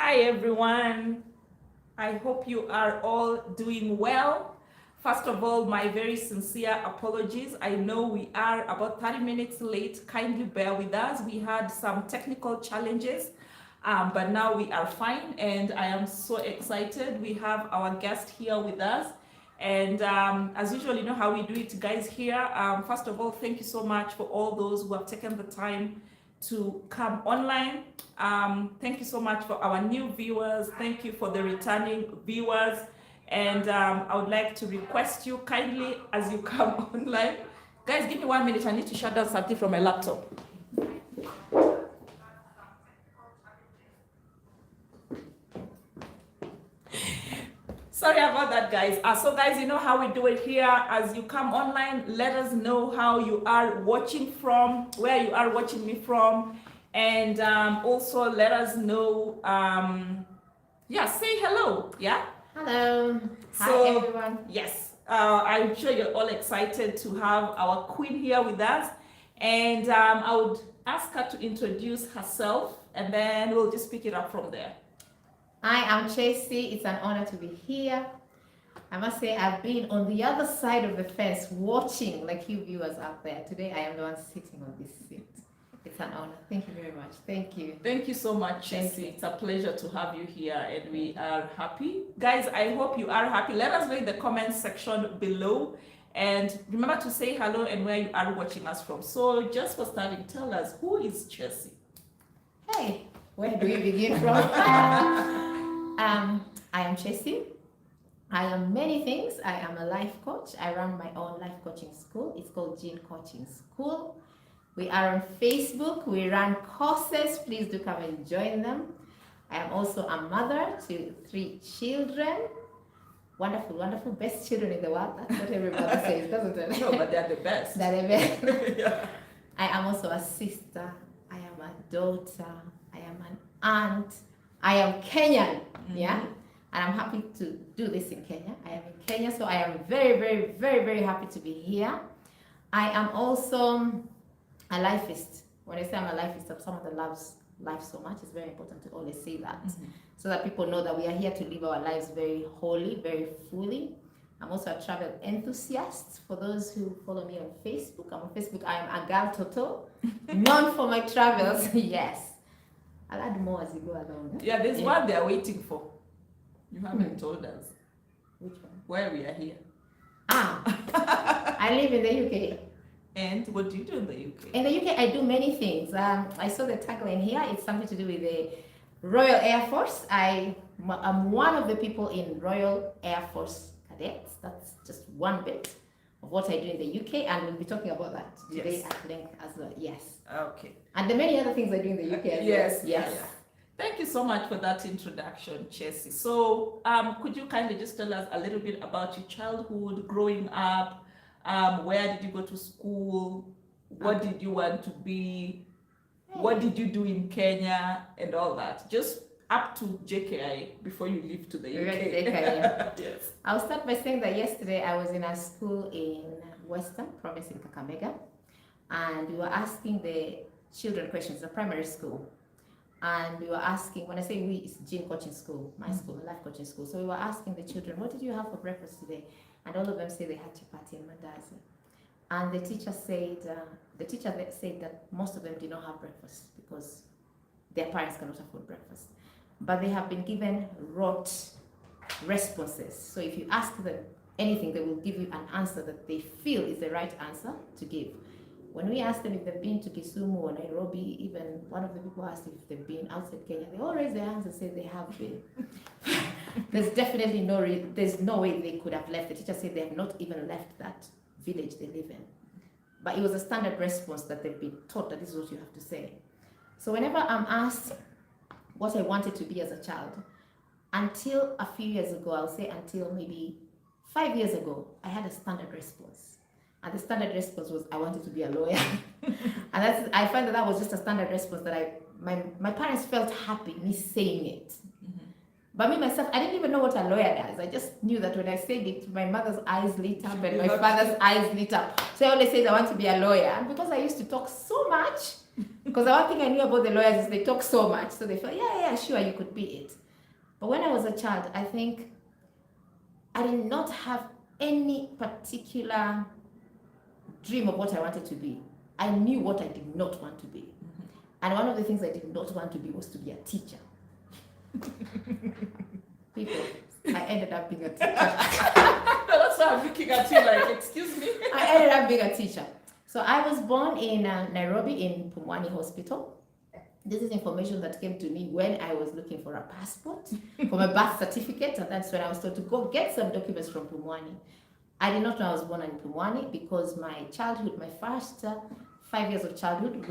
Hi everyone. I hope you are all doing well. First of all, my very sincere apologies. I know we are about 30 minutes late. Kindly bear with us. We had some technical challenges, but now we are fine and I am so excited. We have our guest here with us. And as usual, you know how we do it, guys, here. First of all, thank you so much for all those who have taken the time to come online. Thank you so much for our new viewers. Thank you for the returning viewers. And I would like to request you kindly as you come online. Guys, give me 1 minute. I need to shut down something from my laptop. Sorry about that, guys. So guys, you know how we do it here. As you come online, let us know how you are watching from, where you are watching me from. And also let us know, yeah, say hello, yeah? Hello. So, Hi, everyone. Yes, I'm sure you're all excited to have our queen here with us. And I would ask her to introduce herself and then we'll just pick it up from there. Hi, I'm Tracy. It's an honor to be here. I must say, I've been on the other side of the fence watching, like you viewers out there. Today, I am the one sitting on this seat. It's an honor. Thank you very much. Thank you. Thank you so much, Tracy. It's a pleasure to have you here and we are happy. Guys, I hope you are happy. Let us know in the comments section below. And remember to say hello and where you are watching us from. So just for starting, tell us, who is Tracy? Hey, where do we begin from? I am Tracy. I am many things. I am a life coach. I run my own life coaching school. It's called Gene Coaching School. We are on Facebook. We run courses. Please do come and join them. I am also a mother to 3 children. Wonderful, wonderful, best children in the world. That's what everybody says, doesn't it? No, but they're the best. They're the best. Yeah. I am also a sister. I am a daughter. I am an aunt. I am Kenyan. Yeah. And I'm happy to do this in Kenya. I am in Kenya, so I am very, very, very, very happy to be here. I am also a lifeist. When I say I'm a lifeist, I'm someone that loves life so much. It's very important to always say that, so that people know that we are here to live our lives very wholly, very fully. I'm also a travel enthusiast. For those who follow me on Facebook, I'm on Facebook. I am a girl Toto, known for my travels. Yes. I'll add more as you go along. Yeah, there's one they're waiting for. You haven't told us. Which one? Why we are here. I live in the UK. And what do you do in the UK? In the UK, I do many things. I saw the tagline here. It's something to do with the Royal Air Force. I'm one of the people in Royal Air Force cadets. That's just one bit of what I do in the UK, and we'll be talking about that today at length as well. Yes. Okay. And the many other things I do in the UK as yes, well. Yes. Yeah. Thank you so much for that introduction, Chelsea. So, could you kindly just tell us a little bit about your childhood, growing up? Where did you go to school? What did you want to be? What did you do in Kenya and all that? Just up to JKI before you leave to the UK. Yes. I'll start by saying that yesterday I was in a school in Western Province in Kakamega, and we were asking the children questions, a primary school. And we were asking, when I say we, it's Gene Coaching School, my school, life coaching school. So we were asking the children, what did you have for breakfast today? And all of them said they had chapati and mandazi. And the teacher said that most of them did not have breakfast because their parents cannot afford breakfast. But they have been given rote responses. So if you ask them anything, they will give you an answer that they feel is the right answer to give. When we asked them if they've been to Kisumu or Nairobi, even one of the people asked if they've been outside Kenya, they all raised their hands and said they have been. There's definitely there's no way they could have left. The teacher said they have not even left that village they live in. But it was a standard response that they've been taught that this is what you have to say. So whenever I'm asked what I wanted to be as a child, until a few years ago, I'll say until maybe 5 years ago, I had a standard response. And the standard response was, I wanted to be a lawyer. And I find that was just a standard response that my parents felt happy me saying it. But me myself, I didn't even know what a lawyer does. I just knew that when I said it, my mother's eyes lit up and my father's eyes lit up. So I always said I want to be a lawyer. And because I used to talk so much, Because the one thing I knew about the lawyers is they talk so much. So they felt, yeah, sure, you could be it. But when I was a child, I think I did not have any particular dream of what I wanted to be. I knew what I did not want to be. And one of the things I did not want to be was to be a teacher. People, I ended up being a teacher. That's why I'm looking at you like, excuse me. I ended up being a teacher. So I was born in Nairobi in Pumwani Hospital. This is information that came to me when I was looking for a passport, for my birth certificate, and that's when I was told to go get some documents from Pumwani. I did not know I was born in Pumwani because my childhood, my first 5 years of childhood,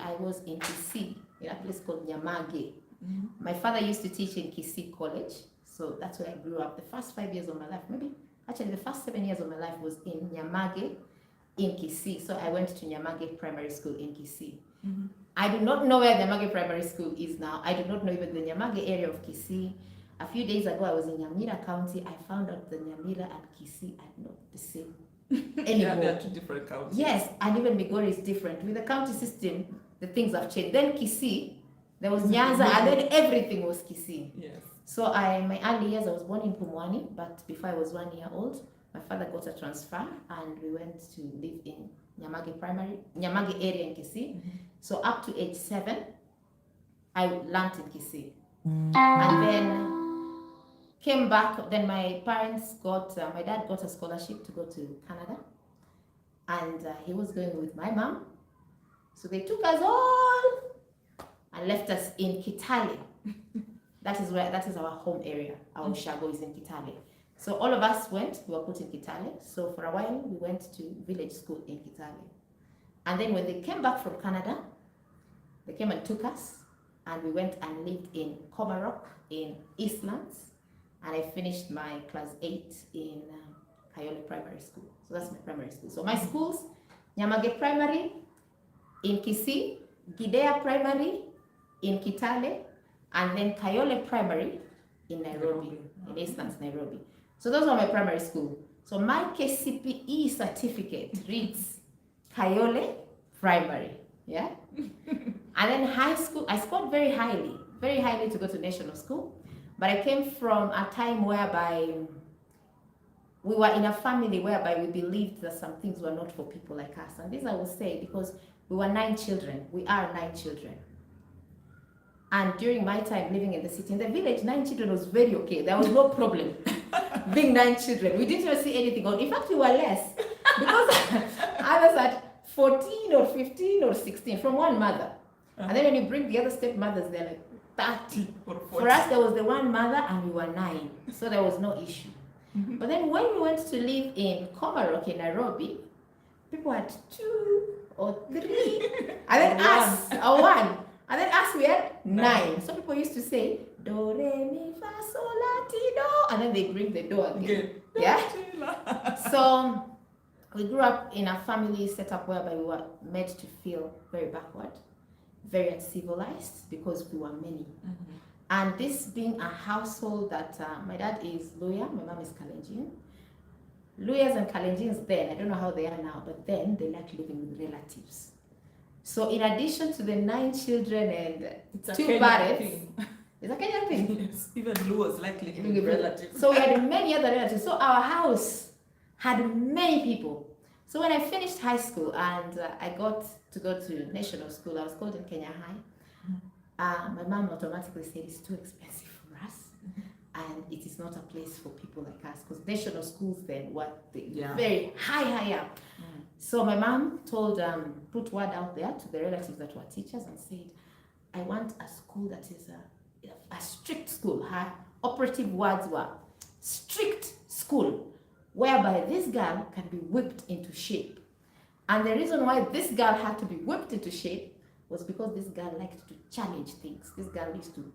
I was in Kisii, in a place called Nyamage. Mm-hmm. My father used to teach in Kisii College, so that's where I grew up. The first 5 years of my life, the first 7 years of my life was in Nyamage, in Kisii. So I went to Nyamage Primary School in Kisii. Mm-hmm. I do not know where Nyamage Primary School is now. I do not know even the Nyamage area of Kisii. A few days ago, I was in Nyamira County. I found out the Nyamira and Kisii are not the same anymore. Yeah, they're two different counties. Yes, and even Migori is different. With the county system, the things have changed. Then Kisii, there was Nyanza, and then everything was Kisii. Yes. So my early years, I was born in Pumwani, but before I was 1 year old, my father got a transfer, and we went to live in Nyamage area in Kisii. Mm-hmm. So up to age 7, I learned in Kisii. And then came back. Then my parents my dad got a scholarship to go to Canada, and he was going with my mom. So they took us all and left us in Kitale. That is our home area. Our Ushago is in Kitale. So all of us we were put in Kitale. So for a while we went to village school in Kitale. And then when they came back from Canada, they came and took us, and we went and lived in Komarok in Eastlands, and I finished my class 8 in Kayole Primary School. So that's my primary school. So my schools, Nyamage Primary in Kisii, Gidea Primary in Kitale, and then Kayole Primary in Nairobi, in Eastlands, Nairobi. So those were my primary school. So my KCPE certificate reads Kayole Primary, yeah? And then high school, I scored very highly to go to national school. But I came from a time whereby we were in a family whereby we believed that some things were not for people like us. And this I will say because we were 9 children. We are 9 children. And during my time living in the city, in the village, 9 children was very okay. There was no problem being 9 children. We didn't even see anything on. In fact, we were less because others had 14 or 15 or 16 from one mother. And then when you bring the other stepmothers, they're like 30. For us, there was the one mother and we were 9. So there was no issue. Mm-hmm. But then when we went to live in Komarok in Nairobi, people had 2 or 3. And then us, or 1. And then us, we had 9. So people used to say, do, re, mi, fa, sol, la, ti, do. And then they bring the do again. Yeah? So we grew up in a family setup whereby we were made to feel very backward, very uncivilized, because we were many. Mm-hmm. And this being a household that my dad is Luya, my mom is Kalenjin. Luyas and Kalenjins then, I don't know how they are now, but then they like living with relatives. So in addition to the 9 children and 2 parents, it's a Kenyan thing. Yes, even Luas like living with relatives. So we had many other relatives. So our house had many people. So when I finished high school and I got to go to national school, I was called in Kenya High. My mom automatically said it's too expensive for us, and it is not a place for people like us, because national schools then were very high up. So my mom put word out there to the relatives that were teachers and said, I want a school that is a strict school. Her operative words were strict school, whereby this girl can be whipped into shape. And the reason why this girl had to be whipped into shape was because this girl liked to challenge things. This girl used to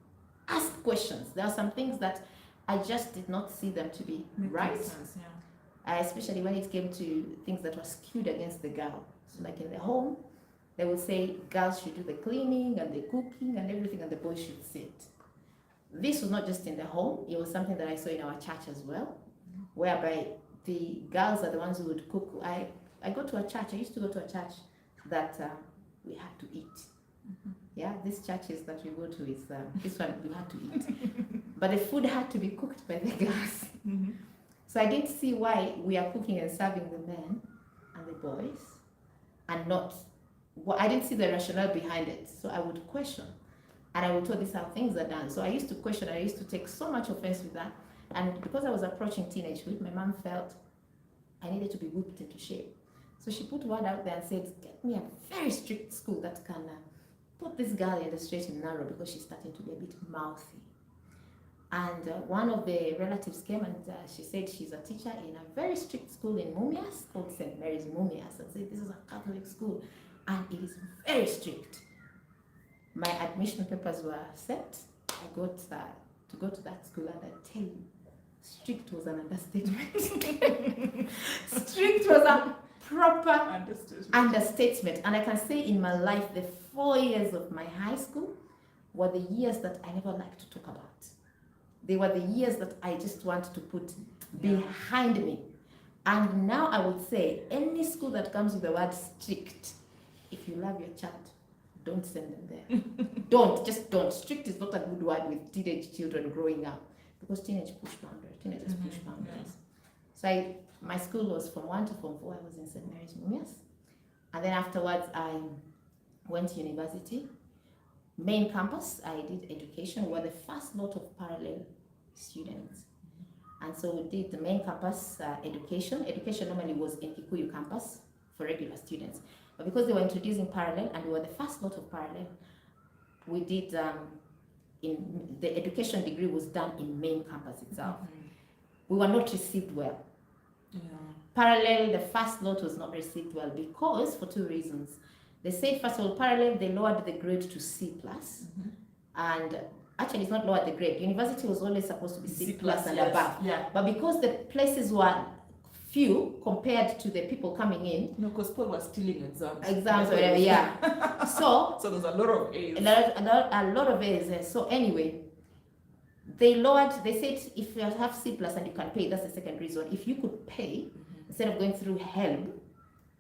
ask questions. There are some things that I just did not see them to be right. Sense, yeah. Especially when it came to things that were skewed against the girl. So like in the home, they would say girls should do the cleaning and the cooking and everything, and the boys should sit. This was not just in the home, it was something that I saw in our church as well, whereby the girls are the ones who would cook. I used to go to a church that we had to eat. Yeah, these churches that we go to is this one we had to eat, but the food had to be cooked by the girls. So I didn't see why we are cooking and serving the men and the boys, and not. Well, I didn't see the rationale behind it. So I would question, and I would tell, these how things are done. So I used to question. I used to take so much offense with that, and because I was approaching teenagehood, my mom felt I needed to be whipped into shape. So she put word out there and said, get me a very strict school that can put this girl in the straight and narrow, because she's starting to be a bit mouthy. And one of the relatives came and she said she's a teacher in a very strict school in Mumias called St. Mary's Mumias, and said this is a Catholic school and it is very strict. My admission papers were sent. I got to go to that school, and I tell you, strict was an understatement. Strict was a proper understatement. And I can say in my life, the 4 years of my high school were the years that I never liked to talk about. They were the years that I just wanted to put behind me. And now I would say, any school that comes with the word strict, if you love your child, don't send them there. Just don't. Strict is not a good word with teenage children growing up, because teenagers push boundaries. So my school was from 1 to Form 4. I was in St. Mary's Mumias. And then afterwards, I went to university. Main campus, I did education. We were the first lot of parallel students. And so we did the main campus education. Education normally was in Kikuyu campus for regular students. But because they were introducing parallel, and we were the first lot of parallel, we did, in the education degree was done in main campus itself. We were not received well. Parallel, the first lot was not received well because, for 2 reasons. They said, first of all, parallel, they lowered the grade to C+. And actually, it's not lowered the grade. University was always supposed to be C+, and above. But because the places were few compared to the people coming in. No, because people were stealing exams. Whatever, yeah. So there's a lot of A's. A lot of A's. So anyway, they said if you have C+ and you can pay, that's the second reason. If you could pay, instead of going through HELB,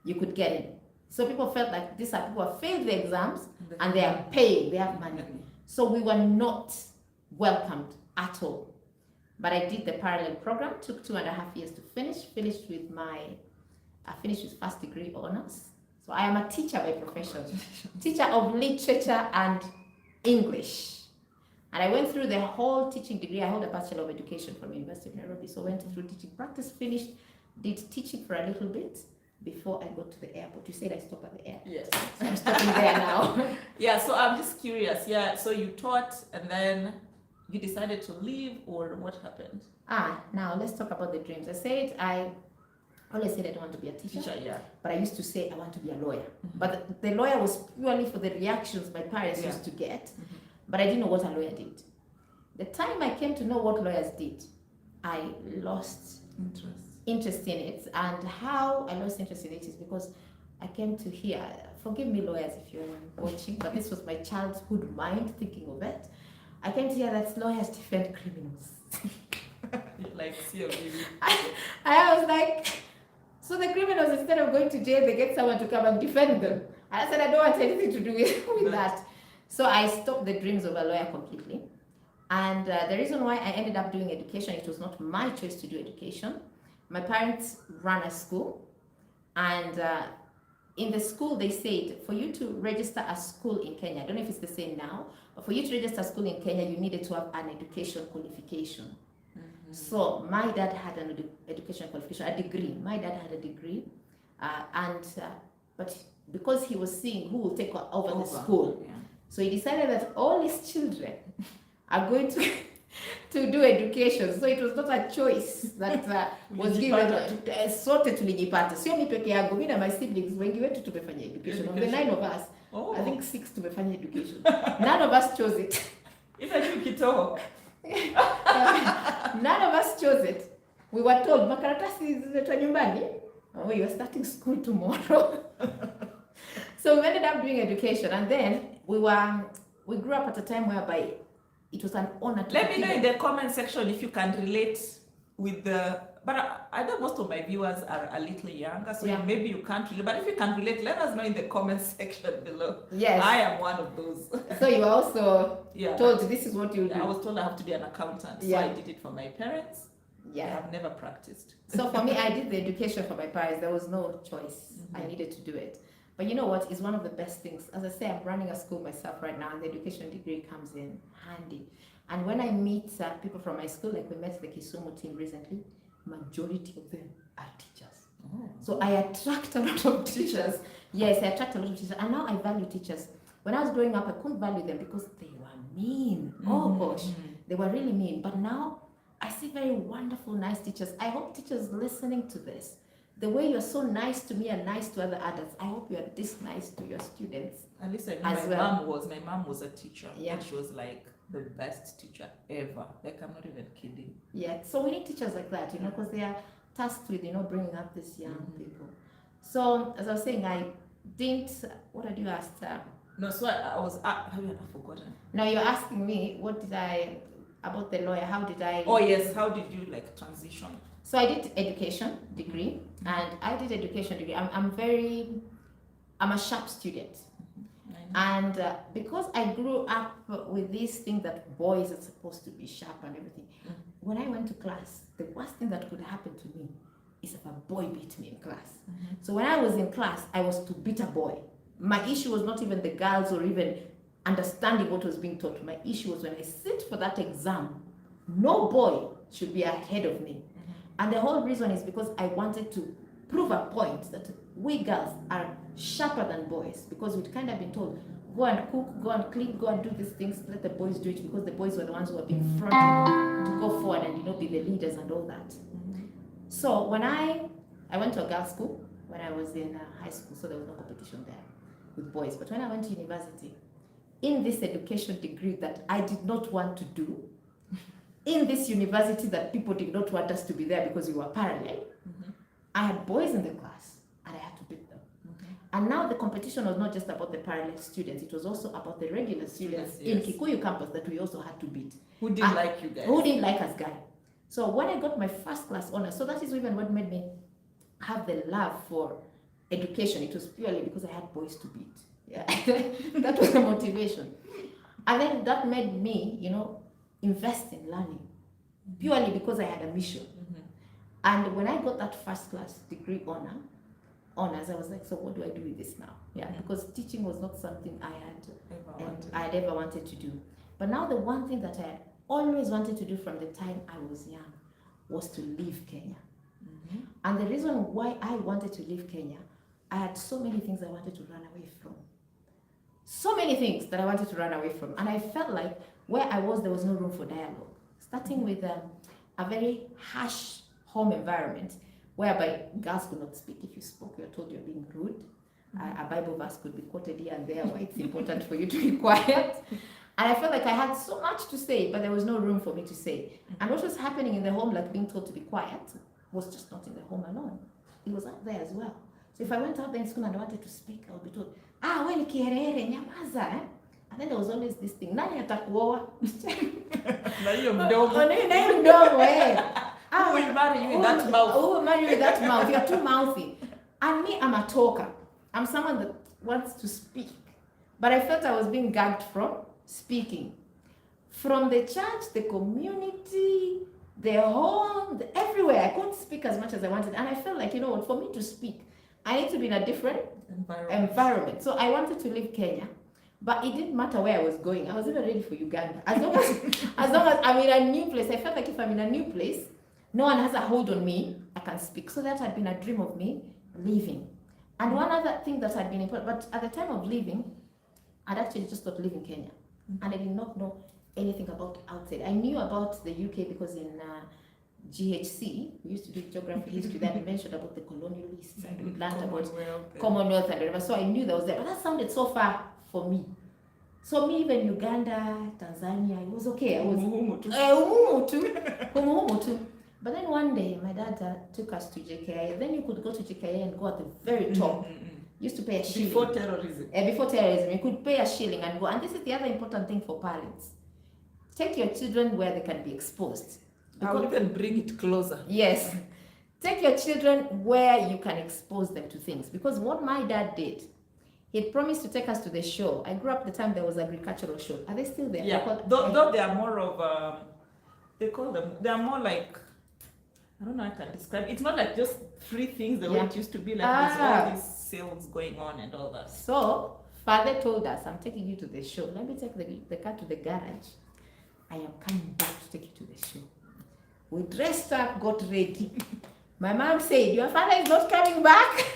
you could get in. So people felt like these are people who have failed the exams and they are paying, they have money. So we were not welcomed at all. But I did the parallel program, took 2.5 years to finish, finished with first degree honors. So I am a teacher by profession, teacher of literature and English. And I went through the whole teaching degree. I hold a Bachelor of Education from University of Nairobi. So I went through teaching practice, finished, did teaching for a little bit before I got to the airport. You said I stopped at the airport. Yes. So I'm stopping there now. Yeah, so I'm just curious. Yeah, so you taught and then you decided to leave, or what happened? Now let's talk about the dreams. I always said I don't want to be a teacher, but I used to say I want to be a lawyer. But the lawyer was purely for the reactions my parents used to get, but I didn't know what a lawyer did. The time I came to know what lawyers did, I lost interest in it. And how I lost interest in it is because I came to hear, forgive me lawyers if you're watching, but this was my childhood mind thinking of it. I came to hear that lawyers defend criminals. Like, I was like, so the criminals, instead of going to jail, they get someone to come and defend them. And I said, I don't want anything to do with that. So I stopped the dreams of a lawyer completely. And the reason why I ended up doing education, it was not my choice to do education. My parents ran a school, and in the school they said, for you to register a school in Kenya, I don't know if it's the same now, but for you to register a school in Kenya, you needed to have an education qualification. So my dad had an education qualification, a degree. My dad had a degree, but because he was seeing who will take over the school, so he decided that all his children are going to do education. So it was not a choice that was given. Sote tulijipata. Sio mi peke yangu, mimi na my siblings wengi wetu tumefanya education. Of the 9 of us, I think 6 tumefanya education. None of us chose it. Even you kito. None of us chose it. We were told, makaratasi ziletwa nyumbani. Oh, you are starting school tomorrow. So we ended up doing education, and then we grew up at a time whereby it was an honor to let me know in the comment section if you can relate with the but I know most of my viewers are a little younger, so Yeah. maybe you can't relate. But if you can relate, let us know in the comment section below. Yes. I am one of those. So you also Yeah. told this is what you do. I was told I have to be an accountant, so Yeah. I did it for my parents. I Yeah. have never practiced. So for me, I did the education for my parents. There was no choice. Mhm. I needed to do it. But you know what? It's one of the best things. As I say, I'm running a school myself right now, and the education degree comes in handy. And when I meet people from my school, like we met the Kisumu team recently, majority of them are teachers. Oh. So I attract a lot of teachers. Yes, I attract a lot of teachers. And now I value teachers. When I was growing up, I couldn't value them because they were mean. Oh gosh, they were really mean. But now I see very wonderful, nice teachers. I hope teachers listening to this, the way you're so nice to me and nice to other adults, I hope you're this nice to your students. At least I know As my well. mom was a teacher. Yeah. And she was like the best teacher ever. Like, I'm not even kidding. Yeah, so we need teachers like that, because they are tasked with, bringing up these young people. So, as I was saying, I didn't, what did you ask? No, so I was, have you forgotten? No, you're asking me, about the lawyer, how did I? Oh yes, how did you like transition? So I did education degree, and I did education degree. I'm a sharp student. And because I grew up with this thing that boys are supposed to be sharp and everything, when I went to class, the worst thing that could happen to me is if a boy beat me in class. So when I was in class, I was to beat a boy. My issue was not even the girls or even understanding what was being taught. My issue was when I sit for that exam, no boy should be ahead of me. And the whole reason is because I wanted to prove a point that we girls are sharper than boys, because we'd kind of been told, go and cook, go and clean, go and do these things, let the boys do it, because the boys were the ones who were being fronted to go forward and be the leaders and all that. So when I went to a girls' school when I was in high school, so there was no competition there with boys. But when I went to university, in this education degree that I did not want to do, in this university that people did not want us to be there because we were parallel, I had boys in the class and I had to beat them. And now the competition was not just about the parallel students, it was also about the regular students in Kikuyu campus that we also had to beat. Who didn't like you guys? Who didn't like us guys. So when I got my first class honors, so that is even what made me have the love for education. It was purely because I had boys to beat. Yeah, that was the motivation. And then that made me, invest in learning, purely because I had a mission. And when I got that first class degree honors, I was like, so what do I do with this now? Yeah, because teaching was not something I had ever wanted to do. But now the one thing that I had always wanted to do from the time I was young was to leave Kenya. And the reason why I wanted to leave Kenya, I had so many things I wanted to run away from. So many things that I wanted to run away from. And I felt like where I was, there was no room for dialogue. Starting with a very harsh home environment, whereby girls could not speak. If you spoke, you're told you're being rude. A Bible verse could be quoted here and there, why it's important for you to be quiet. And I felt like I had so much to say, but there was no room for me to say. And what was happening in the home, like being told to be quiet, was just not in the home alone. It was out there as well. So if I went out there in school and I wanted to speak, I would be told, wewe kiherehere, nyamaza, eh? And then there was always this thing, nani atakuoa? Na hiyo mdomo. Na hiyo mdomo, eh. Who will marry you with that mouth? Who will marry you with that mouth? You're too mouthy. And me, I'm a talker. I'm someone that wants to speak. But I felt I was being gagged from speaking. From the church, the community, the home, everywhere. I couldn't speak as much as I wanted. And I felt like, for me to speak, I need to be in a different environment. So I wanted to leave Kenya. But it didn't matter where I was going. I was even ready for Uganda. As long as I'm in a new place, I felt like if I'm in a new place, no one has a hold on me, I can speak. So that had been a dream of me leaving. And one other thing that had been important, but at the time of leaving, I'd actually just thought living Kenya. And I did not know anything about outside. I knew about the UK because in GHC, we used to do geography history, that we mentioned about the colonialists and we learned about Commonwealth and whatever. So I knew that was there, but that sounded so far for me. So me, even Uganda, Tanzania, it was okay. I was Humuhumu too. But then one day, my dad took us to JKIA. Then you could go to JKIA and go at the very top. You used to pay a shilling. Before terrorism. Before terrorism, you could pay a shilling and go. And this is the other important thing for parents. Take your children where they can be exposed. I will even bring it closer. Yes. take your children where you can expose them to things. Because what my dad did, he had promised to take us to the show. I grew up the time there was agricultural show. Are they still there? Yeah, though they are more of, they call them, they are more like, I don't know how I can describe. It's not like just free things the way it used to be, like there's all these sales going on and all that. So, father told us, I'm taking you to the show. Let me take the car to the garage. I am coming back to take you to the show. We dressed up, got ready. My mom said, your father is not coming back.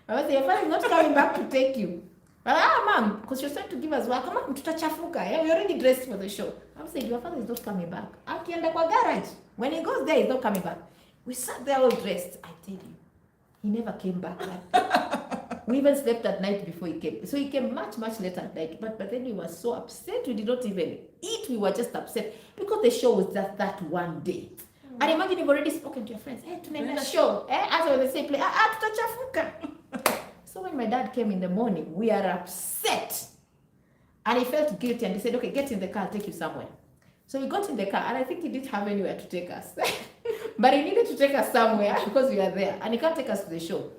I was your father is not coming back to take you. But mom, because you're trying to give us work, come on, tutachafuka. Yeah, we already dressed for the show. I said, your father is not coming back. Akienda kwa garage. When he goes there, he's not coming back. We sat there all dressed. I tell you, he never came back. We even slept at night before he came. So he came much, much later at night. But then he was so upset. We did not even eat. We were just upset because the show was just that one day. And imagine you've already spoken to your friends. Hey, tunaenda show. After they say play, tutachafuka. So when my dad came in the morning, we are upset. And he felt guilty and he said, okay, get in the car, I'll take you somewhere. So we got in the car and I think he didn't have anywhere to take us. But he needed to take us somewhere because we were there. And he can't take us to the show.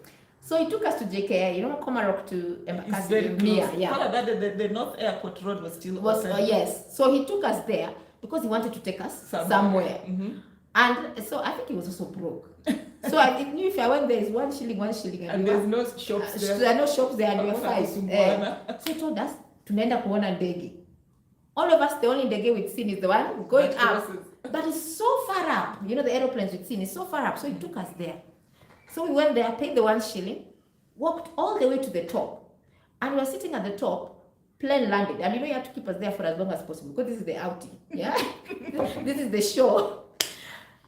So he took us to JKA, Komarok to Embakasi. Yeah. The North Airport Road was still open. Yes. So he took us there because he wanted to take us somewhere. Mm-hmm. And so I think he was also broke. So I knew if I went there, it's 1 shilling, 1 shilling. And there's no shops there. There are no shops there and we were fine. So he told us, tunaenda kuona ndege. All of us, the only ndege we'd seen is the one going up. But it's so far up. The aeroplanes we'd seen is so far up. So he took us there. So we went there, paid the 1 shilling, walked all the way to the top. And we were sitting at the top, plane landed. And you have to keep us there for as long as possible because this is the outing. Yeah? This is the show.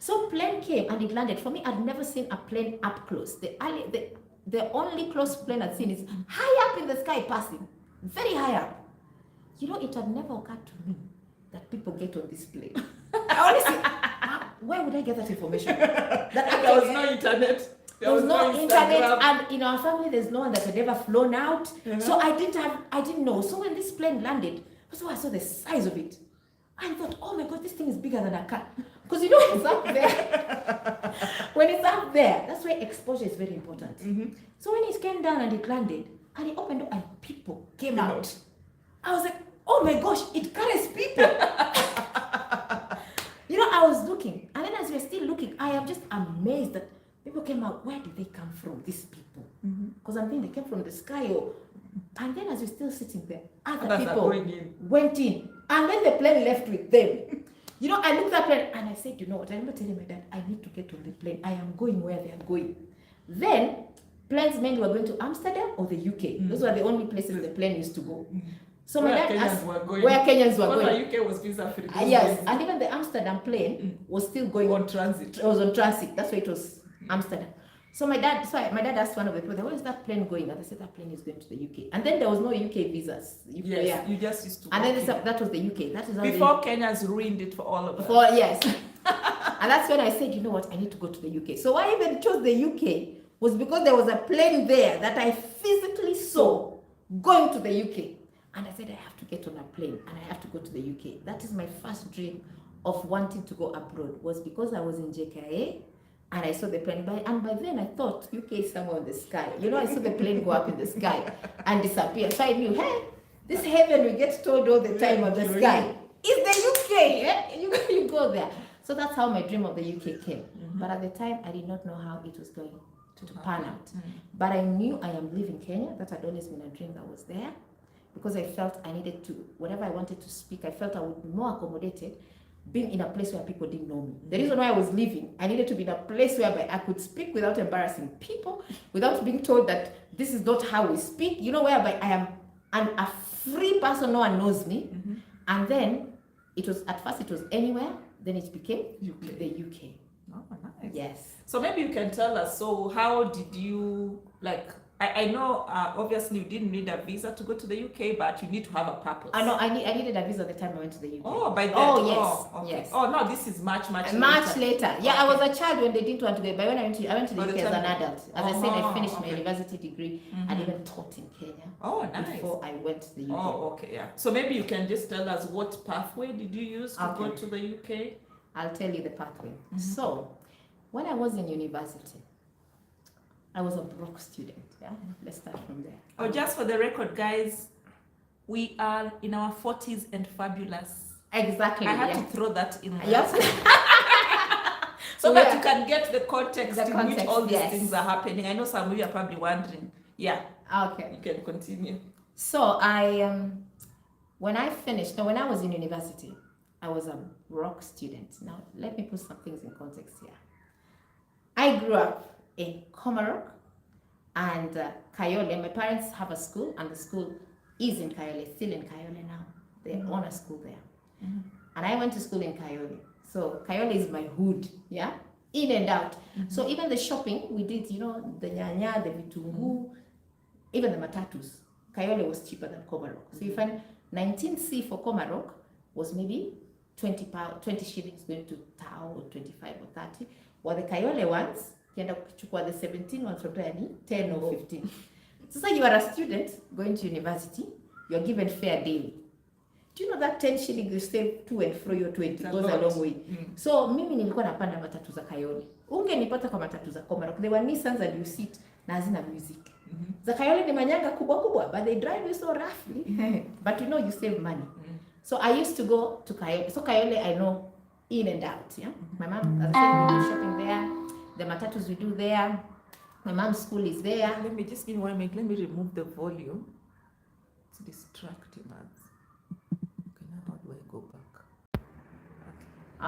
So plane came and it landed. For me, I'd never seen a plane up close. The only close plane I'd seen is high up in the sky passing. Very high up. It had never occurred to me that people get on this plane. Honestly, where would I get that information? There was no internet. There was no internet, and in our family, there's no one that had ever flown out. Mm-hmm. So I didn't know. So when this plane landed, first of all, I saw the size of it. I thought, oh my God, this thing is bigger than a car. Because it's up there. When it's up there, that's why exposure is very important. Mm-hmm. So when it came down and it landed, and it opened up and people came out. I was like, oh my gosh, it carries people. I was looking. And then as we're still looking, I am just amazed that people came out. Where did they come from, these people? Because I'm thinking they came from the sky. And then as we're still sitting there, other people went in. And then the plane left with them. I looked at the plane and I said, I remember telling my dad, I need to get on the plane. I am going where they are going. Then, planes mainly were going to Amsterdam or the UK. Those were the only places the plane used to go. So my dad asked where Kenyans were going. The UK was visa free. Yes, and even the Amsterdam plane was still going on transit. It was on transit. That's why it was Amsterdam. So my dad asked one of the people, where is that plane going? And they said that plane is going to the UK. And then there was no UK visas. Yes, you just used to. And then that was the UK. That is how before Kenyans ruined it for all of us. Yes. And that's when I said, I need to go to the UK. So I even chose the UK was because there was a plane there that I physically saw going to the UK. And I said, I have to get on a plane and I have to go to the UK. That is my first dream of wanting to go abroad, was because I was in JKA and I saw the plane. And by then I thought UK is somewhere in the sky. I saw the plane go up in the sky and disappear. So I knew, hey, this heaven we get told all the time of the sky is the UK. Yeah? You go there. So that's how my dream of the UK came. But at the time, I did not know how it was going to pan out. But I knew I am leaving Kenya. That had always been a dream that was there. Because I felt I needed to, whatever I wanted to speak, I felt I would be more accommodated being in a place where people didn't know me. The reason why I was leaving, I needed to be in a place where I could speak without embarrassing people, without being told that this is not how we speak, whereby I am a free person, no one knows me. And then at first it was anywhere, then it became the UK. Oh, nice. Yes. So maybe you can tell us, so how did you, I know obviously you didn't need a visa to go to the UK, but you need to have a purpose. I needed a visa the time I went to the UK. Oh, by then. Oh, yes. Okay. Yes. Oh, no, this is much later. Much later. Yeah, I was a child when they didn't want to go. But when I went to the UK as an adult. As I said, I finished my university degree and even taught in Kenya. Oh, nice. Before I went to the UK. Oh, okay, yeah. So maybe you can just tell us what pathway did you use to go to the UK? I'll tell you the pathway. So, When I was in university, I was a broke student. Yeah, let's start from there. Oh, just for the record, guys, we are in our 40s and fabulous. Exactly. I had yeah. to throw that in there. Yes. So that you can get the context in which context, all these yes. things are happening. I know some of you are probably wondering. Yeah, Okay. you can continue. So when I was in university, I was a broke student. Now, let me put some things in context here. I grew up in Komarok and Kayole. My parents have a school, and the school is in Kayole, still in Kayole now. They own a school there. Mm-hmm. And I went to school in Kayole. So Kayole is my hood, yeah? In and out. Mm-hmm. So even the shopping, we did, the nyanya, the vitungu, even the matatus. Kayole was cheaper than Komarok. So you find 19C for Komarok was maybe 20 shillings going to Tao, or 25 or 30. While the Kayole ones, the 17 ones from there, 10 or 15. So you are a student going to university, you're given fare daily. Do you know that 10 shillings you save to and fro your 20 goes a long way. So mimi nilikuwa napanda matatu za Kayole. Ungenipata kwa matatu za Komarok. They were Nissans and you sit na hazina music. Za Kayole ni manyanga kubwa, but they drive you so roughly. But you save money. So I used to go to Kayole. So Kayole I know in and out. Yeah, my mom, as I said, we do shopping there. The matatus we do there. My mom's school is there. Let me just give 1 minute. Let me remove the volume. It's distracting us. Okay, now how do I go back?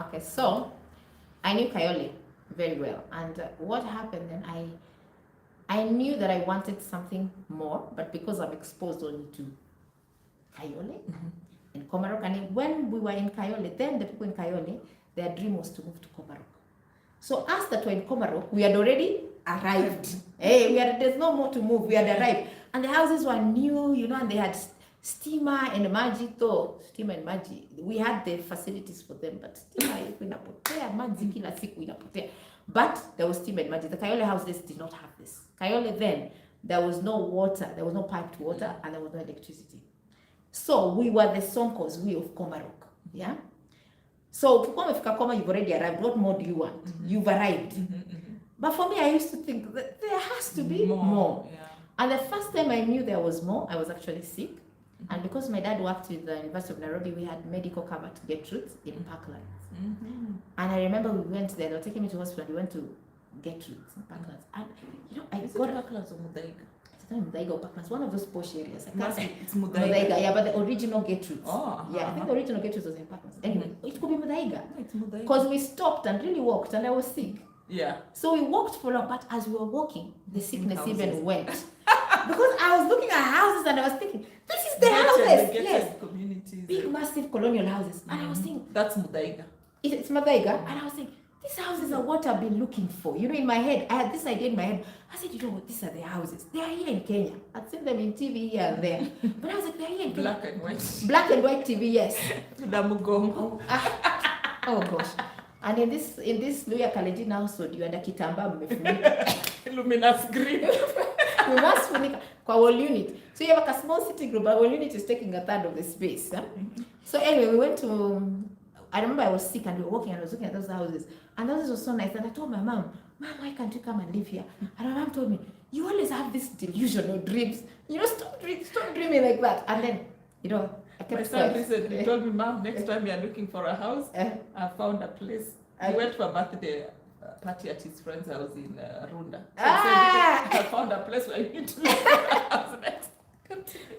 Okay, so I knew Kayole very well, and what happened then? I knew that I wanted something more, but because I'm exposed only to Kayole and Komarok, and when we were in Kayole, then the people in Kayole, their dream was to move to Komarok. So us that were in Komarok, we had already arrived. There's no more to move. We had arrived, and the houses were new, and they had steamer and maji. Steamer and maji, we had the facilities for them, but steamer inapotea, maji kila siku inapotea. But there was steamer and maji. The Kayole houses did not have this. Kayole then, there was no water, there was no piped water, and there was no electricity. So we were the Sonkos, we of Komarok. Yeah. So if you've already arrived. What more do you want? You've arrived. But for me, I used to think that there has to be more. Yeah. And the first time I knew there was more, I was actually sick. And because my dad worked with the University of Nairobi, we had medical cover to get roots in Parklands. And I remember we went there, they were taking me to hospital, we went to get roots in Parklands. And I got Parklands or Mudaiga? Mudaiga or Parklands, one of those posh areas. It's Mudaiga. Yeah, but the original get roots. I think the original get roots was in Parklands. Anyway, it could be Mudaiga. No, it's Mudaiga. Because we stopped and really walked, and I was sick. Yeah. So we walked for long, but as we were walking, the sickness even went. Because I was looking at houses and I was thinking, this is the houses. Yes. Communities. Big, massive colonial houses. And I was thinking, that's Mudaiga. It's Mudaiga. And I was thinking, these houses are what I've been looking for. In my head, I had this idea in my head. I said, what? These are the houses. They are here in Kenya. I'd seen them in TV here and there. But I was like, they're here in Kenya. Black and white. Black and white TV, yes. Oh gosh. And in this Luya Kalenjin household, you had a kitamba mmefunika. Luminous green. We must funika kwa whole unit. So you have a small sitting room, but whole unit is taking a third of the space. Huh? So anyway, we went to, I remember I was sick and we were walking and I was looking at those houses. And those were so nice. And I told my mom, why can't you come and live here? And my mom told me, you always have this delusional dreams. Stop dreaming like that. And then, I kept my son recently told me, Mom, next time you're looking for a house, I found a place. He went for a birthday party at his friend's house in Runda. So I found a place where you need to look for a house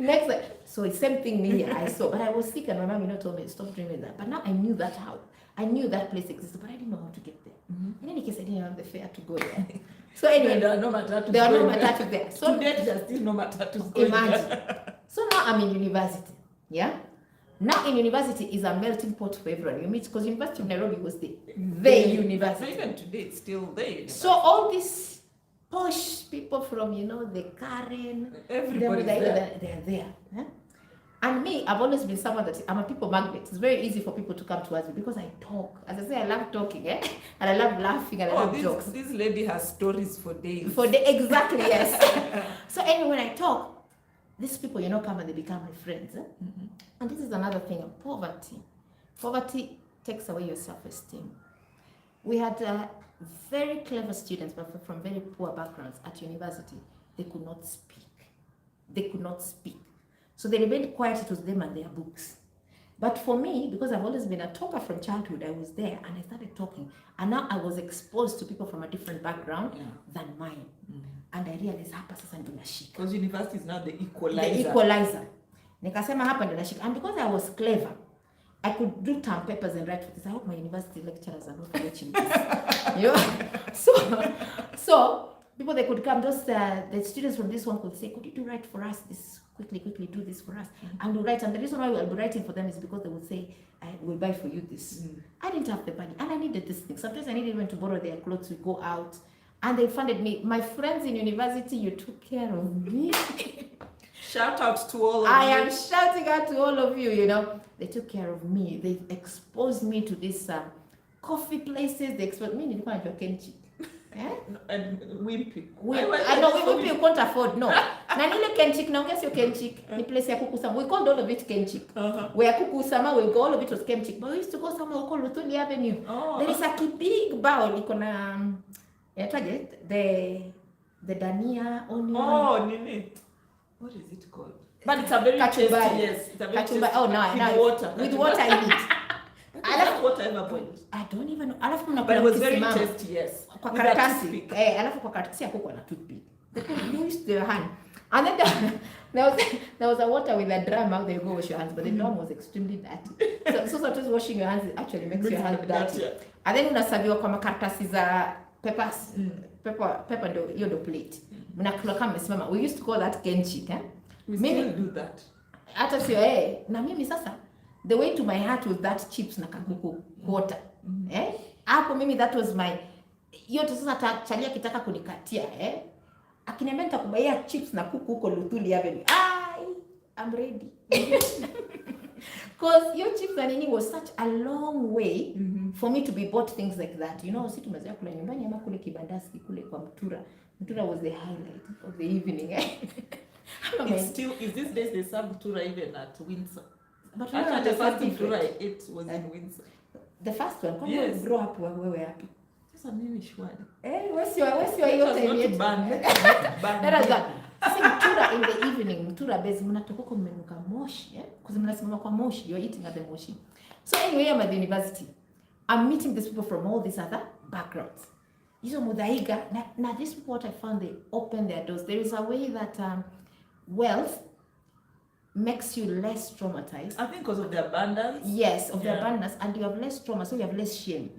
next. So it's same thing here. I saw, but I was sick and my mom, told me stop dreaming that. But now I knew that house. I knew that place existed, but I didn't know how to get there. In any case, I didn't have the fare to go there. So anyway, there are no matatus. There. So today there's still no matatus. Imagine. So now I'm in university. Yeah. Now in university is a melting pot for everyone. You meet because University of Nairobi was the university. So even today it's still there. So all these posh people from the Karen, everybody's there. They're there. Huh? And me, I've always been someone that I'm a people magnet. It's very easy for people to come towards me because I talk. As I say, I love talking, and I love laughing, and I love jokes. This lady has stories for days. Exactly, yes. So anyway, when I talk, these people, come and they become my friends. And this is another thing of poverty. Poverty takes away your self-esteem. We had very clever students, but from very poor backgrounds at university, they could not speak. They could not speak. So they remained quiet, it was them and their books. But for me, because I've always been a talker from childhood, I was there and I started talking. And now I was exposed to people from a different background than mine. And I realized, hapa sasa ndio nashika. Because university is now the equalizer. The equalizer. Nikasema hapa ndio nashika. And because I was clever, I could do term papers and write for this. I hope my university lecturers are not watching this. You know? So people, they could come, those the students from this one could say, could you write for us this, quickly do this for us? And we'll write, and the reason why we'll be writing for them is because they would say, we'll buy for you this. I didn't have the money, and I needed this thing. Sometimes I needed even to borrow their clothes to go out, and they funded me. My friends in university, you took care of me. Shout out to all of you. I am shouting out to all of you, you know. They took care of me. They exposed me to these coffee places. They exposed me to Kenchi. And Wimpy. I know Wimpy you can't afford, no. Na nile Kenchik, na ongea sio Kenchik, ni place ya kuku sama. We called all of it Kenchik. Where kuku sama, we go, all of it was Kenchik. But we used to go somewhere called Luthuli Avenue. There is a big bowl, iko na, the dania, onion. Oh, Nini. What is it called? But it's a very tasty, yes. It's a very tasty. Oh, no. Water. With water in it. Alafu water ever boiled. I don't even know. Alafu kuna But it was very tasty, yes. Kwa karatasi. Alafu kwa karatasi ya kuku na toothpick. They could use their hand. And then there was a water with a drum out there, you go wash your hands, but the drum was extremely dirty. So sometimes washing your hands actually makes your hands dirty. And then unasaviwa kwa makaratasi za peppers. Pepper ndio hiyo ndio plate. Mnakula kama mmesimama. We used to call that kenchik, eh? We still do that. Hata sio na mimi sasa the way to my heart was that chips na kakuku quarter. Hapo mimi that was my yote sasa chalia kitaka kunikatia akiniambia nitakubaia chips na kuku huko Luthuli Avenue. I'm ready. Because your chips and nini was such a long way for me to be bought things like that. You know, si tumezoea kula nyumbani ama kule kibandaski kule kwa Mtura. Mtura was the highlight of the evening. It's still, is these days they serve Mtura even at Windsor. But actually the first Mtura I ate was in Windsor. The first one? Yes. Grow up where we were happy. Sasa mimi shwari. What's your hiyo time yetu? That is that. See, Mtura in the evening, Mtura base mnatoka huko mmenuka moshi, because mnasimama kwa moshi, you're eating at the moshi. So anyway, I'm at the university. I'm meeting these people from all these other backgrounds. Hizo mudaiga, now this is what I found, they open their doors. There is a way that wealth makes you less traumatized. I think because of the abundance. Yes, of the abundance, and you have less trauma, so you have less shame.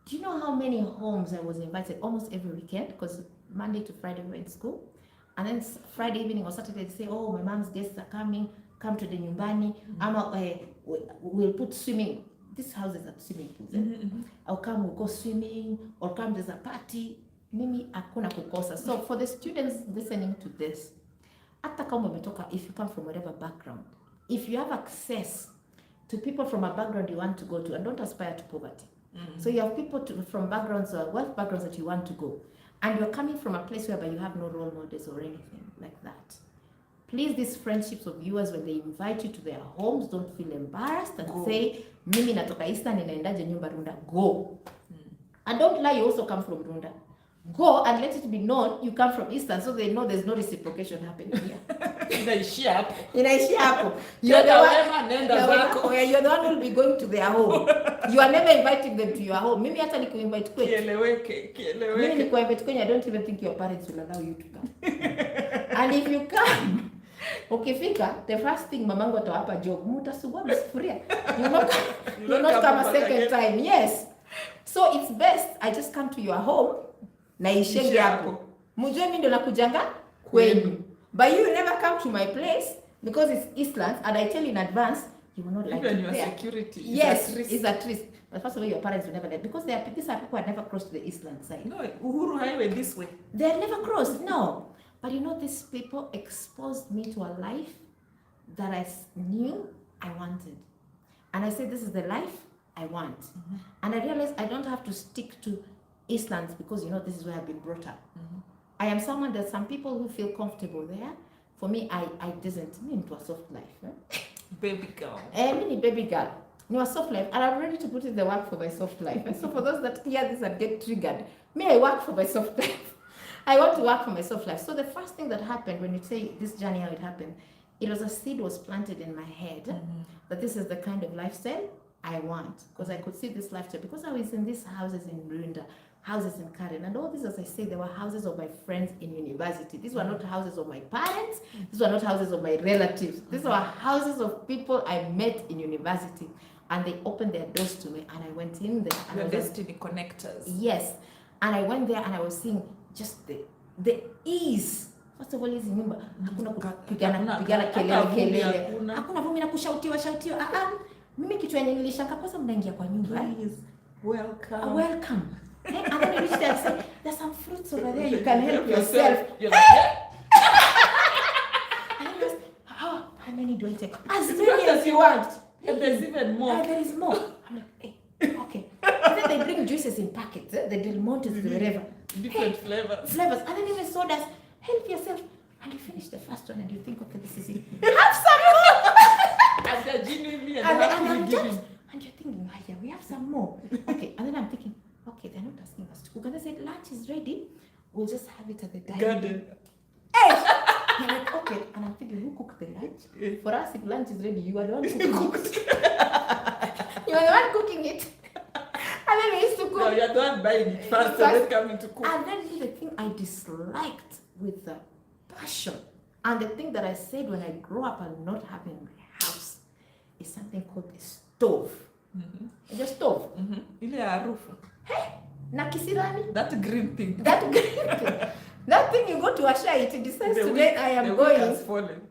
Do you know how many homes I was invited almost every weekend? Because Monday to Friday we were in school. And then Friday evening or Saturday they say, oh, my mom's guests are coming, come to the nyumbani. We'll put swimming. This house is at swimming pools. I'll come, we'll go swimming, or come, there's a party. Mimi hakuna kukosa. So for the students listening to this, hata kama umetoka, if you come from whatever background, if you have access to people from a background you want to go to, and don't aspire to poverty. So you have people from backgrounds or wealth backgrounds that you want to go, and you're coming from a place whereby you have no role models or anything like that. Please, these friendships of yours, when they invite you to their homes, don't feel embarrassed and say, mimi natoka Eastern ninaendaje nyumba Runda. Go. And don't lie, you also come from Runda. Go and let it be known you come from Eastern, so they know there's no reciprocation happening here. Inaishia hapo. You're the one who will be going to their home. You are never inviting them to your home. Mimi hata nikuinvite kwetu. Kieleweke. Mimi nikuinvite kwenye, I don't even think your parents will allow you to come. And if you come, ukifika, the first thing mamangu atawapa job, mutasugua msufuria. You not come a second time. Yes. So it's best I just come to your home na ishenge hapo. Mujue mimi ndo nakujanga kwenyu. But you never come to my place because it's Eastland, and I tell you in advance, you will not like it. Even your security. Yes, it's at risk. But first of all, your parents will never let, because these are people who have never crossed to the Eastland side. No, Uhuru Highway this way. They have never crossed, no. But you know, these people exposed me to a life that I knew I wanted. And I said, this is the life I want. And I realized I don't have to stick to Eastlands because, you know, this is where I've been brought up. I am someone that some people who feel comfortable there. For me, I didn't. Me into a soft life. Baby girl. Mini baby girl. Your soft life, and I'm ready to put in the work for my soft life. And so for those that hear this and get triggered, may I work for my soft life. I want to work for my soft life. So the first thing that happened when you say this journey, how it happened, it was a seed was planted in my head that this is the kind of lifestyle I want. Because I could see this lifestyle. Because I was in these houses in Rwanda, houses in Karen, and all these, as I say, they were houses of my friends in university. These were not houses of my parents. These were not houses of my relatives. These were houses of people I met in university. And they opened their doors to me, and I went in there. And Your destiny connectors. Yes. And I went there and I was seeing just the ease. First of all, hizi nyumba hakuna kupigana kelele. Hakuna vumbi na kushautiwa. Mimi kitu yenye nilishanga kwanza mnaingia kwa nyumba. Welcome. Welcome. And then you reach there and say, there's some fruits over there, you can help yourself. You're like, And then you how many do I take? As many as you want. And there's even more. There is more. I'm like, hey, okay. And then they bring juices in packets, the Del Montes, wherever. Different flavors. And then even sodas. Help yourself. And you finish the first one and you think, okay, this is it. Have some more! And they're genuinely and you're thinking, yeah, we have some more. Okay, and then I'm thinking, okay, they're not asking us to cook. And they said, lunch is ready. We'll just have it at the dining garden. Hey! You're like, okay. And I'm thinking, who cooked the lunch? For us, if lunch is ready, you are the one cooking it. You are the one cooking it. And then we used to cook. No, you're the one buying it first and then coming to cook. And then the thing I disliked with the passion, and the thing that I said when I grew up and not having a house, is something called the stove. The stove. Ile harufu. Hey, na kisirani. That green thing. That thing you go to Asha, it decides today I am going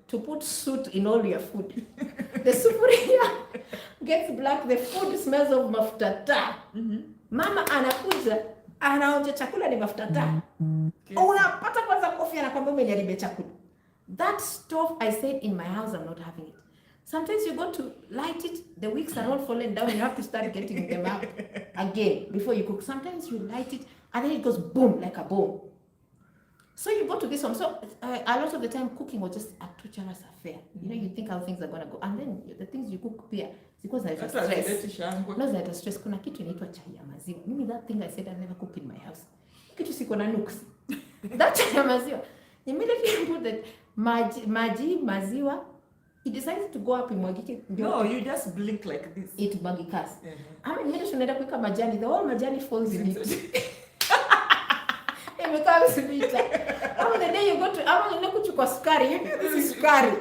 to put soot in all your food. The sufuria gets black, the food smells of mafuta taa. Mama anakuja, anaonja chakula ni mafuta taa. Unapata kwanza kofi anakwambia umeniharibia chakula. That stove, I said in my house, I'm not having it. Sometimes you go to light it, the wicks are all falling down, you have to start getting them up again before you cook. Sometimes you light it, and then it goes boom, like a bomb. So you go to this one. So a lot of the time, cooking was just a torturous affair. You know, you think how things are going to go. And then the things you cook pia, because I was stressed. No, that stress. Kuna kitu inaitwa chai ya maziwa. Mimi, that thing I said I'll never cook in my house. Kitu siko na nuks. That chai ya maziwa. Immediately you put that maziwa, it decides to go up in mwagike. No, you just blink like this. It magikas. I mean, immediately unaenda kuweka majani, the whole majani falls in it. It becomes bitter. How the day you go to, how you kuchukua sukari, you do this is sukari.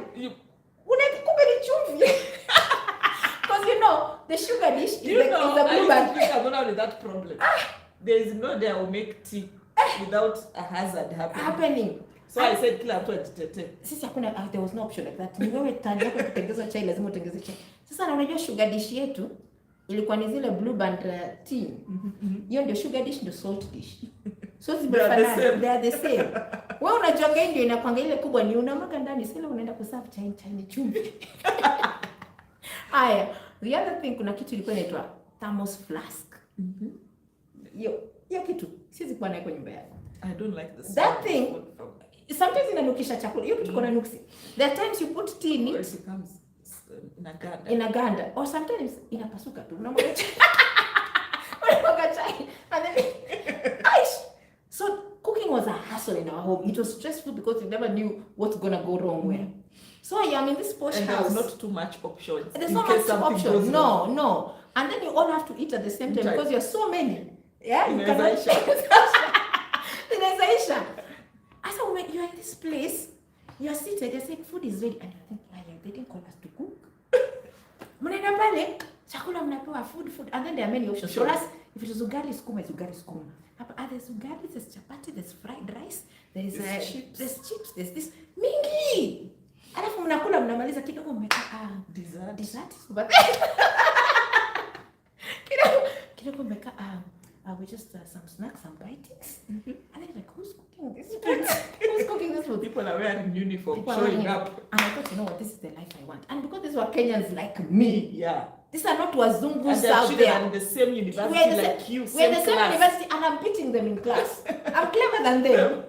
Unakumbe ni chumvi. Because you know, the sugar dish is the blue band. I'm not with that problem. There is no day I will make tea without a hazard happening. So I said kila mtu ajitete. Sisi hakuna, there was no option like that. Ni wewe tani yako kutengeza chai lazima utengeze chai. Sasa na unajua sugar dish yetu ilikuwa ni zile blue band tea. Hiyo ndio sugar dish, ndio salt dish. So they are the same. Wewe unajua gani ndio inakwanga ile kubwa ni unamwaga ndani, sasa unaenda kuserve chai ni chumvi. Aya, the other thing, kuna kitu ilikuwa inaitwa thermos flask. Hiyo kitu siwezi kuwa nayo kwa nyumba yangu. I don't like this. That thing sometimes inanukisha chakula. Hiyo kitu kuna nuksi. There are times you put tea in it, it comes in a ganda, or sometimes inapasuka tu. Unamwaga chai. And then so cooking was a hassle in our home. It was stressful because you never knew what's gonna go wrong where. So I am in this posh house. And there's not too much options. There's not much options. No. And then you all have to eat at the same time because you're so many. Yeah, you cannot Inaisha. Asa when you're in this place, you're seated, you're saying food is ready, and you're thinking, they didn't call us to cook. Mnaenda pale, chakula mnapewa food, and then there are many options. For us, if it is ugali sukuma, it's ugali sukuma. There's ugali, there's chapati, there's fried rice, there's chips, there's this mingi. Alafu mnakula mnamaliza kidogo mmeka dessert. Kidogo mmeka we just some snacks, some bitings. And then like, who's cooking this food? Who's cooking this food? People are wearing uniform, showing up. And I thought, you know what, this is the life I want. And because these were Kenyans like me. Yeah. These are not wazungus out there. there. And the same university like you. We're the same university, and I'm beating them in class. I'm clever than them.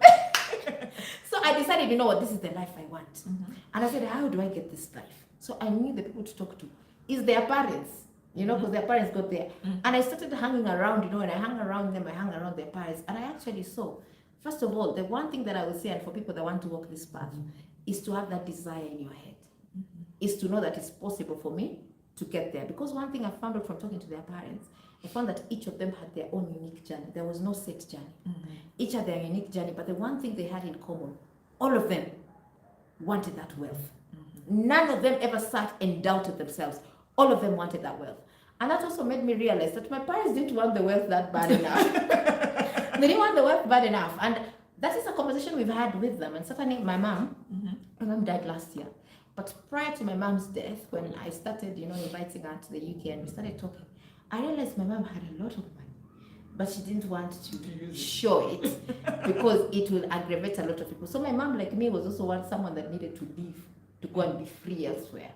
So I decided, you know what, this is the life I want. And I said, how do I get this life? So I knew the people to talk to. Is their parents. you know, because their parents got there. And I started hanging around, you know, and I hung around them, I hung around their parents. And I actually saw, first of all, the one thing that I would say, and for people that want to walk this path, is to have that desire in your head, is to know that it's possible for me to get there. Because one thing I found out from talking to their parents, I found that each of them had their own unique journey. There was no set journey. Each had their unique journey, but the one thing they had in common, all of them wanted that wealth. None of them ever sat and doubted themselves. All of them wanted that wealth. And that also made me realize that my parents didn't want the wealth that bad enough. They didn't want the wealth bad enough. And that is a conversation we've had with them. And certainly my mom died last year. But prior to my mom's death, when I started, you know, inviting her to the UK and we started talking, I realized my mom had a lot of money, but she didn't want to show it because it will aggravate a lot of people. So my mom, like me, was also someone that needed to leave, to go and be free elsewhere.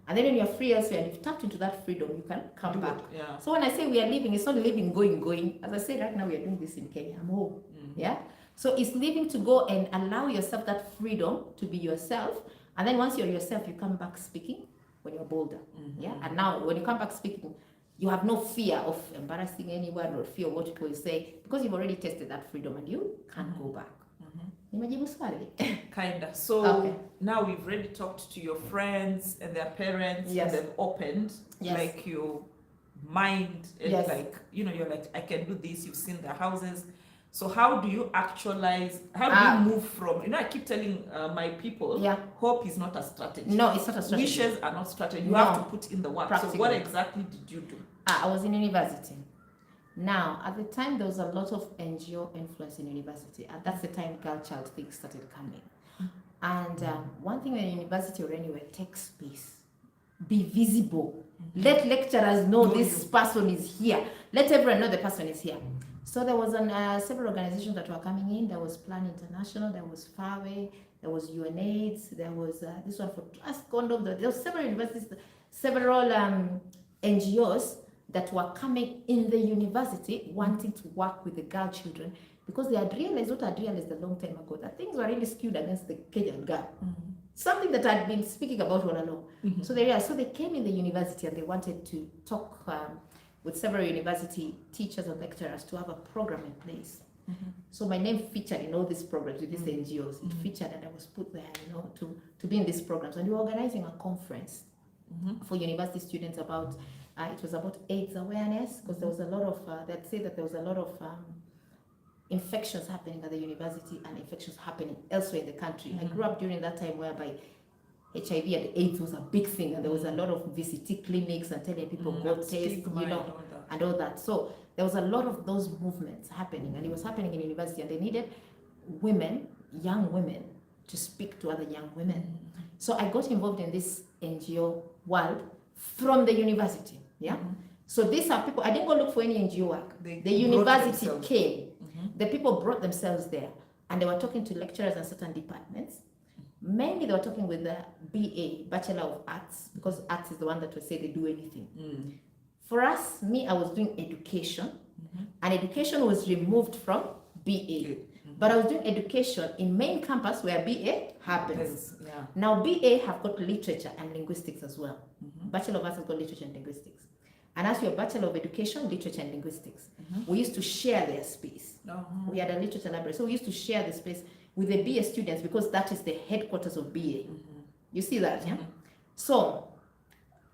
And then when you're free elsewhere and you've tapped into that freedom, you can come back. Yeah. So when I say we are living, it's not living, going. As I say right now, we are doing this in Kenya. I'm home. Yeah. So it's living to go and allow yourself that freedom to be yourself. And then once you're yourself, you come back speaking when you're bolder. Yeah. And now when you come back speaking, you have no fear of embarrassing anyone or fear of what people will say because you've already tested that freedom and you can't go back. Nimejibu swali? Kinda. So now we've already talked to your friends and their parents, and they've opened like your mind and like, you know, you're like, I can do this. You've seen their houses. So how do you actualize, how do you move from, you know, I keep telling my people, hope is not a strategy. No, it's not a strategy. Wishes are not strategy. You have to put in the work. Practically. So what exactly did you do? I was in university. Now, at the time, there was a lot of NGO influence in university. And that's the time girl child things started coming. And one thing in university or anywhere, take space. Be visible. Let lecturers know this person is here. Let everyone know the person is here. So there was several organizations that were coming in. There was Plan International, there was FAWE, there was UNAIDS, there was this one for Trust Condom. There were several universities, several NGOs that were coming in the university wanting to work with the girl children because they had realized what I had realized a long time ago, that things were really skewed against the Kenyan girl. Something that I'd been speaking about all along. So they came in the university and they wanted to talk with several university teachers and lecturers to have a program in place. So my name featured in all these programs with these NGOs. It featured and I was put there, you know, to be in these programs. And we were organizing a conference for university students about, it was about AIDS awareness, because there was a lot of, they'd say that there was a lot of infections happening at the university and infections happening elsewhere in the country. I grew up during that time whereby HIV and AIDS was a big thing, and there was a lot of VCT clinics and telling people go test, you know, and all that. So there was a lot of those movements happening, and it was happening in university, and they needed women, young women, to speak to other young women. So I got involved in this NGO world from the university. Yeah. So these are people, I didn't go look for any NGO work. The university came. The people brought themselves there, and they were talking to lecturers in certain departments. Mainly they were talking with the BA, Bachelor of Arts, because arts is the one that will say they do anything. For us, I was doing education, and education was removed from BA. But I was doing education in main campus where BA happens. Now BA have got literature and linguistics as well. Bachelor of Arts has got literature and linguistics. And as your Bachelor of Education, Literature and Linguistics, we used to share their space. We had a literature library, so we used to share the space with the BA students because that is the headquarters of BA. You see that, yeah? So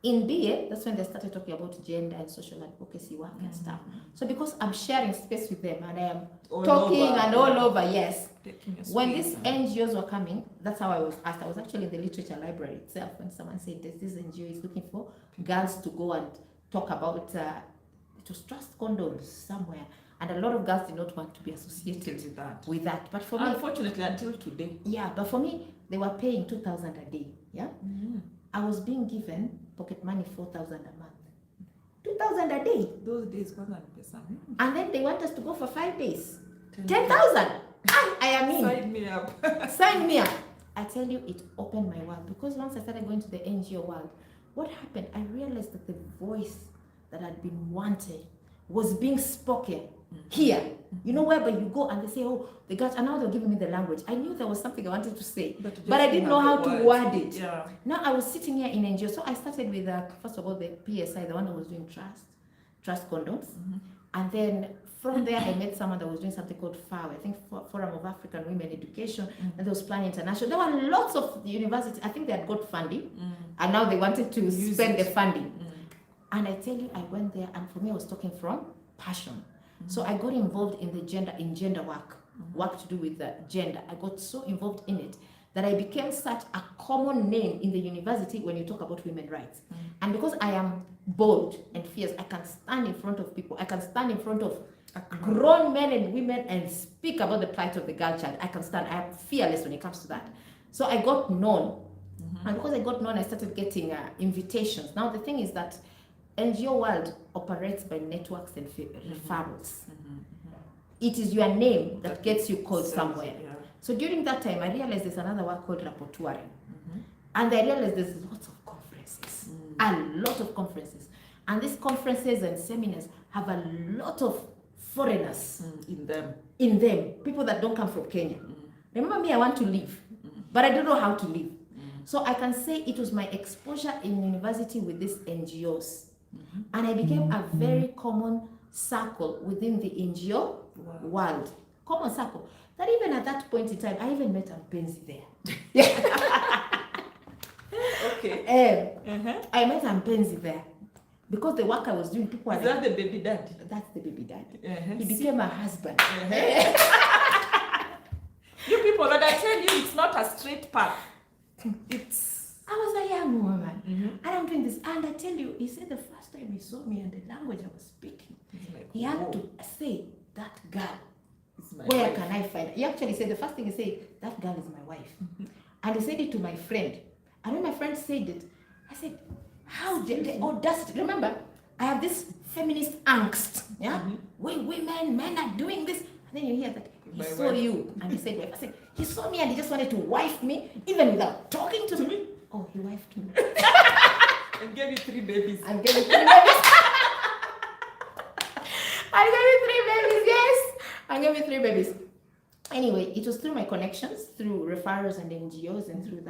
in BA, that's when they started talking about gender and social advocacy work and stuff. So because I'm sharing space with them and I am talking all over, yes. When these NGOs were coming, that's how I was asked. I was actually in the literature library itself when someone said this NGO is looking for girls to go and talk about, it was Trust Condoms somewhere. And a lot of girls did not want to be associated with that. But for me, unfortunately, until today. Yeah, but for me, they were paying 2,000 a day. Yeah, I was being given pocket money 4,000 a month. 2,000 a day. Those days, and then they want us to go for 5 days. 10,000. I am in. Sign me up. Sign me up. I tell you, it opened my world, because once I started going to the NGO world, what happened? I realized that the voice that had been wanted was being spoken here. You know, whereby you go and they say, oh, the girls, and now they're giving me the language. I knew there was something I wanted to say, but I didn't know how to word it. Yeah. Now I was sitting here in NGO, so I started with, first of all, the PSI, the one that was doing trust condoms. And then from there, I met someone that was doing something called FAO, I think Forum of African Women Education, and there was Plan International. There were lots of universities, I think they had got funding, and now they wanted to spend the funding. And I tell you, I went there, and for me, I was talking from passion. So I got involved in the gender work, work to do with the gender. I got so involved in it that I became such a common name in the university when you talk about women's rights. And because I am bold and fierce, I can stand in front of people. I can stand in front of grown men and women and speak about the plight of the girl child. I can stand. I am fearless when it comes to that. So I got known. And because I got known, I started getting invitations. Now the thing is that NGO world operates by networks and referrals. It is your name that gets you called somewhere. Yeah. So during that time, I realized there's another work called rapporteuring. And I realized there's lots of conferences, a lot of conferences. And these conferences and seminars have a lot of foreigners in them. People that don't come from Kenya. Remember me, I want to leave, but I don't know how to leave. So I can say it was my exposure in university with these NGOs. And I became a very common circle within the NGO world. Common circle. That even at that point in time, I even met Mpenzi there. Okay. I met Mpenzi there. Because the work I was doing, people were Is that the baby daddy? That's the baby daddy. He became a husband. You people, and I tell you, it's not a straight path. I was a young woman, and I'm doing this, and I tell you, he said the first time he saw me and the language I was speaking, like, he had to say, that girl, where can I find her? He actually said, the first thing he said, that girl is my wife. And he said it to my friend. And when my friend said it, I said, how did the audacity? Remember, I have this feminist angst, we women, men are doing this. And then you hear that, he saw you, and he said, wife. I said, he saw me and he just wanted to wife me, even without talking to me. Oh, he wifed me. And gave you 3 babies. And gave me 3 babies. I gave me 3 babies, yes. I gave me 3 babies. Anyway, it was through my connections, through referrals and NGOs, and through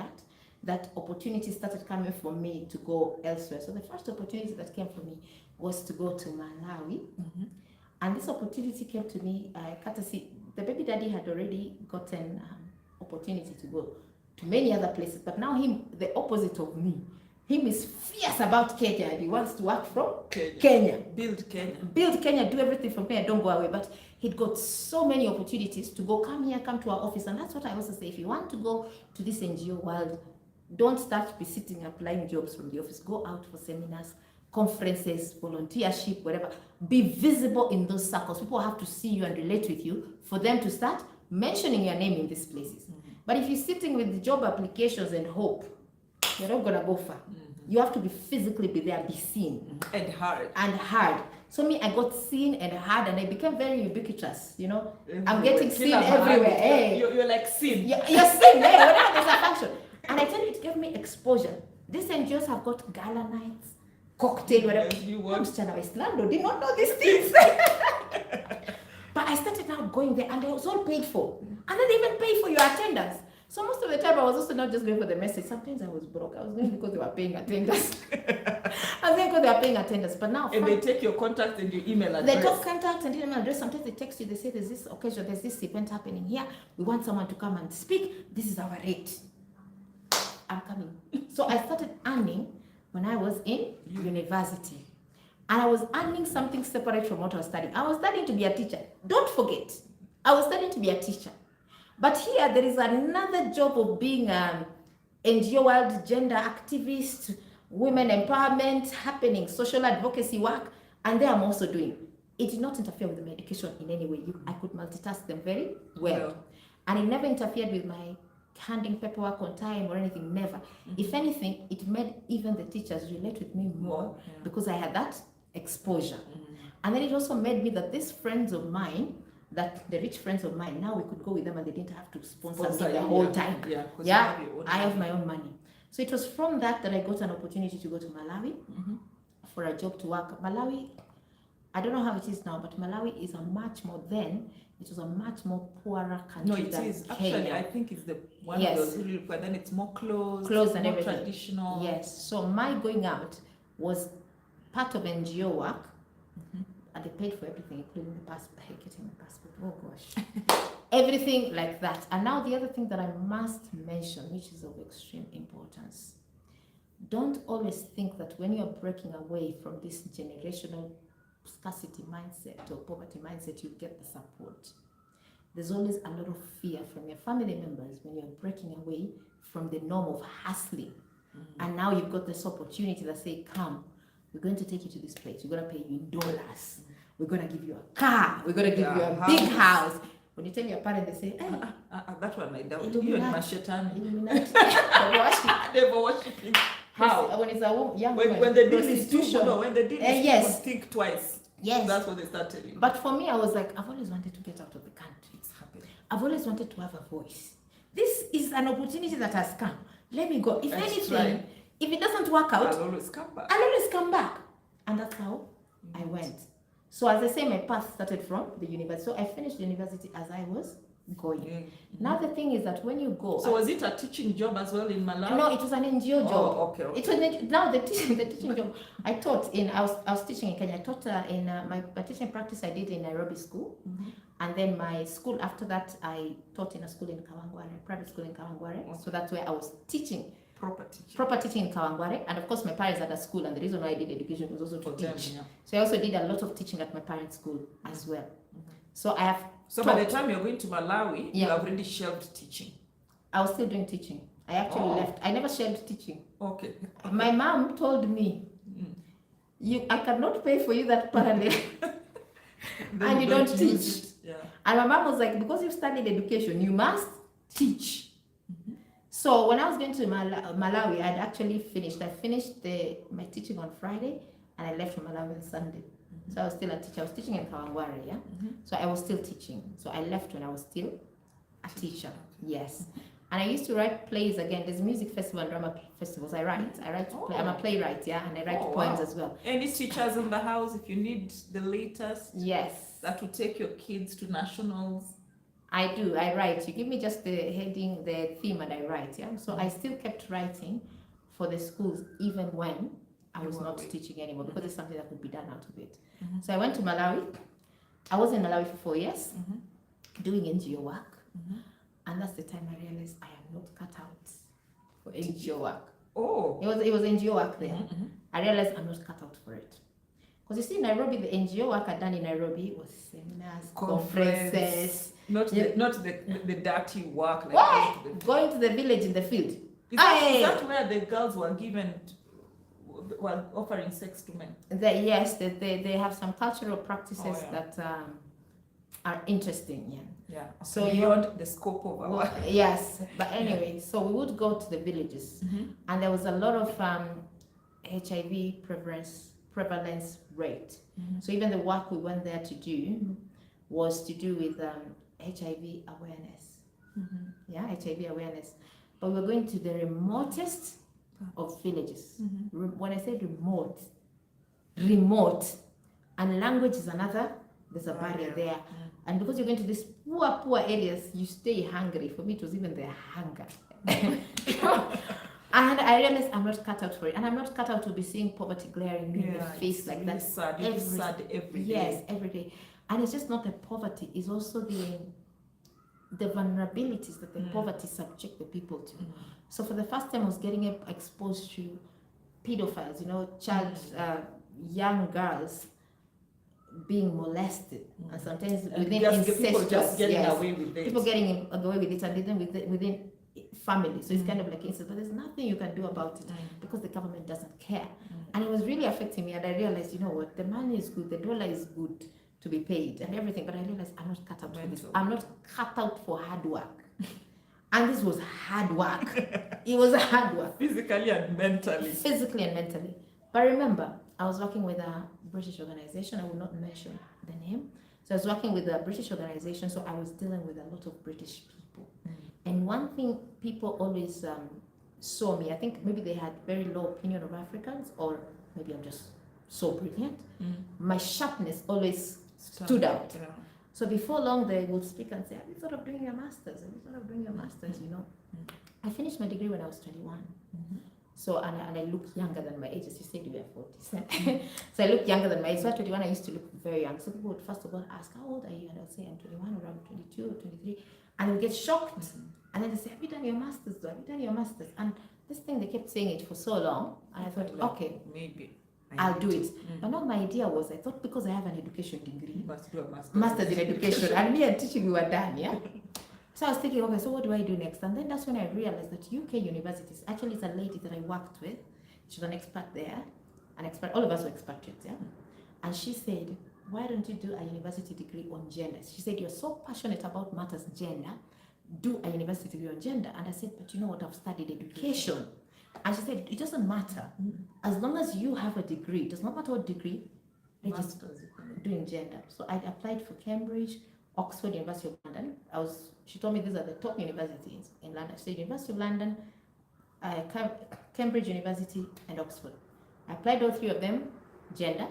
that opportunity started coming for me to go elsewhere. So the first opportunity that came for me was to go to Malawi. And this opportunity came to me, courtesy, the baby daddy had already gotten opportunity to go to many other places, but now him, the opposite of me, him is fierce about Kenya and he wants to work from Kenya. Build Kenya. Build Kenya, do everything from Kenya, don't go away. But he'd got so many opportunities to go, come here, come to our office. And that's what I also say, if you want to go to this NGO world, don't start be sitting applying jobs from the office. Go out for seminars, conferences, volunteership, whatever. Be visible in those circles. People have to see you and relate with you for them to start mentioning your name in these places. But if you're sitting with the job applications and hope, you're not gonna go far. You have to be physically be there, be seen. And hard. And hard. So me, I got seen and hard, and I became very ubiquitous, you know. I'm getting seen everywhere. Hey. You're like seen. You're seen, hey, whenever there's a function. And I tell you, it gave me exposure. These NGOs have got gala nights, cocktail, whatever. I'm Chana West Lando, did not know these things. But I started now going there, and it was all paid for. And then they even pay for your attendance. So most of the time, I was also not just going for the message. Sometimes I was broke. I was going because they were paying attendance. I was going because they were paying attendance. But now, and they take your contact and your email address. They take contact and email address. Sometimes they text you. They say, there's this occasion, there's this event happening here. We want someone to come and speak. This is our rate. I'm coming. So I started earning when I was in university. And I was earning something separate from what I was studying. I was studying to be a teacher. Don't forget, I was studying to be a teacher. But here, there is another job of being an NGO world gender activist, women empowerment happening, social advocacy work, and there I'm also doing. It did not interfere with my education in any way. I could multitask them very well. And it never interfered with my handing paperwork on time or anything, never. If anything, it made even the teachers relate with me more because I had that exposure. And then it also made me that these friends of mine, that the rich friends of mine, now we could go with them and they didn't have to sponsor me the whole time. I have my own money. So it was from that I got an opportunity to go to Malawi for a job to work. Malawi, I don't know how it is now, but Malawi is a much more then. It was a much more poorer No, country it than is. Kenya. Actually, I think it's the one Yes. of those really, but then it's more closed, And more everything. traditional. Yes. So my going out was part of NGO work, and they paid for everything, including the passport, getting the passport. Oh gosh, everything like that. And now the other thing that I must mention, which is of extreme importance, don't always think that when you're breaking away from this generational scarcity mindset or poverty mindset, you get the support. There's always a lot of fear from your family members when you're breaking away from the norm of hustling. And now you've got this opportunity that say, come, we're going to take you to this place. We're going to pay you in dollars. We're going to give you a car. We're going to give you a big house. When you tell your parents, they say, hey, that one I doubt. Illuminati. You and Mashetani. Illuminati. Never worshiping. How? When it's a young when woman, the deal is too good, when the deal is yes. too, think twice. Yes. That's what they start telling you. But for me, I was like, I've always wanted to get out of the country. It's happening. I've always wanted to have a voice. This is an opportunity that has come. Let me go. If Let's anything, try. if it doesn't work out, I'll always come back. I'll always come back. And that's how I went. So as I say, my path started from the university. So I finished university as I was going. Now the thing is that when you go, so was it a teaching job as well in Malawi? No, it was an NGO job. Oh, okay. It was now the teaching job. I taught in. I was teaching in Kenya. I taught in my teaching practice I did in Nairobi school, and then my school after that I taught in a school in Kawangware, private school in Kawangware. Okay. So that's where I was teaching. Proper teaching in Kawangware, and of course my parents had a school, and the reason why I did education was also to teach. So I also did a lot of teaching at my parents' school as well. So I have. So by the time you're going to Malawi, you have already shelved teaching. I was still doing teaching. I actually left. I never shelved teaching. Okay. My mom told me, I cannot pay for you that parallel, and you don't teach. Yeah. And my mom was like, because you've studied education, you must teach. So when I was going to Malawi, I'd actually finished. I finished my teaching on Friday, and I left from Malawi on Sunday. So I was still a teacher. I was teaching in Kawangware, yeah? So I was still teaching. So I left when I was still a teacher, yes. And I used to write plays again. There's music festival and drama festivals. I write. I'm a playwright, yeah? And I write poems as well. Any teachers in the house, if you need the latest? Yes. That will take your kids to nationals? I do. I write. You give me just the heading, the theme, and I write, yeah? So I still kept writing for the schools even when I was not teaching anymore, because it's something that could be done out of it. So I went to Malawi. I was in Malawi for 4 years, doing NGO work. And that's the time I realized I am not cut out for NGO work. Oh. It was NGO work there. I realized I'm not cut out for it. Because you see, in Nairobi, the NGO work I'd done in Nairobi was seminars, conferences. Not the dirty work. Like going to the village in the field. Is that where the girls were offering sex to men? Yes, they have some cultural practices that are interesting. Yeah. So beyond the scope of our. Yes, but anyway, so we would go to the villages, and there was a lot of HIV prevalence rate. So even the work we went there to do was to do with HIV awareness. Yeah, HIV awareness. But we were going to the remotest of villages. When I say remote, and language is another, there's a barrier there. And because you're going to these poor areas, you stay hungry. For me, it was even the hunger. And I realized I'm not cut out for it. And I'm not cut out to be seeing poverty glaring me in the face like that. Sad. It's sad every day. Yes, every day. And it's just not the poverty, it's also the vulnerabilities that the poverty subject the people to. So for the first time, I was getting exposed to pedophiles, young girls being molested, and sometimes within incestuous, people just getting away with it. People getting away with it, and then within family. So it's kind of like incest, but there's nothing you can do about it because the government doesn't care. And it was really affecting me, and I realized, you know what, the money is good, the dollar is good to be paid and everything, but I realized I'm not cut out for this. I'm not cut out for hard work. And this was hard work. It was hard work. Physically and mentally. But remember, I was working with a British organization. I will not mention the name. So I was working with a British organization, so I was dealing with a lot of British people. And one thing people always saw me, I think maybe they had very low opinion of Africans, or maybe I'm just so brilliant. My sharpness always stood out. Yeah. So before long, they would speak and say, have you thought of doing your master's? Have you thought of doing your master's, you know? I finished my degree when I was 21. So, and I look younger than my age, as you said, you were 40. So I look younger than my age. So at 21, I used to look very young. So people would first of all ask, how old are you? And I'll say, I'm 21, or I'm 22, or 23. And they would get shocked. And then they say, have you done your master's? Have you done your master's? And this thing, they kept saying it for so long. And I thought, okay, maybe I'll do it. But now my idea was, I thought because I have an education degree, You must do a master's. master's in education, and me and teaching, we were done, yeah? So I was thinking, okay, so what do I do next? And then that's when I realized that UK universities, actually it's a lady that I worked with, she's an expat there, all of us were expatriates, yeah? And she said, why don't you do a university degree on gender? She said, you're so passionate about matters gender, do a university degree on gender. And I said, but you know what, I've studied education. And she said, it doesn't matter. As long as you have a degree, it does not matter what degree, they're just doing gender. So I applied for Cambridge, Oxford, University of London. She told me these are the top universities in London. She said University of London, Cambridge University, and Oxford. I applied all three of them, gender.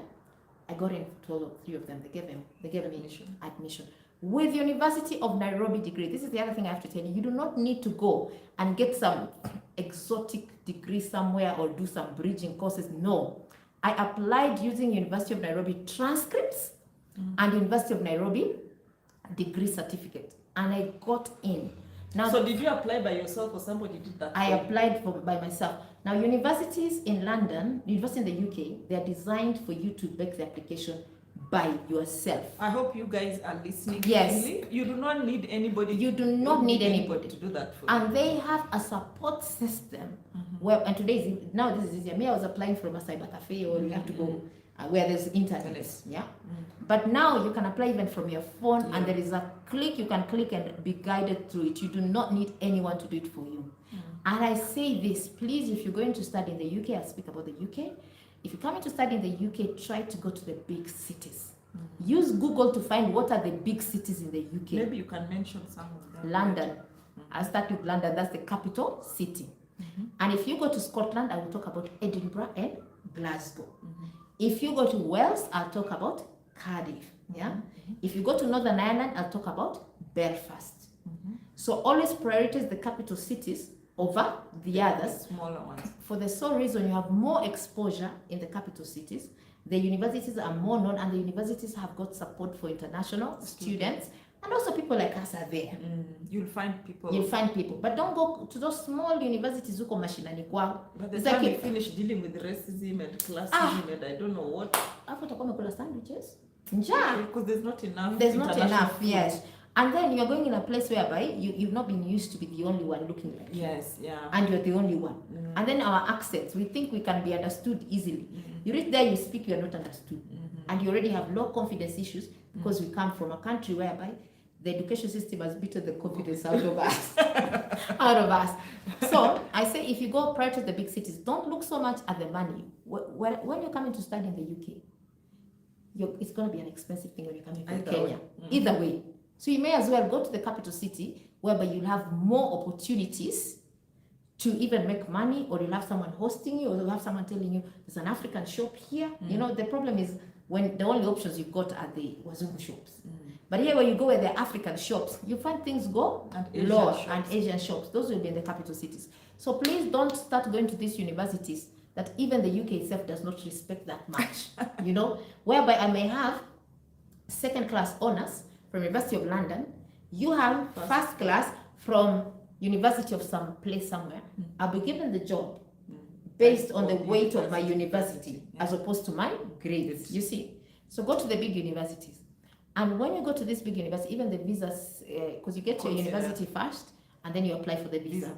I got into all three of them. They gave me admission. With University of Nairobi degree, this is the other thing I have to tell you. You do not need to go and get some exotic degree somewhere or do some bridging courses. No. I applied using University of Nairobi transcripts and University of Nairobi degree certificate, and I got in. Now, so did you apply by yourself or somebody did that? I applied by myself. Now, universities in London, university in the UK, they are designed for you to make the application by yourself. I hope you guys are listening. Yes. Clearly. You do not need anybody. You do not need anybody to do that for you. And they have a support system where, and today this is easier. Me, I was applying from a cyber cafe, or you have to go where there's internet. Yeah. But now you can apply even from your phone, and there is a click, you can click and be guided through it. You do not need anyone to do it for you. And I say this, please, if you're going to study in the UK, I'll speak about the UK. If you're coming to study in the UK, try to go to the big cities. Use Google to find what are the big cities in the UK. Maybe you can mention some of them. London. I'll start with London. That's the capital city. And if you go to Scotland, I will talk about Edinburgh and Glasgow. If you go to Wales, I'll talk about Cardiff. Yeah. If you go to Northern Ireland, I'll talk about Belfast. So always prioritize the capital cities over the others. Smaller ones. For the sole reason you have more exposure in the capital cities, the universities are more known, and the universities have got support for international students, and also people like us are there. You'll find people. But don't go to those small universities who come mashinani kwao. But the time you finish dealing with racism and classism and I don't know what. Hapo utakuwa umekula sandwiches. Because there's not enough. There's not enough, yes. And then you're going in a place whereby you've not been used to be the only one looking like you. Yes, yeah. And you're the only one. And then our accents, we think we can be understood easily. You reach there, you speak, you're not understood. And you already have low confidence issues because we come from a country whereby the education system has beaten the confidence out of us. So I say, if you go prior to the big cities, don't look so much at the money. When you're coming to study in the UK, it's going to be an expensive thing when you're coming from Kenya. Either way. So you may as well go to the capital city, whereby you'll have more opportunities to even make money, or you'll have someone hosting you, or you'll have someone telling you there's an African shop here. You know, the problem is when the only options you've got are the Wazungu shops. But here, where you go where the African shops, you find things go low, and Asian shops. Those will be in the capital cities. So please don't start going to these universities that even the UK itself does not respect that much. You know, whereby I may have second class honors from University of London, you have first class from University of some place somewhere. I'll be given the job based on the weight of my university as opposed to my grades. You see, so go to the big universities, and when you go to this big university, even the visas, because you get to a university first and then you apply for the visa.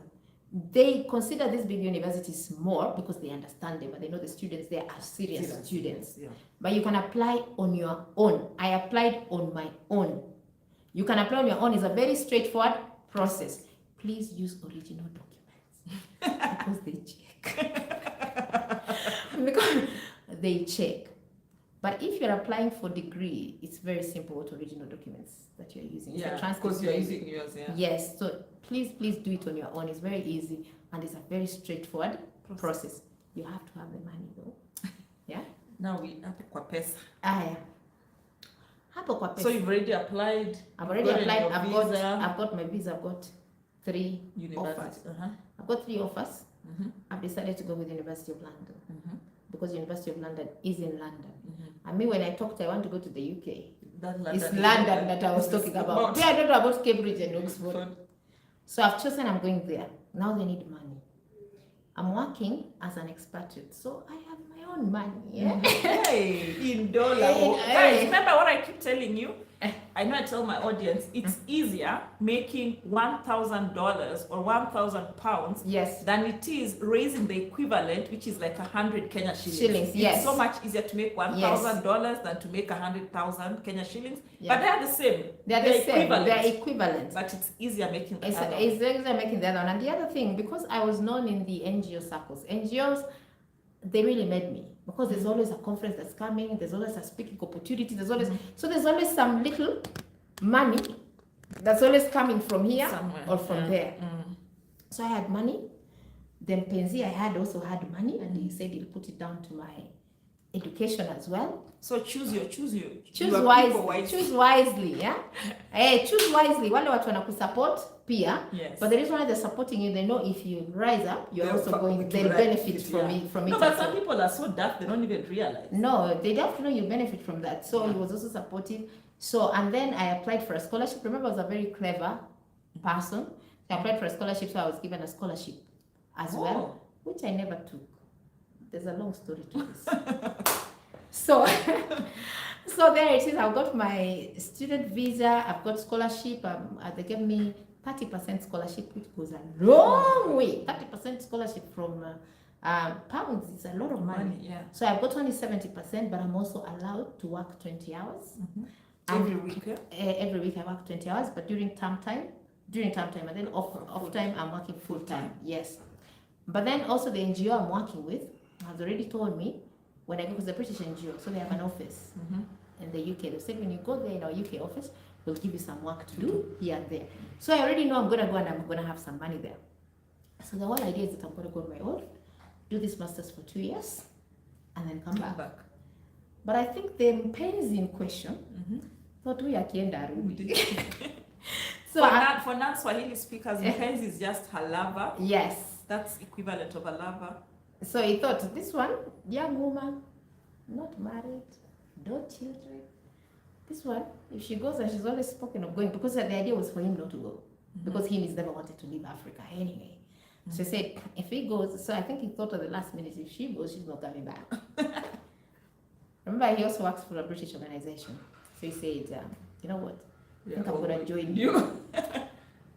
They consider these big universities more because they understand them, and they know the students there are serious students. But you can apply on your own. I applied on my own. You can apply on your own. It's a very straightforward process. Please use original documents because they check. Because they check. But if you're applying for degree, it's very simple what original documents that you're using. Because you're using yours, Yes, so please do it on your own. It's very easy, and it's a very straightforward process. You have to have the money though. Yeah? Now we hapo kwa pesa. Haya. Hapo kwa pesa. So you've already applied. I've already applied. I've visa. got my visa. I've got 3 offers. I've got 3 offers. I've decided to go with the University of London because the University of London is in London. And me, when I talked, I want to go to the UK. It's London that I was talking about. Yeah, I don't know about Cambridge and Oxford. So I've chosen I'm going there. Now they need money. I'm working as an expatriate, so I have my own money. Yeah? Hey, in dollar. Guys, remember what I keep telling you? I know I tell my audience, it's easier making $1,000 or 1,000 pounds than it is raising the equivalent, which is like 100 Kenya shillings. It's so much easier to make $1,000 than to make 100,000 Kenya shillings. But they are the same. They're equivalent. But it's easier making the other. It's easier making the other one. And the other thing, because I was known in the NGO circles, NGOs, they really made me, because there's always a conference that's coming, there's always a speaking opportunity, there's always so there's always some little money that's always coming from here or from there. So I had money. Then Penzi, I also had money, and he said he'll put it down to my education as well. So choose wisely. Choose wisely, yeah. Choose wisely. Wale watu wanakusupport pia. But the reason why they're supporting you, they know if you rise up, you're also going. They'll benefit from it. No, but some people are so daft they don't even realize. No, they have to know you benefit from that. So he was also supportive. So and then I applied for a scholarship. Remember, I was a very clever person. I applied for a scholarship, so I was given a scholarship as well, which I never took. There's a long story to this. So there it is. I've got my student visa. I've got scholarship. They gave me 30% scholarship, which goes a long way. 30% scholarship from pounds is a lot of money. So I've got only 70%, but I'm also allowed to work 20 hours. Every week? Every week I work 20 hours, but during term time, and then off time, I'm working full time. Yes. But then also the NGO I'm working with has already told me when I go, because the British NGO, so they have an office in the UK. They said when you go there in our UK office, we'll give you some work to do here and there. So I already know I'm going to go and I'm going to have some money there. So the whole idea is that I'm going to go on my own, do this master's for 2 years, and then come back. But I think the Mpenzi in question thought we are kienda arudi. So for non-Swahili speakers, Mpenzi is just her lover. Yes. That's equivalent of a lover. So he thought, this one, young woman, not married, no children. This one, if she goes, and she's always spoken of going, because the idea was for him not to go, because he's never wanted to leave Africa anyway. So he said, if he goes, so I think he thought at the last minute, if she goes, she's not coming back. Remember, he also works for a British organization. So he said, you know what? I think I'm going to join you.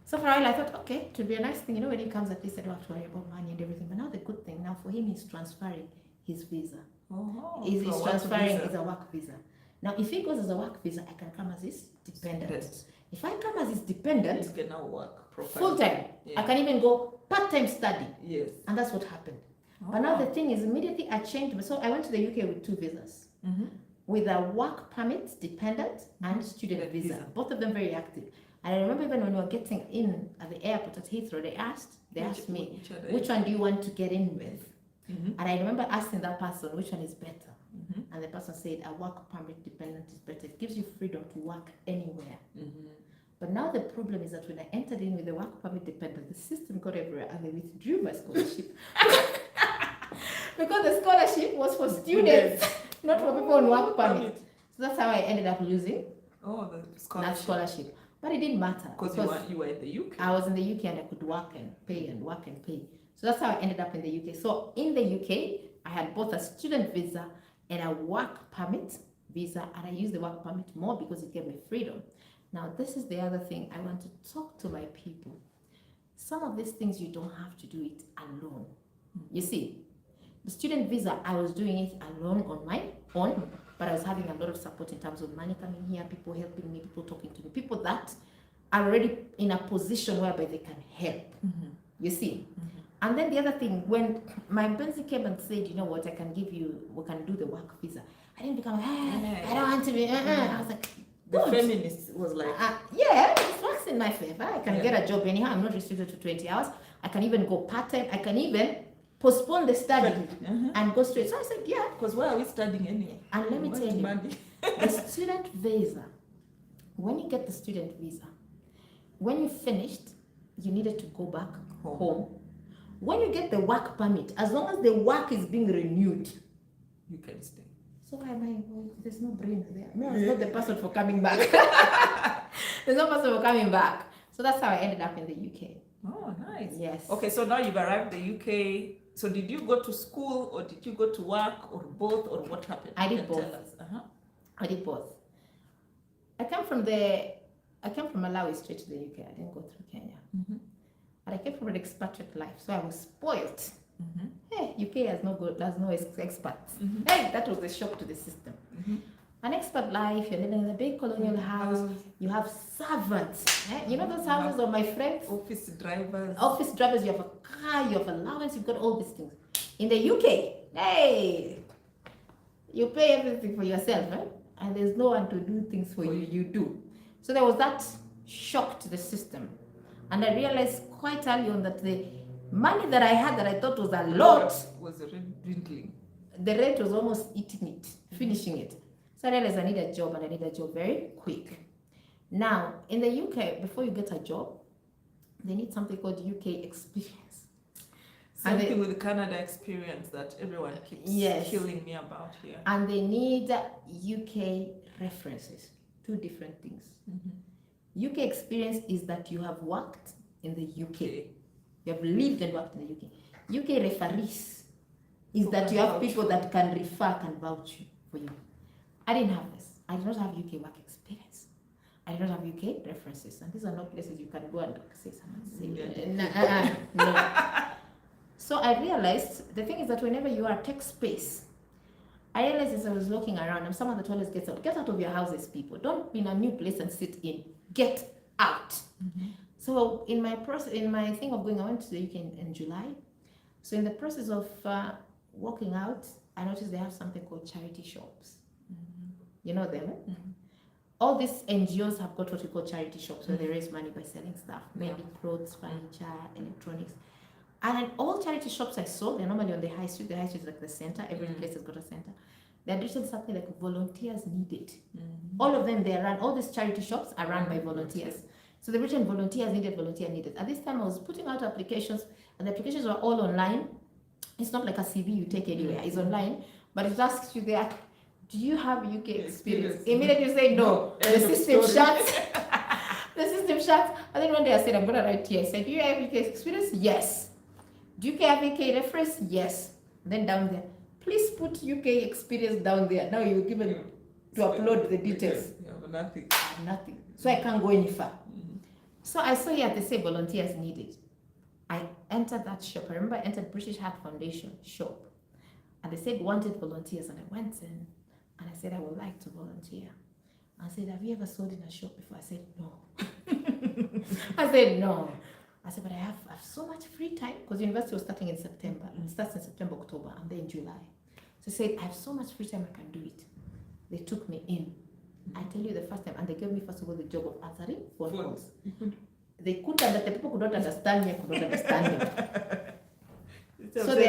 So for a while I thought, okay, it would be a nice thing, when he comes at least I don't have to worry about money and everything. But now the good thing, now for him, he's transferring his visa. He's transferring as a work visa. Now if he goes as a work visa, I can come as his dependent. If I come as his dependent, you can now work full time. I can even go part-time study. Yes. And that's what happened. But now the thing is, immediately I changed. So I went to the UK with 2 visas. With a work permit, dependent, and student visa. Both of them very active. And I remember even when we were getting in at the airport at Heathrow, they asked me, which one do you want to get in with? And I remember asking that person, which one is better? And the person said, a work permit dependent is better. It gives you freedom to work anywhere. But now the problem is that when I entered in with the work permit dependent, the system got everywhere and they withdrew my scholarship. Because the scholarship was for students, not for people on work permit. So that's how I ended up losing that scholarship. But it didn't matter. Because you were in the UK. I was in the UK and I could work and pay and work and pay. So that's how I ended up in the UK. So in the UK, I had both a student visa and a work permit visa. And I used the work permit more because it gave me freedom. Now, this is the other thing I want to talk to my people. Some of these things, you don't have to do it alone. You see, the student visa, I was doing it alone on my own. But I was having a lot of support in terms of money coming here, people helping me, people talking to me, people that are already in a position whereby they can help. You see? And then the other thing, when my Benzi came and said, you know what, we can do the work visa. I didn't become, I don't want to be, I was like, the feminist was like, yeah, it works in my favor. I can get a job anyhow. I'm not restricted to 20 hours. I can even go part-time. I can even postpone the study Uh-huh. and go straight. So I said, yeah. Because where are we studying anyway? And let me We tell want you, money. the student visa, when you get the student visa, when you finished, you needed to go back home. When you get the work permit, as long as the work is being renewed, You can stay. so why am I? Well, there's no brains there. No, it's not the person for coming back. There's no person for coming back. So that's how I ended up in the UK. Oh, nice. Yes. Okay, so now you've arrived in the UK. So did you go to school or did you go to work or both or what happened? I You did can both. tell us. Uh-huh. I did both. I came from Malawi straight to the UK. I didn't go through Kenya. Mm-hmm. But I came from an expatriate life, so I was spoiled. Mm-hmm. Hey, UK has no expats. Mm-hmm. Hey, that was a shock to the system. Mm-hmm. An expat life, you're living in a big colonial house, you have servants. You know those houses of my friends? Office drivers. Office drivers, you have a car, you have allowance, you've got all these things. In the UK, hey, you pay everything for yourself, and there's no one to do things for you, you do. So there was that shock to the system. And I realized quite early on that the money that I had that I thought was a lot was already dwindling. The rent was almost eating it, finishing it. So I realized I need a job, and I need a job very quick. Now, in the UK, before you get a job, they need something called UK experience. Something with Canada experience that everyone keeps killing me about here. And they need UK references, two different things. Mm-hmm. UK experience is that you have worked in the UK. You have lived and worked in the UK. UK referees is that you have people that can refer, can vouch for you. I didn't have this. I did not have UK work experience. I did not have UK references. And these are not places you can go and say something. No. So I realized, the thing is that whenever you are tech space, I realized as I was looking around, I'm someone that always gets out. Get out of your houses, people. Don't be in a new place and sit in. Get out. Mm-hmm. So in my thing of going, I went to the UK in July. So in the process of walking out, I noticed they have something called charity shops. Mm-hmm. You know them? Eh? Mm-hmm. All these NGOs have got what we call charity shops, where they raise money by selling stuff, mainly clothes, furniture, electronics. And in all charity shops I saw, they're normally on the high street. The high street is like the center. Every place has got a center. They're written something like volunteers needed. Mm-hmm. All of them, all these charity shops are run by volunteers. So they've written volunteers needed, volunteer needed. At this time, I was putting out applications, and the applications were all online. It's not like a CV you take anywhere. It's online, but it asks you there, do you have UK experience? Immediately you say no. The system shuts. The system shuts. And then one day I said, I'm going to write here. I said, do you have UK experience? Yes. Do you have UK reference? Yes. Then down there, please put UK experience down there. Now you're given to upload the details. You have nothing. I have nothing. So I can't go any far. Mm-hmm. So I saw here they say volunteers needed. I entered that shop. I remember I entered British Heart Foundation shop. And they said wanted volunteers. And I went in and I said, I would like to volunteer. I said, have you ever sold in a shop before? I said, no. I said, no. I said, but I have so much free time, because university was starting in September. It starts in September, October, and then July. So I said, I have so much free time, I can do it. They took me in. I tell you the first time, and they gave me first of all the job of answering phone calls. They couldn't, the people could not understand me, I could not understand them. So they,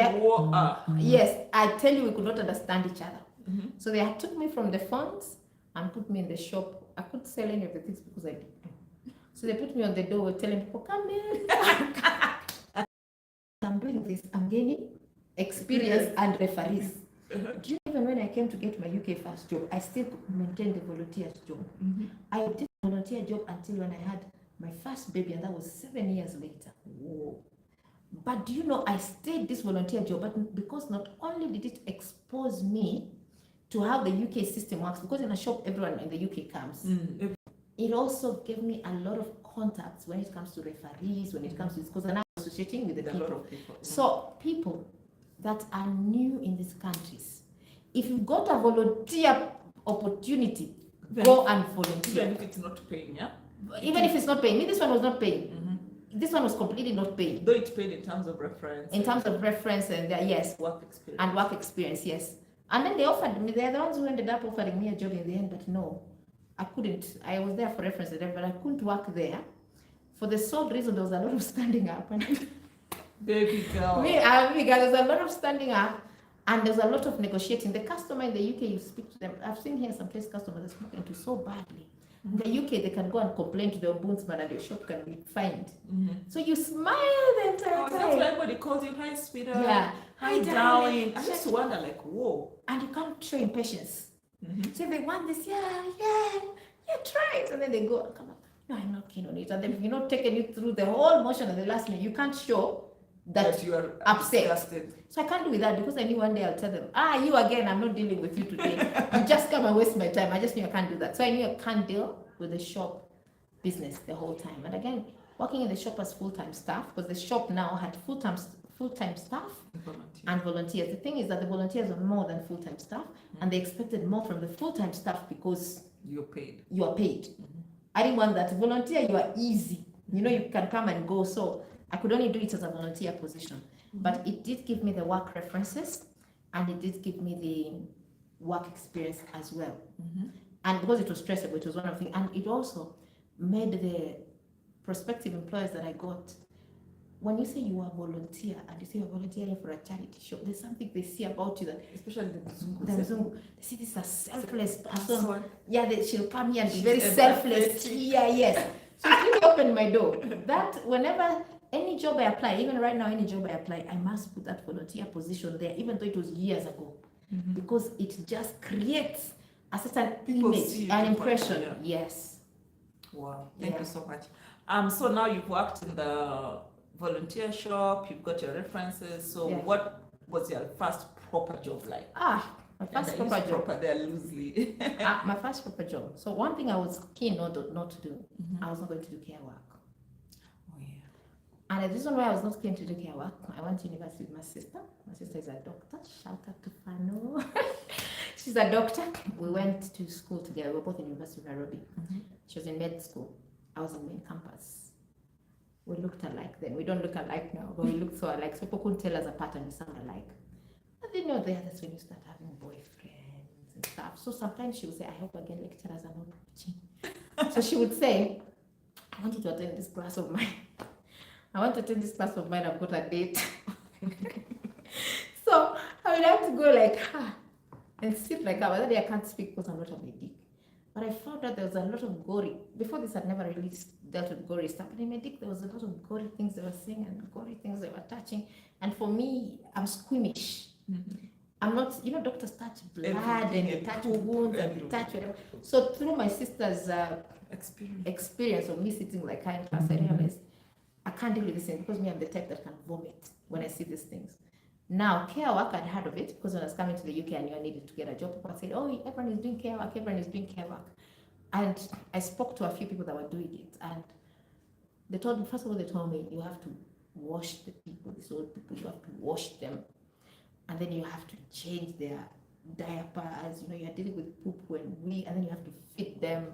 yes, I tell you, we could not understand each other. Mm-hmm. So they took me from the phones and put me in the shop. I couldn't sell any of the things because I didn't know. So they put me on the door telling people, come in. I'm doing this, I'm gaining experience and referees. Do you know, even when I came to get my UK first job, I still maintained the volunteer job. Mm-hmm. I did a volunteer job until when I had my first baby, and that was 7 years later. Whoa. But do you know, I stayed this volunteer job, but because not only did it expose me to how the UK system works, because in a shop, everyone in the UK comes. Mm-hmm. It also gave me a lot of contacts when it comes to referees, when it comes to this, because I'm now associating with the people. Mm-hmm. So people that are new in these countries, if you've got a volunteer opportunity, then go and volunteer. Even if it's not paying, yeah? Even if it's not paying. Me, this one was not paying. Mm-hmm. This one was completely not paying. Though it paid in terms of reference. In terms of reference and yes. Work experience. And work experience, yes. And then they offered me, they're the ones who ended up offering me a job in the end, but no, I couldn't. I was there for reference, but I couldn't work there for the sole reason there was a lot of standing up. And Baby girl. There's a lot of standing up and there's a lot of negotiating. The customer in the UK, you speak to them. I've seen here some place customers are spoken to so badly. In the UK, they can go and complain to the ombudsman and your shop can be fined. So you smile the entire That's time. why everybody calls you, hi, sweetheart. Yeah. Hi, darling. I just wonder, like, whoa. And you can't show impatience. So if they want this, yeah, try it. And then they go, come on, no, I'm not keen on it. And then if you're not taking it through the whole motion at the last minute, you can't show that you are upset. disgusted. So I can't do with that because I knew one day I'll tell them, you again, I'm not dealing with you today. You just come and waste my time. I just knew I can't do that. So I knew I can't deal with the shop business the whole time. And again, working in the shop as full-time staff, because the shop now had full-time staff and volunteers. The thing is that the volunteers are more than full-time staff, and they expected more from the full-time staff because you're paid. You are paid. I didn't want that. Volunteer, you are easy. You can come and go. So I could only do it as a volunteer position. But it did give me the work references, and it did give me the work experience as well. And because it was stressful, it was one of the things, and it also made the prospective employers that I got. When you say you are a volunteer and you say you're volunteering for a charity shop, there's something they see about you that, especially the Mzungu, they see this as a selfless person. Yeah, She'll come here and be very selfless. Yeah, yes. So it really opened my door. That whenever any job I apply, even right now, any job I apply, I must put that volunteer position there, even though it was years ago, because it just creates a certain image and impression. Yes. Wow. Thank you so much. So now you've worked in the volunteer shop, you've got your references. So what was your first proper job like? My first proper job. Proper there loosely. My first proper job. So one thing I was keen not to do, I was not going to do care work. Oh yeah. And the reason why I was not keen to do care work, I went to university with my sister. My sister is a doctor. Shout out to Fano. She's a doctor. We went to school together. We were both in University of Nairobi. She was in med school. I was in main campus. We looked alike then. We don't look alike now, but we looked so alike. So people couldn't tell us apart and we sound alike. But they know that's when you start having boyfriends and stuff. So sometimes she would say, I hope again lecturers are not watching. So she would say, I want you to attend this class of mine. I want to attend this class of mine. I've got a date. So I would have to go like, and sit like that. But that day I can't speak because I'm not a medic. But I found out there was a lot of gory. Before this, I'd never really dealt with gory stuff. But in medic, there was a lot of gory things they were saying and gory things they were touching. And for me, I'm squeamish. I'm not, doctors touch blood and they touch wounds and they touch whatever. So through my sister's experience of me sitting like her in class, I realized I can't deal with this thing because I'm the type that can vomit when I see these things. Now, care work, I'd heard of it because when I was coming to the UK and I needed to get a job, people said, everyone is doing care work, everyone is doing care work. And I spoke to a few people that were doing it. And they told me, first of all, they told me, you have to wash the people, these old people, you have to wash them. And then you have to change their diapers, you're dealing with poop and then you have to feed them.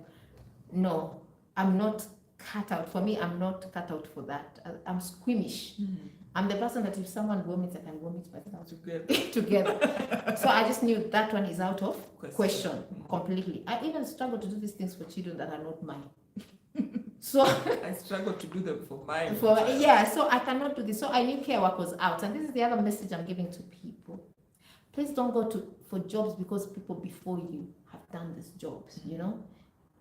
No, I'm not cut out. For me, I'm not cut out for that. I'm squeamish. I'm the person that if someone vomits, I can vomit myself together. So I just knew that one is out of question completely. I even struggle to do these things for children that are not mine. So I struggle to do them for mine. So I cannot do this. So I knew care work was out. And this is the other message I'm giving to people. Please don't go for jobs because people before you have done these jobs,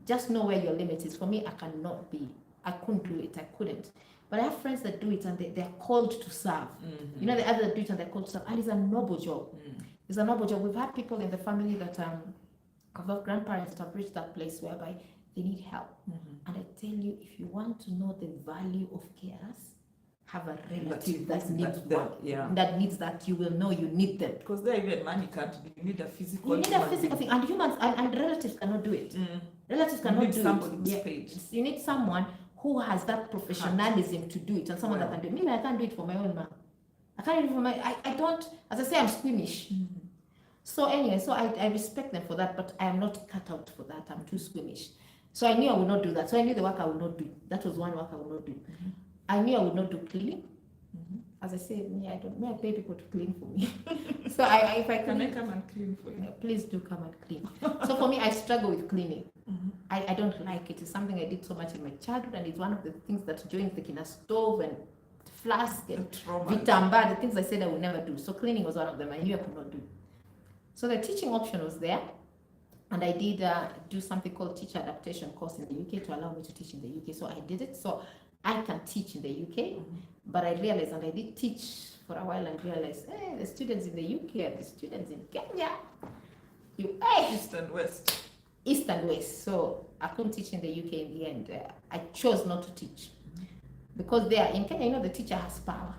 Just know where your limit is. For me, I couldn't do it. I couldn't. But I have friends that do it and they're called to serve. The others that do it and they're called to serve. And it's a noble job. It's a noble job. We've had people in the family that have grandparents that have reached that place whereby they need help. And I tell you, if you want to know the value of carers, have a relative that needs that, you will know you need them. Because they're even money can't. You need a physical thing. And humans and relatives cannot do it. Relatives cannot do it. You need someone who has that professionalism to do it, and someone that can do it. Maybe I can't do it for my own mom. I can't do it for I don't, as I say, I'm squeamish. So anyway, I respect them for that, but I am not cut out for that. I'm too squeamish. So I knew I would not do that. So I knew the work I would not do. That was one work I would not do. I knew I would not do cleaning. As I say, I pay people to clean for me. So if I can I come and clean for you? Please do come and clean. So for me, I struggle with cleaning. I don't like it. It's something I did so much in my childhood, and it's one of the things that joins the kitchen stove and flask and Trauma. vitamba, the things I said I would never do. So cleaning was one of them. I knew I could not do. So the teaching option was there. And I did do something called teacher adaptation course in the UK to allow me to teach in the UK. So I did it. So I can teach in the UK. But I realized, and I did teach for a while, and realized, hey, the students in the UK and the students in Kenya, East and West. East and West. So I couldn't teach in the UK in the end. I chose not to teach. Because there in Kenya, you know, the teacher has power.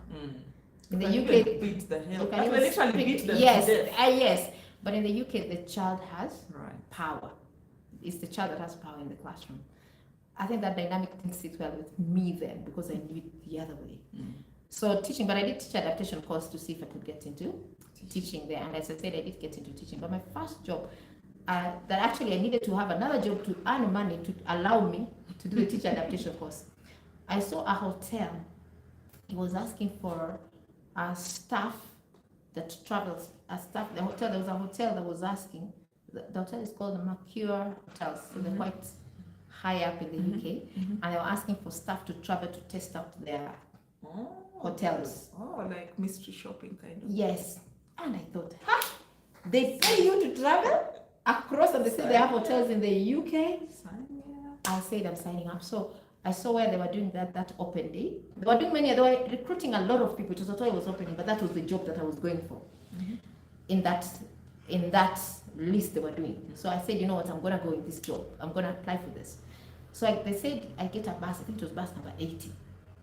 In the UK, beat the hell. you can Literally even beat them yes, to death. yes. But in the UK, the child has Right. power. It's the child that has power in the classroom. I think that dynamic didn't sit well with me then because I knew it the other way. So teaching, but I did teacher adaptation course to see if I could get into teaching there. And as I said, I did get into teaching. But my first job, that actually I needed to have another job to earn money to allow me to do the teacher adaptation course. I saw a hotel. It was asking for a staff that travels, the hotel, there was a hotel that was asking, the hotel is called the Mercure Hotels, so they're quite high up in the UK, and they were asking for staff to travel to test out their hotels. Oh, like mystery shopping kind of. Yes, and I thought, they pay you to travel across, and they say they have hotels in the UK. I said I'm signing up. So I saw where they were doing that open day. They were doing they were recruiting a lot of people. It was what I was opening, but that was the job that I was going for. In that list they were doing. So I said, you know what, I'm gonna go in this job. I'm gonna apply for this. So they said I get a bus. I think it was bus number 80.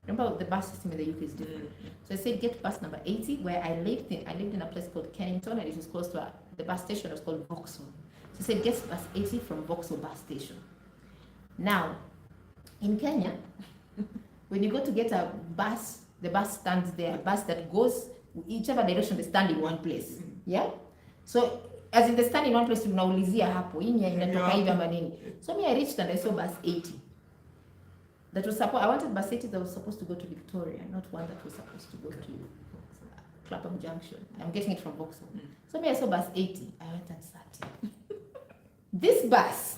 Remember the bus system in the UK is different. So I said get bus number 80, where I lived in a place called Kennington, and it was close to the bus station was called Vauxhall. So I said get bus 80 from Vauxhall bus station. Now, in Kenya, when you go to get a bus, the bus stands there, a bus that goes whichever direction they stand in one place. Yeah? So as in they stand in one place, unaulizia hapo, hii inatoka hivi ama nini. So me I reached and I saw bus 80. That was I wanted bus 80 that was supposed to go to Victoria, not one that was supposed to go to Clapham Junction. I'm getting it from Vauxhall. So me I saw bus 80. I went and sat. This bus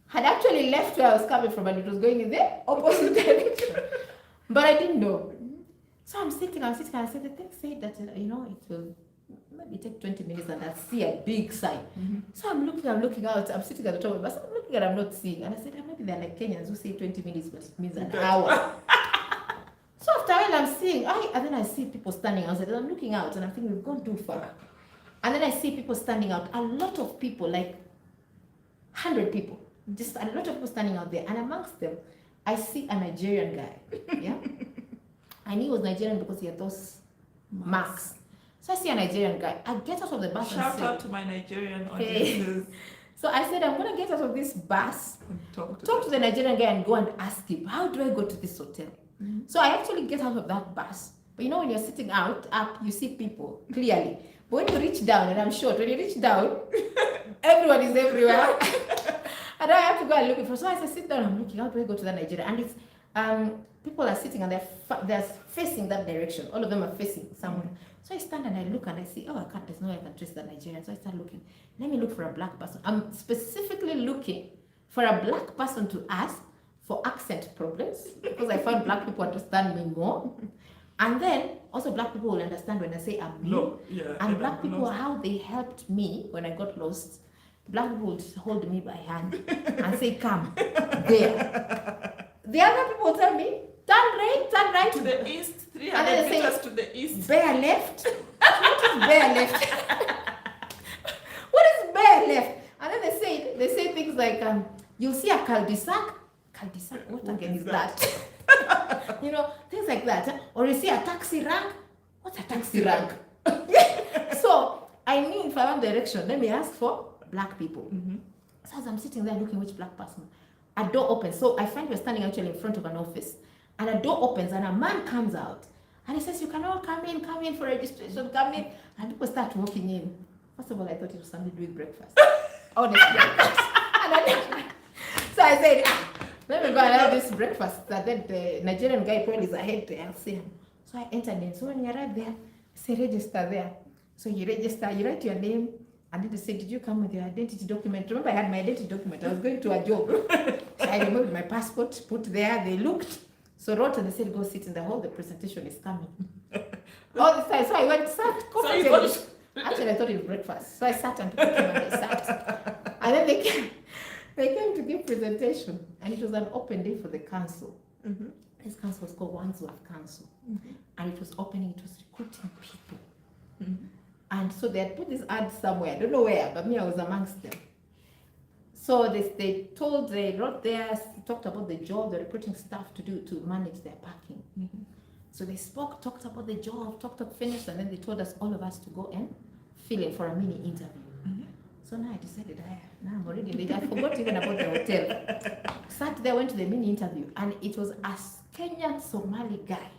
had actually left where I was coming from, and it was going in the opposite direction. But I didn't know. So I'm sitting, and I said, the thing said that, it will maybe take 20 minutes and I'll see a big sign. So I'm looking out, I'm sitting at the top of the bus, I'm looking and I'm not seeing. And I said, maybe they're like Kenyans who say 20 minutes, but it means an hour. So after a while I'm seeing, and then I see people standing outside, and I'm looking out and I'm thinking, we've gone too far. And then I see people standing out, a lot of people, like 100 people. Just a lot of people standing out there, and amongst them, I see a Nigerian guy. Yeah, I knew he was Nigerian because he had those marks. So I see a Nigerian guy. I get out of the bus. Shout out to my Nigerian audiences. So I said, I'm gonna get out of this bus, talk to the Nigerian guy, and go and ask him, how do I go to this hotel? So I actually get out of that bus. But you know, when you're sitting up, you see people clearly. But when you reach down, and I'm short, when you reach down, everyone is everywhere. And I have to go and look for. So as I sit down, I'm looking, how do I go to that Nigeria? And it's people are sitting and they're facing that direction. All of them are facing somewhere. So I stand and I look and I see, there's no way I can trace that Nigerian. So I start looking. Let me look for a black person. I'm specifically looking for a black person to ask for accent problems, because I found black people understand me more. And then also black people will understand when I say I'm new. And black people, how they helped me when I got lost. Black people would hold me by hand and say, come there. The other people tell me, turn right. To the east, 300 meters to the east. Bear left. What is bear left? What is bear left? And then they say things like, you'll see a cul-de-sac. Cul-de-sac, what again is that? Things like that. Or you see a taxi rank. What's a taxi rank? So I knew if I want direction, let me ask for black people. So as I'm sitting there looking which black person, a door opens. So I find we're standing actually in front of an office, and a door opens and a man comes out and he says, you can all come in for registration, come in. And people start walking in. First of all, I thought it was somebody doing breakfast. Honestly. So I said, let me go and have this breakfast. And then the Nigerian guy probably is ahead there. I'll see him. So I entered in. So when you arrive there, say register there. So you register, you write your name. And then they said, did you come with your identity document? Remember, I had my identity document. I was going to a job. So I removed my passport, put there. They looked. So wrote and they said, go sit in the hall, the presentation is coming. All this time, so I went, sat, actually I thought it was breakfast. So I sat and people came and they sat. And then they came to give presentation, and it was an open day for the council. Mm-hmm. This council was called Wandsworth Council, Mm-hmm. and it was opening, it was recruiting people. Mm-hmm. And so they had put this ad somewhere, I don't know where, but me, I was amongst them. So they wrote there, talked about the job, the recruiting staff to do to manage their parking. Mm-hmm. So they talked about the job, finished, and then they told us, all of us, to go and fill in for a mini interview. Mm-hmm. So now I decided, now I'm already late. I forgot even about the hotel. Sat there, went to the mini interview, and it was a Kenyan Somali guy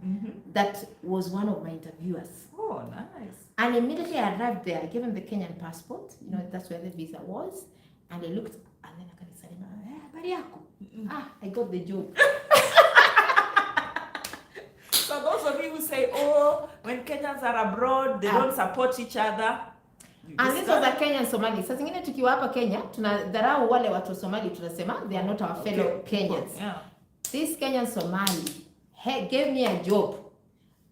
Mm-hmm. that was one of my interviewers. Oh, nice. And immediately I arrived there, I gave him the Kenyan passport, that's where the visa was. And I looked, and then I said, habari yako? I got the job. So those of you who say, oh, when Kenyans are abroad, they don't support each other. And this was a Kenyan Somali. Sasa zingine tukiwa hapa Kenya, tunadharau wale watu wa Somali, tunasema they are not our fellow Kenyans. Yeah. This Kenyan Somali gave me a job.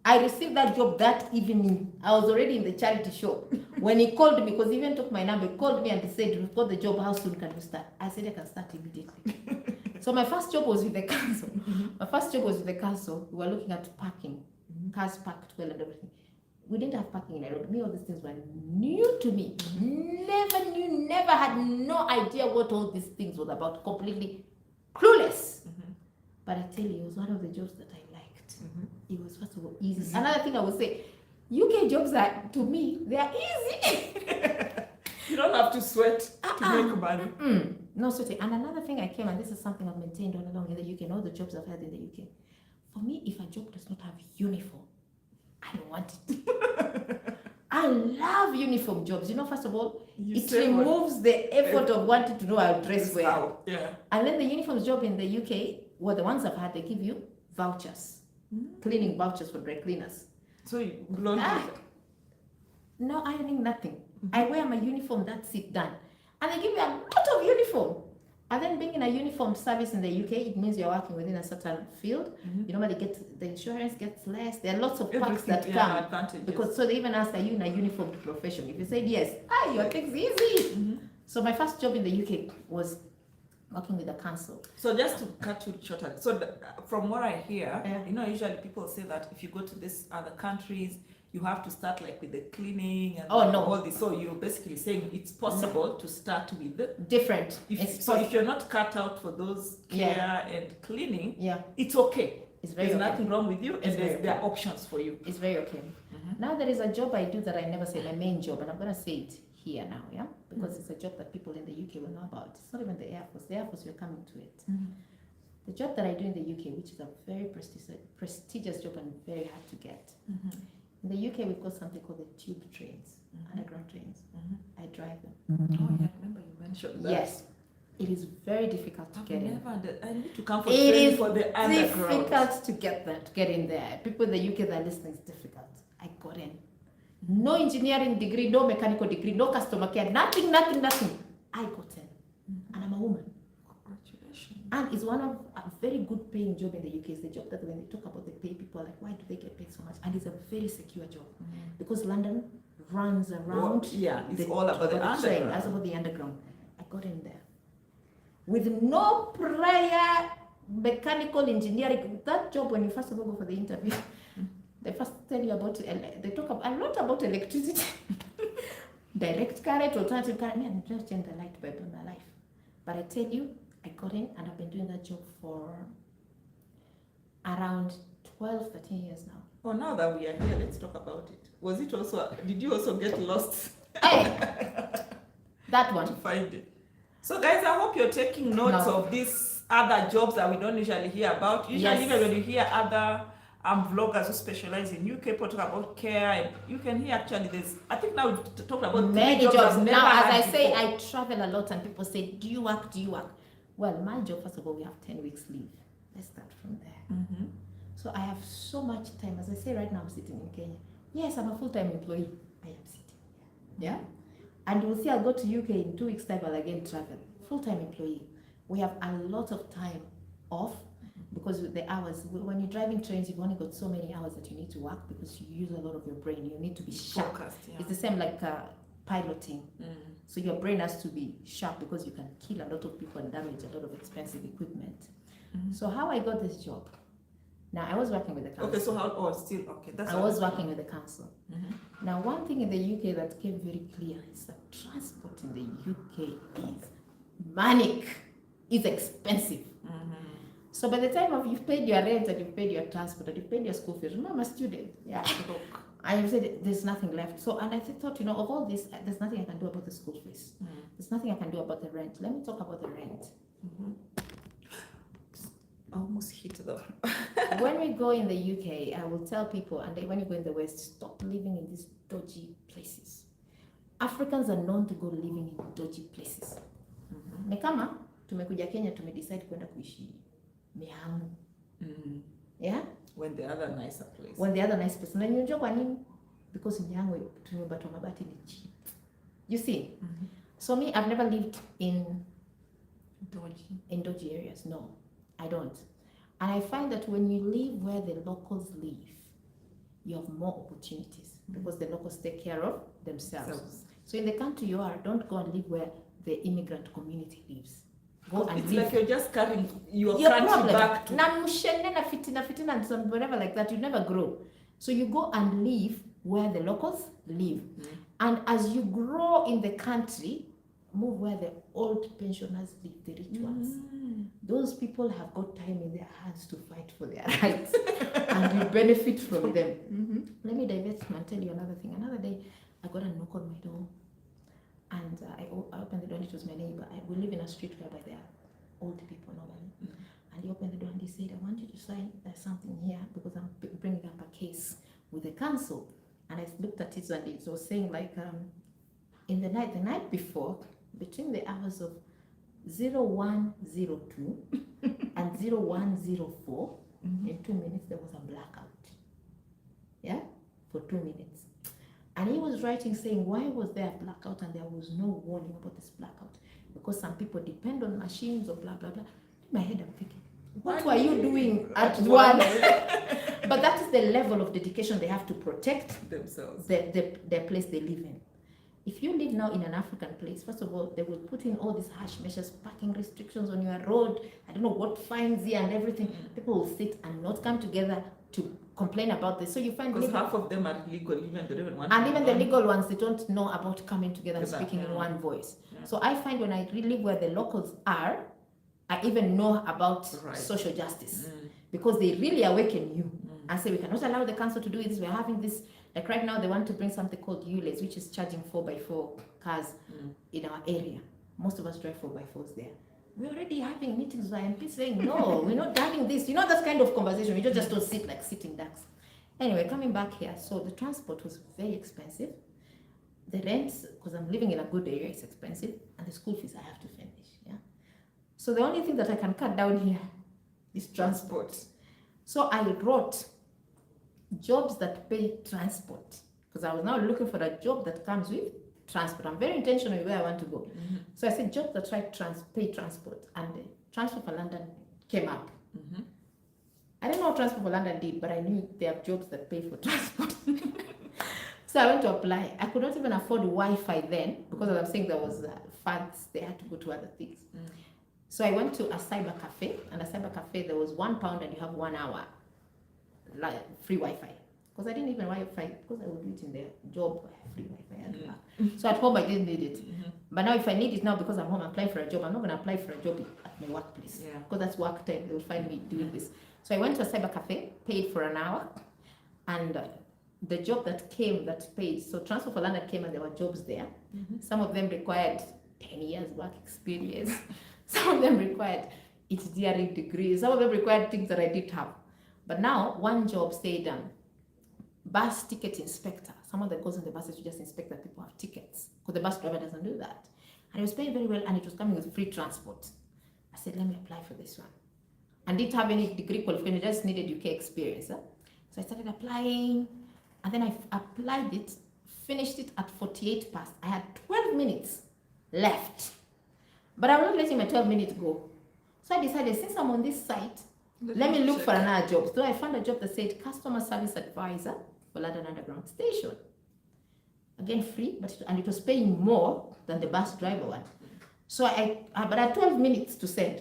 I received that job that evening. I was already in the charity shop. When he called me, because he even took my number, he called me and he said, we've got the job, how soon can you start? I said, I can start immediately. So my first job was with the council. We were looking at parking. Cars parked well and everything. We didn't have parking in Nairobi. Me, all these things were new to me. Never had no idea what all these things was about. Completely clueless. Mm-hmm. But I tell you, it was one of the jobs that I liked. Mm-hmm. It was, first of all, easy. Mm-hmm. Another thing I would say, UK jobs are, to me, they are easy. You don't have to sweat to make money. No sweating. And another thing I came, and this is something I've maintained all along in the UK, and all the jobs I've had in the UK. For me, if a job does not have uniform, I don't want it. I love uniform jobs. First of all, it removes the effort of wanting to know I'll dress well. Yeah. And then the uniforms job in the UK, the ones I've had, they give you vouchers, cleaning vouchers for dry cleaners. So you belong no ironing, nothing. I wear my uniform, that's it, done. And they give you a lot of uniform. And then being in a uniform service in the UK, it means you're working within a certain field. You normally get, the insurance gets less. There are lots of perks that come. Advantages. Because so they even ask, are you in a uniformed profession? If you said yes, your thing's easy. So my first job in the UK was working with the council. So just to cut you short, from what I hear, usually people say that if you go to these other countries, you have to start like with the cleaning and all this. So you're basically saying it's possible to start with different. If you're not cut out for those care and cleaning, it's okay. There's nothing wrong with you, and there are options for you. It's very okay. Now there is a job I do that I never say, my main job, and I'm going to say it here now, because it's a job that people in the UK will know about. It's not even the Air Force. The Air Force, we're coming to it. The job that I do in the UK, which is a very prestigious job and very hard to get. In the UK, we've got something called the tube trains, underground trains. I drive them. Oh, yeah, I remember you mentioned that. Yes. It is very difficult to get in. I need to come for training for the underground. It is difficult to get in there. People in the UK that are listening, it's difficult. I got in. No engineering degree, no mechanical degree, no customer care, nothing. I got in. And I'm a woman. Congratulations. And it's one of a very good paying job in the UK. It's the job that when they talk about the pay, people are like, why do they get paid so much? And it's a very secure job. Because London runs around. It's all about the underground. That's about the underground. I got in there. With no prior mechanical engineering. That job, when you first of all go for the interview, they first tell you about, they talk a lot about electricity. Direct current, alternative current. Me, I just changed the light bulb in my life. But I tell you, I got in and I've been doing that job for around 12, 13 years now. Oh, now that we are here, let's talk about it. Did you also get lost? That one. To find it. So guys, I hope you're taking notes of these other jobs that we don't usually hear about. Usually even when you hear other vloggers who specialize in UK, people talk about care, and you can hear actually I think now we've talked about many jobs. Now, as I say, I travel a lot and people say, do you work? Well, my job, first of all, we have 10 weeks leave. Let's start from there. So I have so much time. As I say right now, I'm sitting in Kenya. Yes, I'm a full-time employee. I am sitting here. Yeah? And you'll see I'll go to UK in 2 weeks' time, I'll again travel. Full-time employee. We have a lot of time off because the hours, when you're driving trains, you've only got so many hours that you need to work because you use a lot of your brain. You need to be sharp. Focused, yeah. It's the same like piloting. So your brain has to be sharp because you can kill a lot of people and damage a lot of expensive equipment. So how I got this job? Now I was working with the council. Okay, so how? Oh, still okay. I was working with the council. Now one thing in the UK that came very clear is that transport in the UK is manic. It's expensive. So by the time of you've paid your rent and you've paid your transport and you've paid your school fees, remember, I'm a student. Yeah. I said there's nothing left. So, and I thought, of all this, there's nothing I can do about the school fees. There's nothing I can do about the rent. Let me talk about the rent. Almost hit though. When we go in the UK, I will tell people, and when you go in the West, stop living in these dodgy places. Africans are known to go living in dodgy places. Ni kama tumekuja Kenya, tumedecide kwenda kuishi Mihamu. Yeah? When the other nicer place. When the other nice place. Na unajua kwa nini? Because Mihamu tunyumba twa mabati ni cheap. You see? So me, I've never lived in dodgy areas. No, I don't. And I find that when you live where the locals live, you have more opportunities because the locals take care of themselves. So in the country you are, don't go and live where the immigrant community lives. Go and it's live. like you're just carrying your country problem. back to. Na mshene na fitina and some whatever like that, you never grow. So you go and live where the locals live. And as you grow in the country, move where the old pensioners live, the rich ones. Those people have got time in their hands to fight for their rights and you benefit from them. Let me divert and tell you another thing. Another day, I got a knock on my door and I opened the door and it was my neighbor. We live in a street whereby there are old people normally. And he opened the door and he said, I want you to sign something here because I'm bringing up a case with the council. And I looked at it and it was saying like, in the night before, between the hours of 0102 and 0104, in 2 minutes there was a blackout. Yeah, for 2 minutes. And he was writing saying, why was there a blackout and there was no warning about this blackout? Because some people depend on machines or blah, blah, blah. In my head I'm thinking, what were you doing at one? But that is the level of dedication they have to protect themselves, the place they live in. If you live now in an African place, first of all, they will put in all these harsh measures, parking restrictions on your road, I don't know what fines here and everything. People will sit and not come together to complain about this. So you find because half of them are legal, even they don't even want and even the legal ones, they don't know about coming together and speaking in one voice. So I find when I live where the locals are, I even know about social justice because they really awaken you and say we cannot allow the council to do this. We're having this. Like right now, they want to bring something called ULEZ, which is charging 4x4 cars in our area. Most of us drive 4x4s there. We're already having meetings with MPs saying, no, we're not having this. You know, that kind of conversation. We just don't sit like sitting ducks. Anyway, coming back here. So the transport was very expensive. The rents, because I'm living in a good area, it's expensive. And the school fees I have to finish. Yeah. So the only thing that I can cut down here is transport. So I wrote jobs that pay transport because I was now looking for a job that comes with transport. I'm very intentional where I want to go. So I said jobs that pay transport, and the Transport for London came up. I didn't know what Transport for London did, but I knew they have jobs that pay for transport. So I went to apply. I could not even afford Wi-Fi then because as I'm saying there was funds, they had to go to other things. So I went to a cyber cafe, and a cyber cafe there was £1 and you have 1 hour free Wi-Fi. Because I didn't even Wi-Fi, because I would do it in the job, free Wi-Fi. So at home I didn't need it. But now if I need it now because I'm home applying for a job, I'm not going to apply for a job at my workplace. Because that's work time, they will find me doing this. So I went to a cyber cafe, paid for an hour, and the job that came that paid, so Transport for London came and there were jobs there. Some of them required 10 years work experience. Some of them required engineering degrees. Some of them required things that I didn't have. But now, one job said bus ticket inspector. Someone that goes on the buses to just inspect that people have tickets. Because the bus driver doesn't do that. And it was paying very well and it was coming with free transport. I said, let me apply for this one. And didn't have any degree qualification, I just needed UK experience. So I started applying and then I applied it, finished it at 48 past. I had 12 minutes left. But I was not letting my 12 minutes go. So I decided, since I'm on this site, Let me look for another job. So I found a job that said customer service advisor for London Underground Station. Again, free, and it was paying more than the bus driver one. So but I had 12 minutes to send.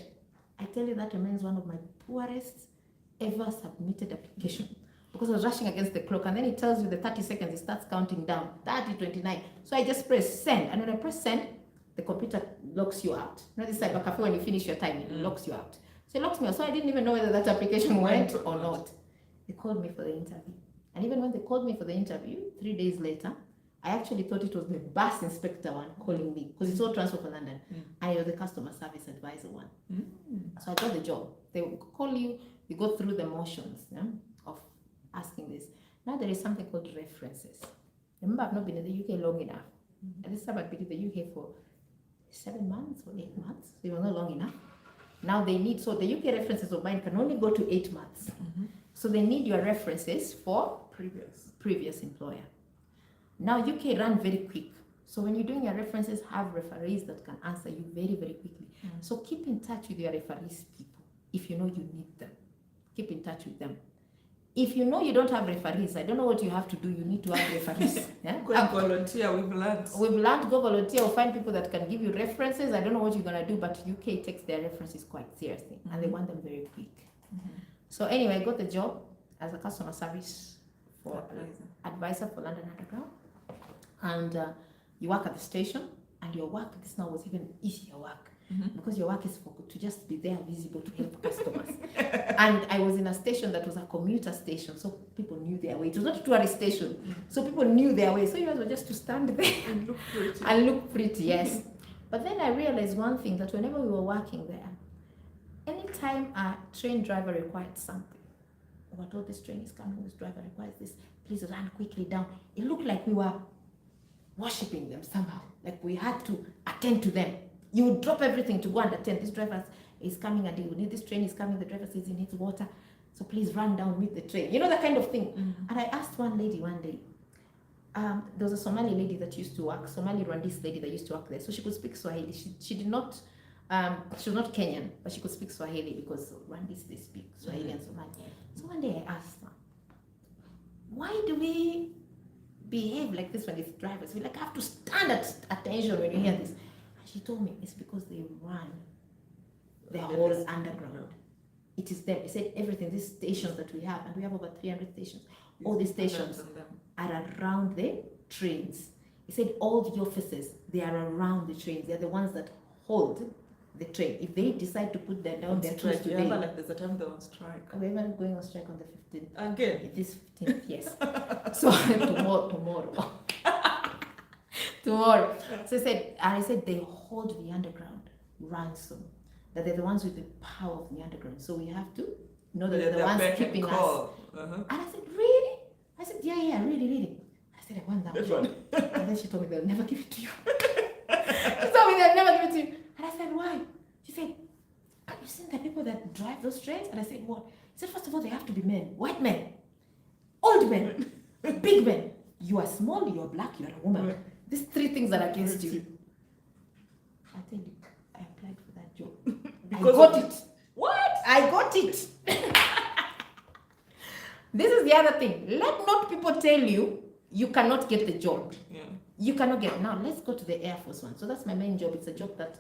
I tell you, that remains one of my poorest ever submitted application, because I was rushing against the clock, and then it tells you the 30 seconds, it starts counting down, 30, 29. So I just press send, and when I press send, the computer locks you out. You know, this cyber cafe, when you finish your time, it locks you out. So it locks me out. So I didn't even know whether that application went or not. They called me for the interview. And even when they called me for the interview, 3 days later, I actually thought it was the bus inspector one calling me, because it's all transfer for London. And it was the customer service advisor one. So I got the job. They will call you, you go through the motions of asking this. Now there is something called references. Remember, I've not been in the UK long enough. And this time I've been in the UK for 7 months or 8 months. They were not long enough. Now they need, so the UK references of mine can only go to 8 months. So they need your references for previous employer. Now UK run very quick. So when you're doing your references, have referees that can answer you very, very quickly. So keep in touch with your referees people. If you know you need them, keep in touch with them. If you know you don't have referees, I don't know what you have to do. You need to have referees. Go and volunteer, we've learned. We've learned, go volunteer or find people that can give you references. I don't know what you're going to do, but UK takes their references quite seriously and they want them very quick. So anyway, I got the job as a customer service for advisor for London Underground. And you work at the station, and your work, this now was even easier work. Because your work is to just be there visible to help customers. And I was in a station that was a commuter station, so people knew their way. It was not a tourist station, so people knew their way. So you guys were just to stand there And look pretty. and look pretty, yes. But then I realized one thing, that whenever we were working there, anytime a train driver required something, we were told this train is coming, this driver requires this, please run quickly down. It looked like we were worshipping them somehow, like we had to attend to them. You would drop everything to go and attend. This driver is coming and you need, this train is coming, the driver says he needs water, so please run down, meet the train. You know, that kind of thing. And I asked one lady one day, there was a Somali lady that used to work, Somali Rwandese lady that used to work there, so she could speak Swahili. She did not, she was not Kenyan, but she could speak Swahili, because Rwandese, they speak Swahili and Somali. So one day I asked her, why do we behave like this when it's drivers? We like have to stand at attention when you hear this. She told me it's because they run the whole underground. It is them. He said everything, these stations that we have, and we have over 300 stations, all these stations are around the trains. He said all the offices, they are around the trains. They're the ones that hold the train. If they decide to put them down, they're tools today. Yeah, like there's a time they're on strike. We're even going on strike on the 15th. Again? It is 15th, yes. So tomorrow. Tomorrow. So I said they hold the underground ransom. That they're the ones with the power of the underground. So we have to know that they're the ones keeping us. And I said, really? I said, yeah, really. I said, I want that job. And then she told me they'll never give it to you. She told me they'll never give it to you. And I said, why? She said, have you seen the people that drive those trains? And I said, what? She said, first of all, they have to be men. White men. Old men. Big men. You are small, you are black, you are a woman. These 3 things are against you. I tell you, I applied for that job. I got it. What? I got it. This is the other thing. Let not people tell you you cannot get the job. Yeah. You cannot get it. Now let's go to the Air Force one. So that's my main job. It's a job that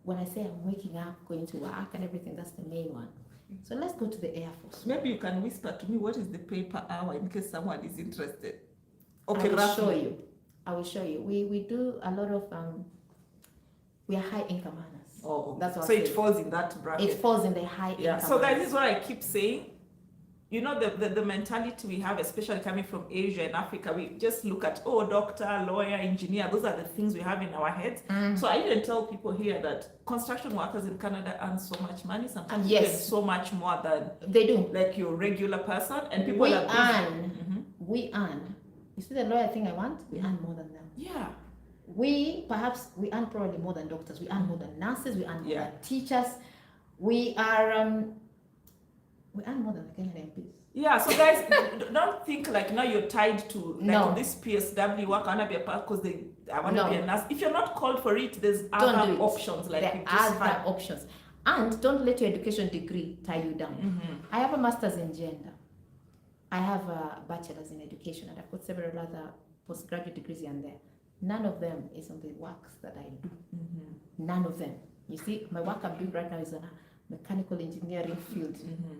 when I say I'm waking up, going to work and everything, that's the main one. So let's go to the Air Force. Maybe you can whisper to me what is the pay per hour in case someone is interested. Okay, I will show you. I will show you. We do a lot of we are high income earners. Oh, that's what so it falls in that bracket. It falls in the high income. So that is what I keep saying. You know, the mentality we have, especially coming from Asia and Africa, we just look at, doctor, lawyer, engineer, those are the things we have in our heads. So I even tell people here that construction workers in Canada earn so much money, sometimes even so much more than they do, like your regular person. And people we earn. You see the lawyer thing I want? We earn more than them. Yeah. We earn probably more than doctors. We earn more than nurses. We earn more than teachers. We earn more than the Kenyan MPs. Yeah, so guys, don't think like now you're tied to this PSW work. I want to be a part because I want to be a nurse. If you're not called for it, there's other options. Like there are other options. And don't let your education degree tie you down. Mm-hmm. I have a master's in gender. I have a bachelor's in education, and I've got several other postgraduate degrees here and there. None of them is on the works that I do. Mm-hmm. None of them. You see, my work I'm doing right now is on a mechanical engineering field. Mm-hmm.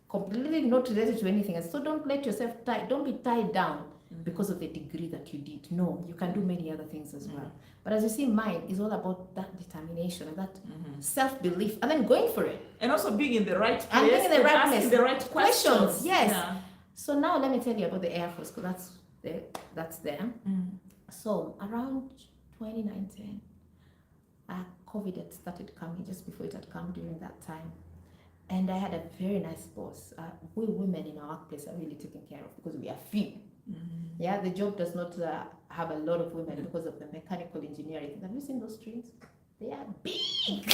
Completely not related to anything. And so don't let yourself don't be tied down Mm-hmm. because of the degree that you did. No, you can do many other things as well. Mm-hmm. But as you see, mine is all about that determination and that Mm-hmm. self-belief, and then going for it. And also being in the right place. And being in the right asking place. the right questions. Yes. Yeah. So now let me tell you about the Air Force, because that's there. Mm-hmm. So around 2019, COVID had started coming, just before it had come during that time. And I had a very nice boss. We women in our workplace are really taken care of because we are few. Mm-hmm. Yeah, the job does not have a lot of women because of the mechanical engineering. Have you seen those trains? They are big,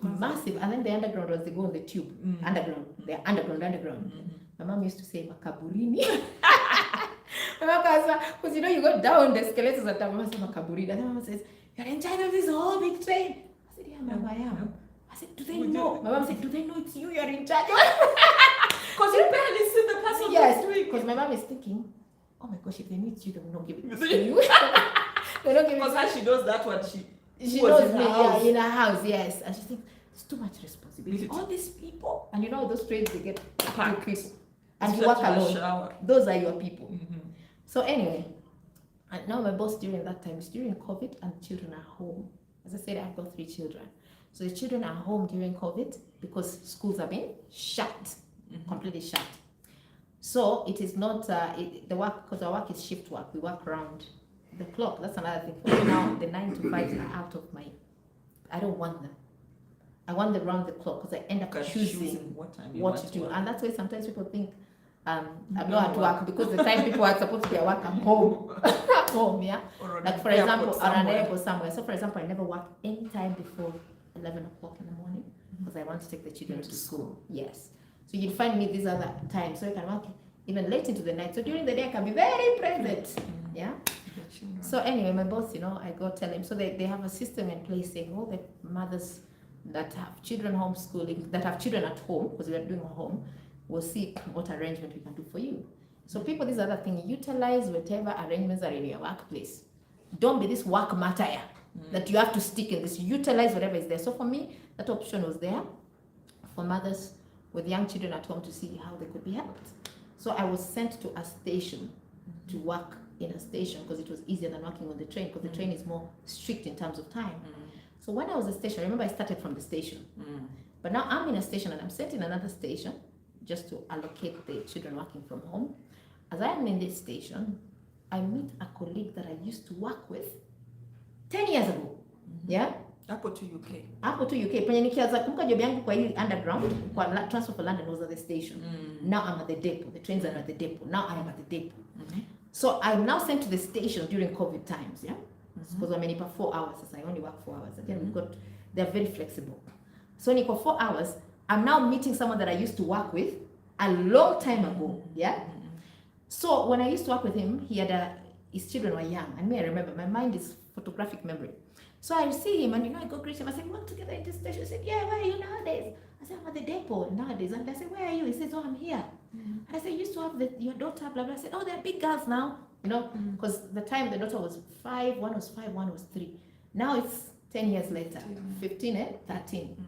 massive. And then the underground ones, they go on the tube. Mm-hmm. Underground. They're underground. Mm-hmm. My mom used to say makaburini. Because you know, you go down the escalators at Mama says makaburini. And then Mama says, "You're in charge of this whole big train." I said, "Yeah, Mama, I am." I said, "Do they know?" My mom said, "Do they know it's you? You're in charge of it." Because you barely see the person Yes, who's doing because it. my mom is thinking, "Oh my gosh, if they meet you, they will not give it to you." They don't give it Because to how she knows that what she She was knows in me, her house. yeah, in her house, yes. And she thinks, it's too much responsibility. All these people. And you know, those trains, they get packed people. And you work alone. Those are your people. Mm-hmm. So anyway, and now my boss during that time is during COVID, and children are home. As I said, I've got 3 children. So the children are home during COVID because schools have been shut, completely shut. So it is not the work, because our work is shift work. We work around the clock. That's another thing. For me now, the 9 to 5s are out of my. I don't want them. I want them round the clock because I end up choosing what time what to do, and that's why sometimes people think I'm don't not at work because the time people are supposed to be at work, I'm home. At home, yeah. Like For example, on an airport somewhere. So for example, I never work any time before 11 o'clock in the morning because I want to take the children to school. Yes. So you'd find me these other times, so I can work even late into the night. So during the day I can be very present. Yeah. So anyway, my boss, you know, I go tell him. So they have a system in place saying all the mothers that have children homeschooling, that have children at home, because we are doing at home, will see what arrangement we can do for you. So people, this other thing, utilize whatever arrangements are in your workplace. Don't be this work martyr that you have to stick in this. Utilize whatever is there. So for me, that option was there for mothers with young children at home to see how they could be helped. So I was sent to a station to work in a station because it was easier than working on the train, because the train is more strict in terms of time. So when I was at the station, I remember I started from the station. But now I'm in a station and I'm sent in another station just to allocate the children working from home. As I am in this station, I meet a colleague that I used to work with 10 years ago. Yeah? Hapo to UK. Hapo to UK. Penye nikianza kumbuka job yangu kwa hii underground, kwa transfer for London was at the station. Now I'm at the depot. The trains are at the depot. Now I am at the depot. So I'm now sent to the station during COVID times, yeah? Because wamenipa 4 hours, as I only work 4 hours. Again, they're very flexible. So niko 4 hours, I'm now meeting someone that I used to work with a long time ago, yeah? So when I used to work with him, his children were young. And me, I remember, my mind is photographic memory. So I see him and, you know, I go greet him. I said, we work together in this station. He said, yeah, where are you nowadays? I said, I'm at the depot nowadays. And I said, where are you? He says, oh, I'm here. And I said, you used to have your daughter, blah, blah. I said, oh, they're big girls now. You know, because the time the daughter was 5, one was 5, one was 3. Now it's 10 years later, 15, 13.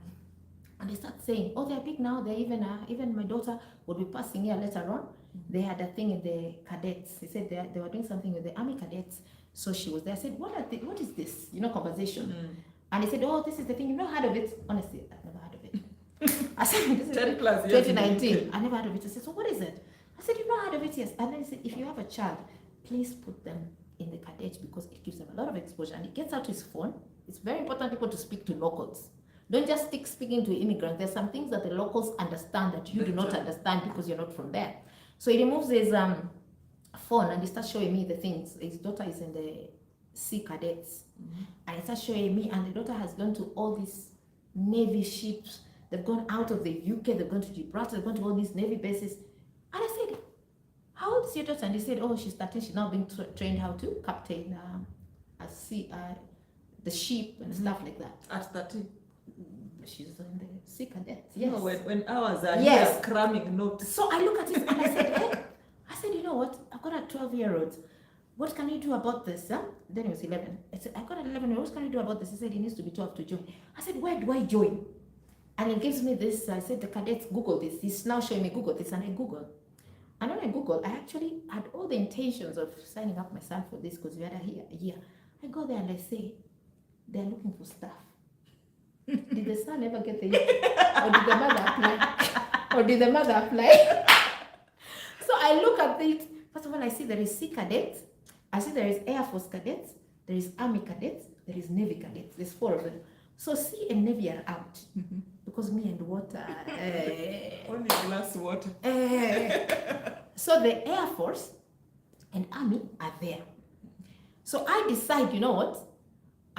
And they start saying, oh, they're big now. They're even my daughter would be passing here later on. They had a thing in the cadets. They said they were doing something with the army cadets. So she was there. I said, what is this? You know, conversation. And he said, oh, this is the thing. You've not heard of it? Honestly, I've never heard of it. I said, this is 10 plus years 2019. I never heard of it. I said, so what is it? I said, you've not heard of it? Yes. And then he said, if you have a child, please put them in the cadets because it gives them a lot of exposure. And it gets out his phone. It's very important people to speak to locals. Don't just stick speaking to immigrants. There's some things that the locals understand that you do not understand because you're not from there. So he removes his phone and he starts showing me the things. His daughter is in the sea cadets. And he starts showing me, and the daughter has gone to all these Navy ships. They've gone out of the UK, they've gone to Gibraltar, they've gone to all these Navy bases. And I said, how old is your daughter? And he said, oh, she's 13. She's now being trained how to captain the ship and stuff like that. At 13. Sea cadets, yes. No, when ours are Yes. here cramming notes. So I look at it and I said, hey, you know what? I've got a 12-year-old. What can you do about this? Huh? Then he was 11. I said, I've got an 11-year-old. What can you do about this? He said, he needs to be 12 to join. I said, where do I join? And he gives me this. I said, the cadets, Google this. He's now showing me Google this. And I Google. And when I Google, I actually had all the intentions of signing up my son for this because we had a year. I go there and I say, they're looking for staff. Did the son ever get the or did the mother apply? So I look at it. First of all, I see there is Sea cadets. I see there is Air Force cadets. There is Army cadets. There is Navy cadets. There's 4 of them. So Sea and Navy are out because me and water. Only glass water. So the Air Force and Army are there. So I decide, you know what?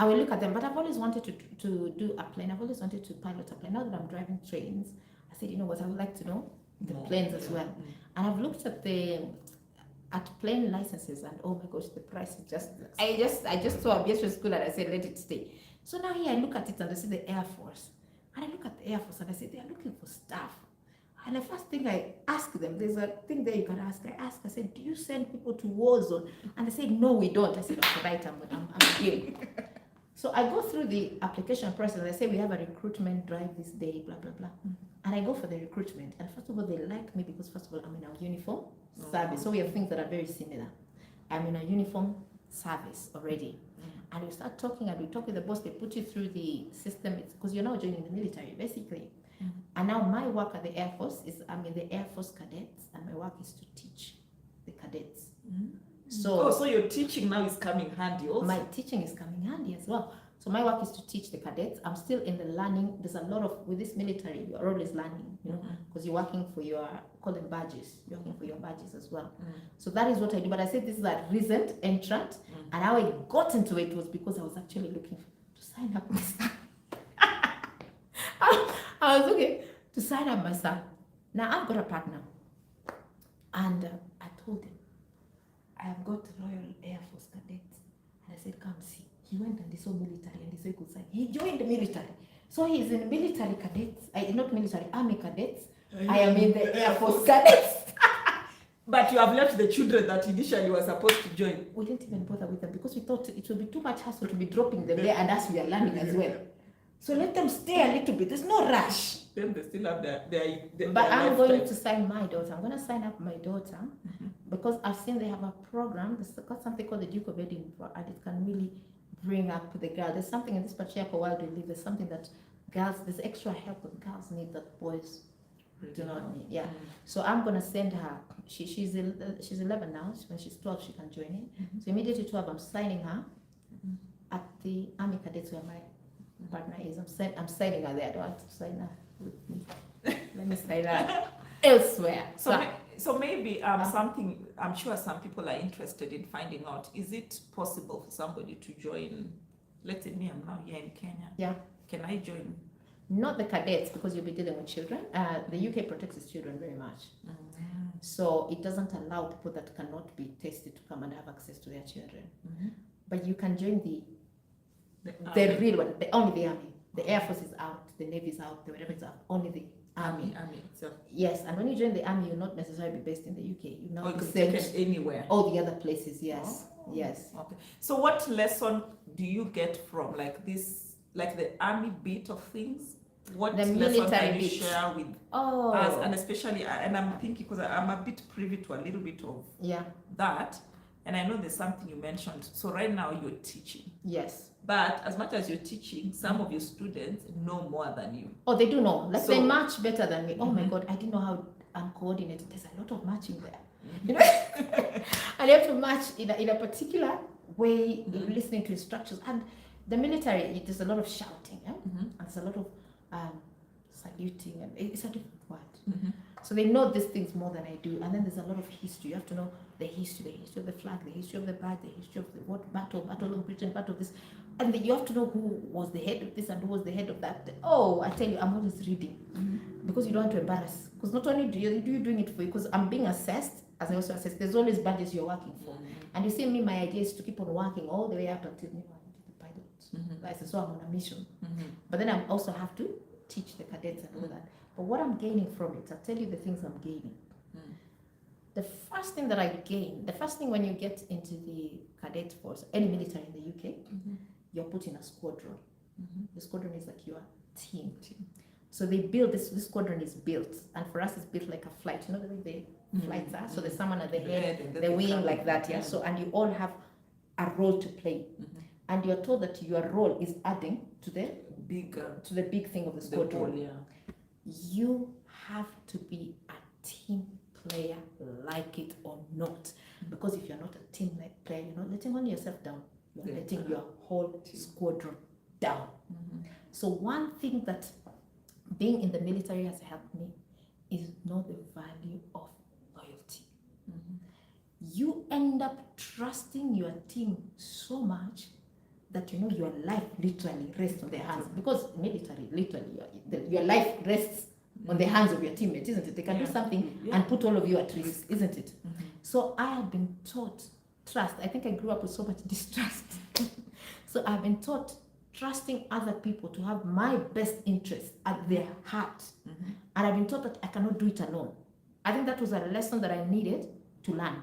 I will look at them, but I've always wanted to do a plane. I've always wanted to pilot a plane. Now that I'm driving trains, I said, you know what? I would like to know the planes as well. And I've looked at plane licenses, and oh my gosh, the price is just. I just saw a Beatrice school and I said, let it stay. So now here I look at it and I see the Air Force, and I look at the Air Force and I say they are looking for staff. And the first thing I ask them, there's a thing there you can ask. I said, do you send people to war zone? And they said, no, we don't. I said, okay, right, I'm here. So I go through the application process. I say, we have a recruitment drive this day, blah, blah, blah. And I go for the recruitment. And first of all, they like me because, first of all, I'm in a uniform service. So we have things that are very similar. I'm in a uniform service already. And we start talking and we talk with the boss. They put you through the system because you're now joining the military, basically. And now my work at the Air Force is I'm in the Air Force cadets, and my work is to teach the cadets. So your teaching now is coming handy also. My teaching is coming handy as well. So my work is to teach the cadets. I'm still in the learning. There's a lot of, with this military, you're always learning, you know, because you're working for your, call them badges. You're working for your badges as well. So that is what I do. But I said this is a recent entrant, and how I got into it was because I was actually looking to sign up my son. I was looking to sign up my son. Now I've got a partner, and I told him, I have got Royal Air Force cadets. And I said, come see. He went and he saw military and he said, good sign. He joined the military. So he's in military cadets, not military, Army cadets. I am in the Air Force cadets. But you have left the children that initially were supposed to join. We didn't even bother with them because we thought it would be too much hassle to be dropping them there, and us we are learning as well. So let them stay a little bit. There's no rush. Then they still have their But I'm going to sign my daughter. I'm going to sign up my daughter because I've seen they have a program. There's got something called the Duke of Edinburgh, and it can really bring up the girl. There's something in this patriarchal world we live. There's something that girls, there's extra help that girls need that boys do not need. Yeah. So I'm going to send her. She's 11 now. When she's 12, she can join in. So immediately 12, I'm signing her at the Army cadets where my partner is. I'm signing her there. I don't want to sign her with me. Let me sign her elsewhere. So maybe something I'm sure some people are interested in finding out. Is it possible for somebody to join? Let's say me, I'm now here in Kenya. Yeah. Can I join? Not the cadets, because you'll be dealing with children. The UK protects its children very much. So it doesn't allow people that cannot be tested to come and have access to their children. But you can join the real one, only the Army. The Air Force is out, the Navy is out, the whatever is out, only the Army. So yes, and when you join the Army, you'll not necessarily be based in the UK. You now be sent anywhere. All the other places, yes. Oh. Yes. Okay. So what lesson do you get from this, like the Army bit of things? What the lesson can you bit. share with us? And especially, and I'm thinking because I'm a bit privy to a little bit of that. And I know there's something you mentioned. So right now you're teaching. Yes. But as much as you're teaching, some of your students know more than you. Oh, they do know. Like they march better than me. Oh my God, I didn't know how I'm coordinated. There's a lot of marching there. You know? And you have to march in a particular way, listening to instructions. And the military, there's a lot of shouting. And there's a lot of saluting. And it's a different word. So they know these things more than I do. And then there's a lot of history. You have to know the history of the flag, the history of the badge, the history of the battle of Britain, battle of this. And you have to know who was the head of this and who was the head of that. Oh, I tell you, I'm always reading because you don't want to embarrass. Because not only do you doing it for you, because I'm being assessed, as I also assess, there's always badges you're working for. And you see me, my idea is to keep on working all the way up until the pilot license. So I'm on a mission. But then I also have to teach the cadets and all that. But what I'm gaining from it, I'll tell you the things I'm gaining. The first thing that I gain, the first thing when you get into the cadet force, any military in the UK, you're put in a squadron. The squadron is like your team. So they build this squadron is built, and for us it's built like a flight. You know the way the flights are? So there's someone at the head, the wing like that, yeah? So, and you all have a role to play. And you're told that your role is adding to the big thing of the squadron. You have to be a team player, like it or not. Because if you're not a team player, you're not letting only yourself down, you're letting your whole squadron down. So one thing that being in the military has helped me is know the value of loyalty. You end up trusting your team so much that you know your life literally rests on their hands. Because military, literally, your life rests on the hands of your teammates, isn't it? They can do something and put all of you at risk, isn't it? So I have been taught trust. I think I grew up with so much distrust. So I've been taught trusting other people to have my best interest at their heart. And I've been taught that I cannot do it alone. I think that was a lesson that I needed to learn.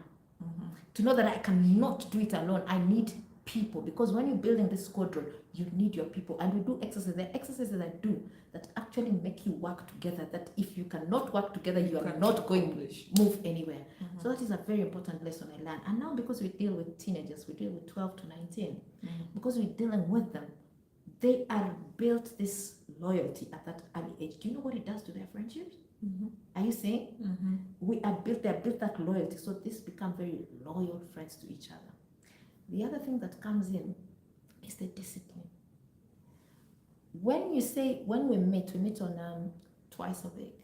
To know that I cannot do it alone. I need people, because when you're building this squadron, you need your people. And we do exercises. There are exercises that I do that actually make you work together, that if you cannot work together, you are not going to move anywhere. So that is a very important lesson I learned. And now because we deal with teenagers, we deal with 12 to 19, because we're dealing with them, they are built this loyalty at that early age. Do you know what it does to their friendships? Are you saying? They are built that loyalty, so this become very loyal friends to each other. The other thing that comes in is the discipline. When we meet on twice a week,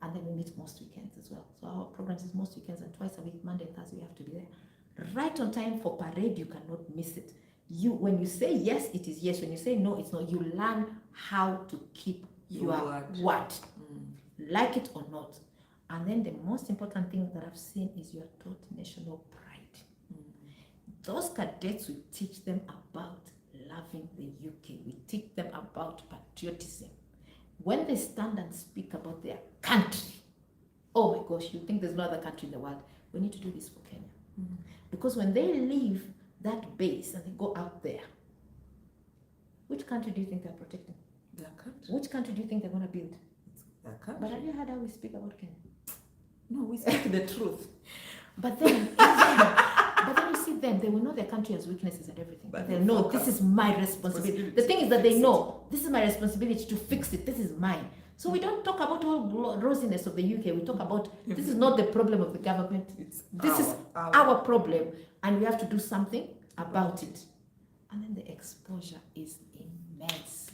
and then we meet most weekends as well. So our programs is most weekends, and twice a week, Monday and Thursday, we have to be there. Right on time for parade, you cannot miss it. When you say yes, it is yes. When you say no, it's no. You learn how to keep your word, like it or not. And then the most important thing that I've seen is you're taught national pride. Those cadets, we teach them about loving the UK. We teach them about patriotism. When they stand and speak about their country, oh my gosh, you think there's no other country in the world. We need to do this for Kenya. Because when they leave that base and they go out there, which country do you think they're protecting? Their country. Which country do you think they're going to build? Their country. But have you heard how we speak about Kenya? No, we speak the truth. But then, you see them, they will know their country has weaknesses and everything. But they'll know this is my responsibility. The thing is that they know this is my responsibility to fix it. This is mine. So we don't talk about all rosiness of the UK. We talk about this is not the problem of the government. This is our problem, and we have to do something about it. And then the exposure is immense.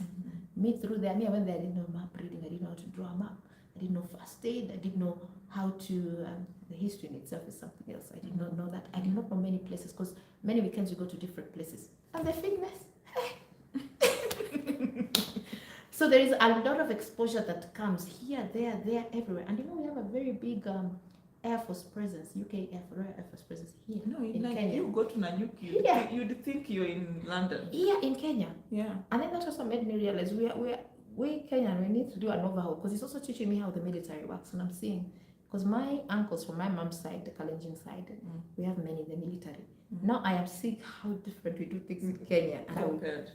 Me through there, I went there, I didn't know map reading, I didn't know how to draw a map, I didn't know first aid, I didn't know how to, the history in itself is something else. I did not know that. I did not know many places, because many weekends you go to different places. And the fitness. So there is a lot of exposure that comes here, there, everywhere. And we have a very big Air Force presence, UK Royal Air Force presence here. No, in like Kenya. you go to Nanyuki, you'd think you're in London. Yeah, in Kenya. Yeah. And then that also made me realize we Kenyan, we need to do an overhaul, because it's also teaching me how the military works. And I'm seeing, because my uncles from my mom's side, the Kalenjin side, we have many in the military. Now I am seeing how different we do things in Kenya. And Compared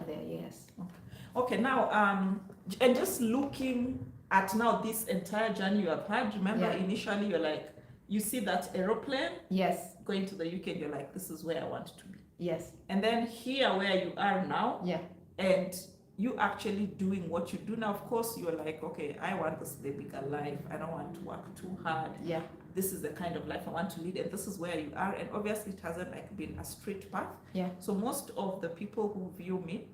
there, yes. Okay, now, and just looking at now this entire journey you have had, remember initially you're like, you see that aeroplane going to the UK, and you're like, this is where I want to be. Yes. And then here where you are now, and you actually doing what you do now, of course, you're like, okay, I want this bigger life. I don't want to work too hard. Yeah. This is the kind of life I want to lead, and this is where you are. And obviously it hasn't like been a straight path. Yeah. So most of the people who view me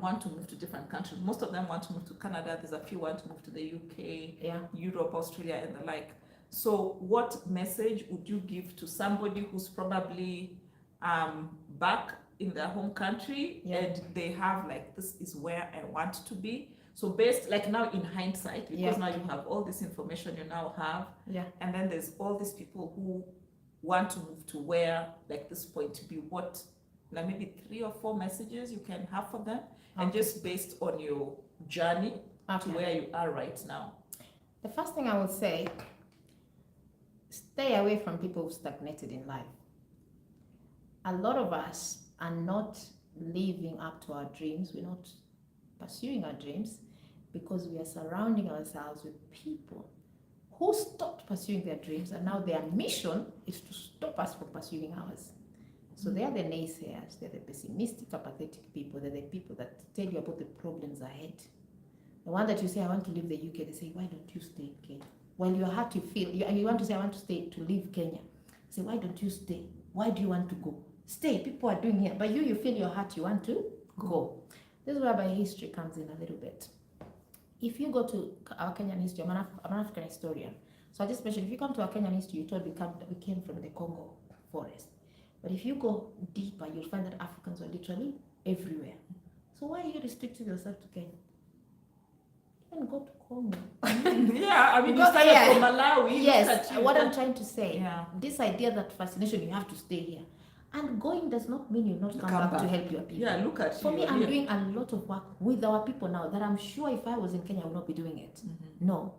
want to move to different countries. Most of them want to move to Canada. There's a few want to move to the UK, Europe, Australia, and the like. So what message would you give to somebody who's probably back in their home country and they have like, this is where I want to be? So based like now in hindsight, because now you have all this information you now have, and then there's all these people who want to move to where like this point to be, what like maybe 3 or 4 messages you can have for them, and just based on your journey to Okay. where you are right now? The first thing I would say, stay away from people who stagnated in life. A lot of us are not living up to our dreams. We're not pursuing our dreams because we are surrounding ourselves with people who stopped pursuing their dreams, and now their mission is to stop us from pursuing ours. So they are the naysayers, they're the pessimistic, apathetic people, they're the people that tell you about the problems ahead. The one that you say, I want to leave the UK, they say, why don't you stay in Kenya? While your heart you feel, you want to say, I want to stay to leave Kenya. Say, why don't you stay? Why do you want to go? Stay, people are doing here, but you feel your heart, you want to go. This is where my history comes in a little bit. If you go to our Kenyan history, I'm an African historian. So I just mentioned, if you come to our Kenyan history, you're told we came from the Congo forest. But if you go deeper, you'll find that Africans were literally everywhere. So why are you restricting yourself to Kenya? Even go to Congo. Yeah, I mean, you started from Malawi. Yes, what I'm trying to say, yeah. This idea that fascination, you have to stay here. And going does not mean you'll not come back to help your people. Yeah, look at For me, I'm doing a lot of work with our people now that I'm sure if I was in Kenya, I would not be doing it. No.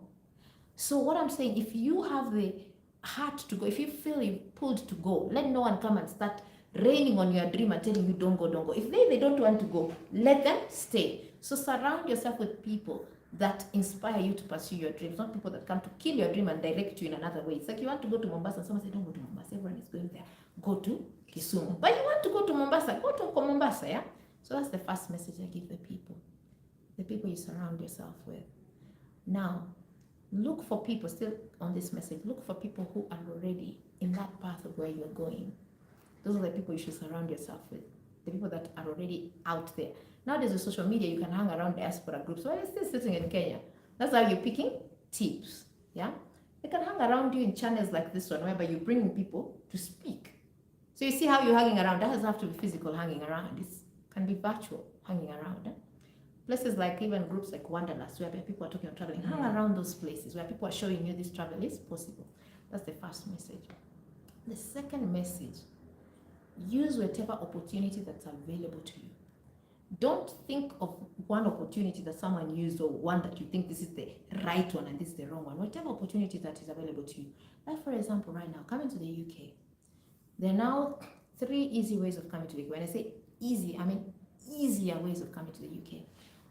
So what I'm saying, if you have the heart to go, if you feel you're pulled to go, let no one come and start raining on your dream and telling you don't go, don't go. If they don't want to go, let them stay. So surround yourself with people that inspire you to pursue your dreams, not people that come to kill your dream and direct you in another way. It's like you want to go to Mombasa and someone says, don't go to Mombasa, everyone is going there. Go to Kisumu. But you want to go to Mombasa, go to Mombasa, yeah? So that's the first message I give the people you surround yourself with. Now, look for people, still on this message, look for people who are already in that path of where you're going. Those are the people you should surround yourself with, the people that are already out there. Nowadays with social media, you can hang around diaspora groups. Well, you're still sitting in Kenya. That's how you're picking tips, yeah? They can hang around you in channels like this one, whereby you're bringing people to speak. So you see how you're hanging around. That doesn't have to be physical hanging around. It can be virtual hanging around. Places like even groups like Wanderlust, where people are talking about traveling. Hang around those places where people are showing you this travel is possible. That's the first message. The second message, use whatever opportunity that's available to you. Don't think of one opportunity that someone used or one that you think this is the right one and this is the wrong one. Whatever opportunity that is available to you. Like for example, right now, coming to the UK, there are now 3 easy ways of coming to the UK. When I say easy, I mean easier ways of coming to the UK.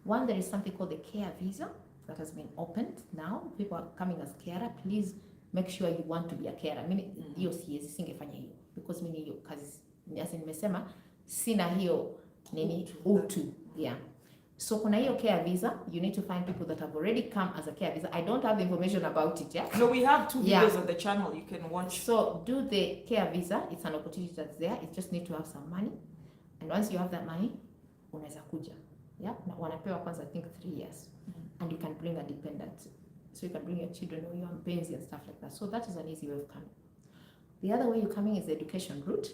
One, there is something called the care visa that has been opened now. People are coming as carer. Please make sure you want to be a carer. Mimi hiyo siwezi singefanya hiyo because mimi hiyo kazi as nimesema sina hiyo nini utu. Yeah. So kuna hiyo care visa, you need to find people that have already come as a care visa. I don't have the information about it, yeah? No, we have 2 videos on the channel you can watch. So do the care visa, it's an opportunity that's there. You just need to have some money. And once you have that money, unaweza kuja. Yeah? Na wanapewa kwanza I think 3 years. And you can bring a dependent. So you can bring your children or your mpenzi and stuff like that. So that is an easy way of coming. The other way you're coming is the education route.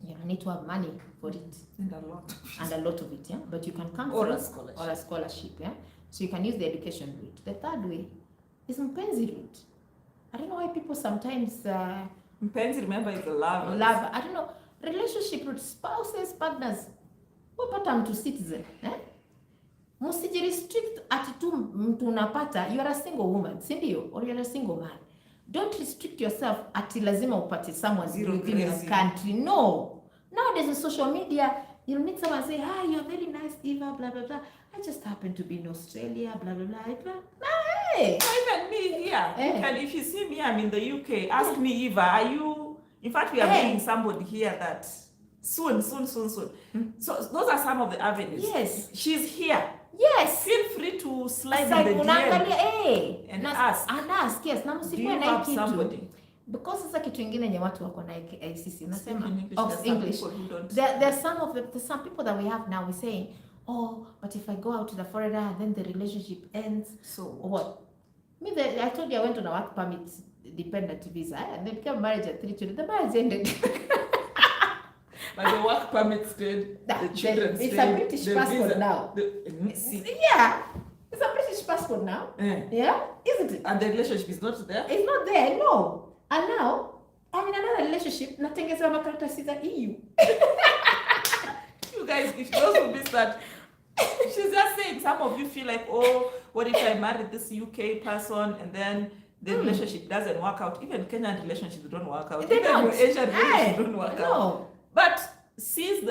You need to have money for it. And a lot. And a lot of it, yeah? But you can come or through, a scholarship. Or a scholarship, yeah? So you can use the education route. The third way is mpenzi route. I don't know why people sometimes... mpenzi, remember, is the love. Love, I don't know. Relationship route, spouses, partners. Wapata mtu citizen, eh? Musiji restrict ati tu mtu unapata, you are a single woman, si ndio? Or you are a single man. Don't restrict yourself ati lazima upate someone within your country. No. Nowadays in social media, you'll meet someone and say, hi, you're very nice, Eva, blah, blah, blah. I just happen to be in Australia, blah, blah, blah. Hey. Even me here. Hey. If you see me, I'm in the UK. Ask me, Eva, are you... In fact, we are meeting somebody here that soon. So those are some of the avenues. Yes. She's here. Yes. Feel free to slide in the DM and ask. And ask, yes. Do you have somebody? Because sasa kitu ingine nye watu wako na sisi unasema of English. There's some people that we have now, we're saying, oh, but if I go out to the foreigner, then the relationship ends. So what? I told you I went on a work permit dependent visa and then became married at 3 children. The marriage ended. But the work permit stayed, the children stayed. It's a British passport visa, now. Yeah. It's a British passport now. Yeah? Isn't it? And the relationship is not there? It's not there, no. And now, I'm in another relationship. Natengezewa makaratasi za EU. You guys, if those who missed that, She's just saying some of you feel like, oh, what if I marry this UK person and then the relationship doesn't work out? Even Kenyan relationships don't work out. They Even don't. Asian relationships don't work out. No. But seize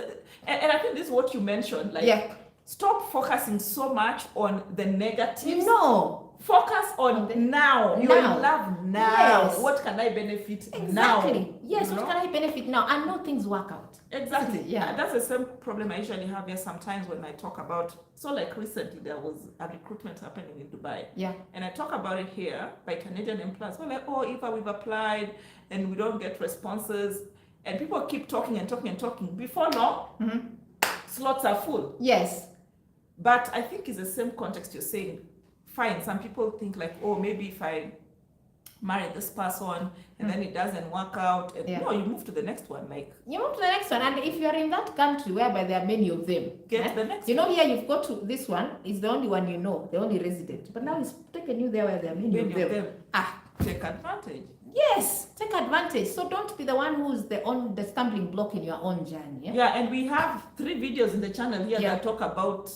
and I think this is what you mentioned, like stop focusing so much on the negatives. No. Focus on now. You're in love now. Yes. What can I benefit now? Exactly. Yes, what can I benefit now? And know things work out. Exactly. Yeah. That's the same problem I usually have here sometimes when I talk about, so like recently there was a recruitment happening in Dubai. Yeah. And I talk about it here by Canadian employers. We're like, oh, Eva, we've applied and we don't get responses. And people keep talking and talking and talking. Before long, slots are full. Yes. But I think it's the same context you're saying. Fine, some people think like, oh, maybe if I marry this person and then it doesn't work out, and no, you move to the next one. Like you move to the next one, and if you're in that country whereby there are many of them, get the next. You know, here you've got to this one is the only one you know, the only resident. But now it's taken you there where there are many of them. Take advantage. Yes, take advantage. So don't be the one who's the stumbling block in your own journey. Yeah, and we have 3 videos in the channel here that talk about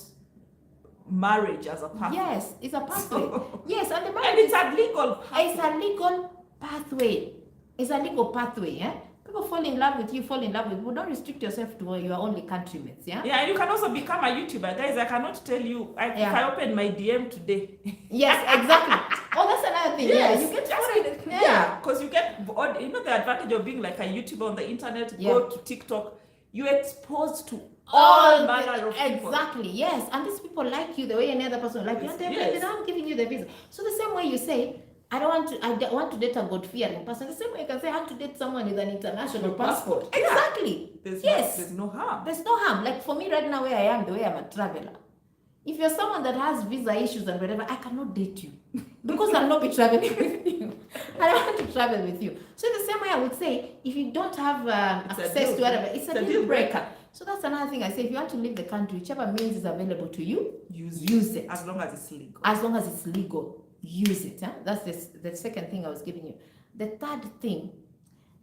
marriage as a pathway. Yes, it's a pathway. Yes, and the marriage and it's a legal pathway. It's a legal pathway. It's a legal pathway, yeah? People fall in love with you, but don't restrict yourself to your only countrymates, yeah? Yeah, you can also become a YouTuber. Guys, I cannot tell you, if I open my DM today. Yes, exactly. Oh, that's another thing. Yes, you get followed. Yeah, because you get, you know, the advantage of being like a YouTuber on the internet, go to TikTok, you're exposed to all manner of people. Exactly, yes. And these people like you the way any other person like you. And they're not giving you the visa. So the same way you say, I want to date a God-fearing person. The same way you can say, I want to date someone with an international passport. Exactly. There's no harm. There's no harm. Like for me right now where I am, the way I'm a traveler. If you're someone that has visa issues and whatever, I cannot date you. Because I'll not be traveling with you. I don't want to travel with you. So the same way I would say, if you don't have access to whatever, it's a deal breaker. So that's another thing I say. If you want to leave the country, whichever means is available to you, use it. As long as it's legal. As long as it's legal, use it. Huh? That's the second thing I was giving you. The third thing,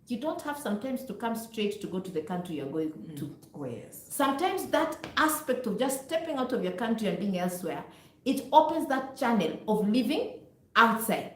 you don't have sometimes to come straight to go to the country you're going to. Oh, yes. Sometimes that aspect of just stepping out of your country and being elsewhere, it opens that channel of living outside.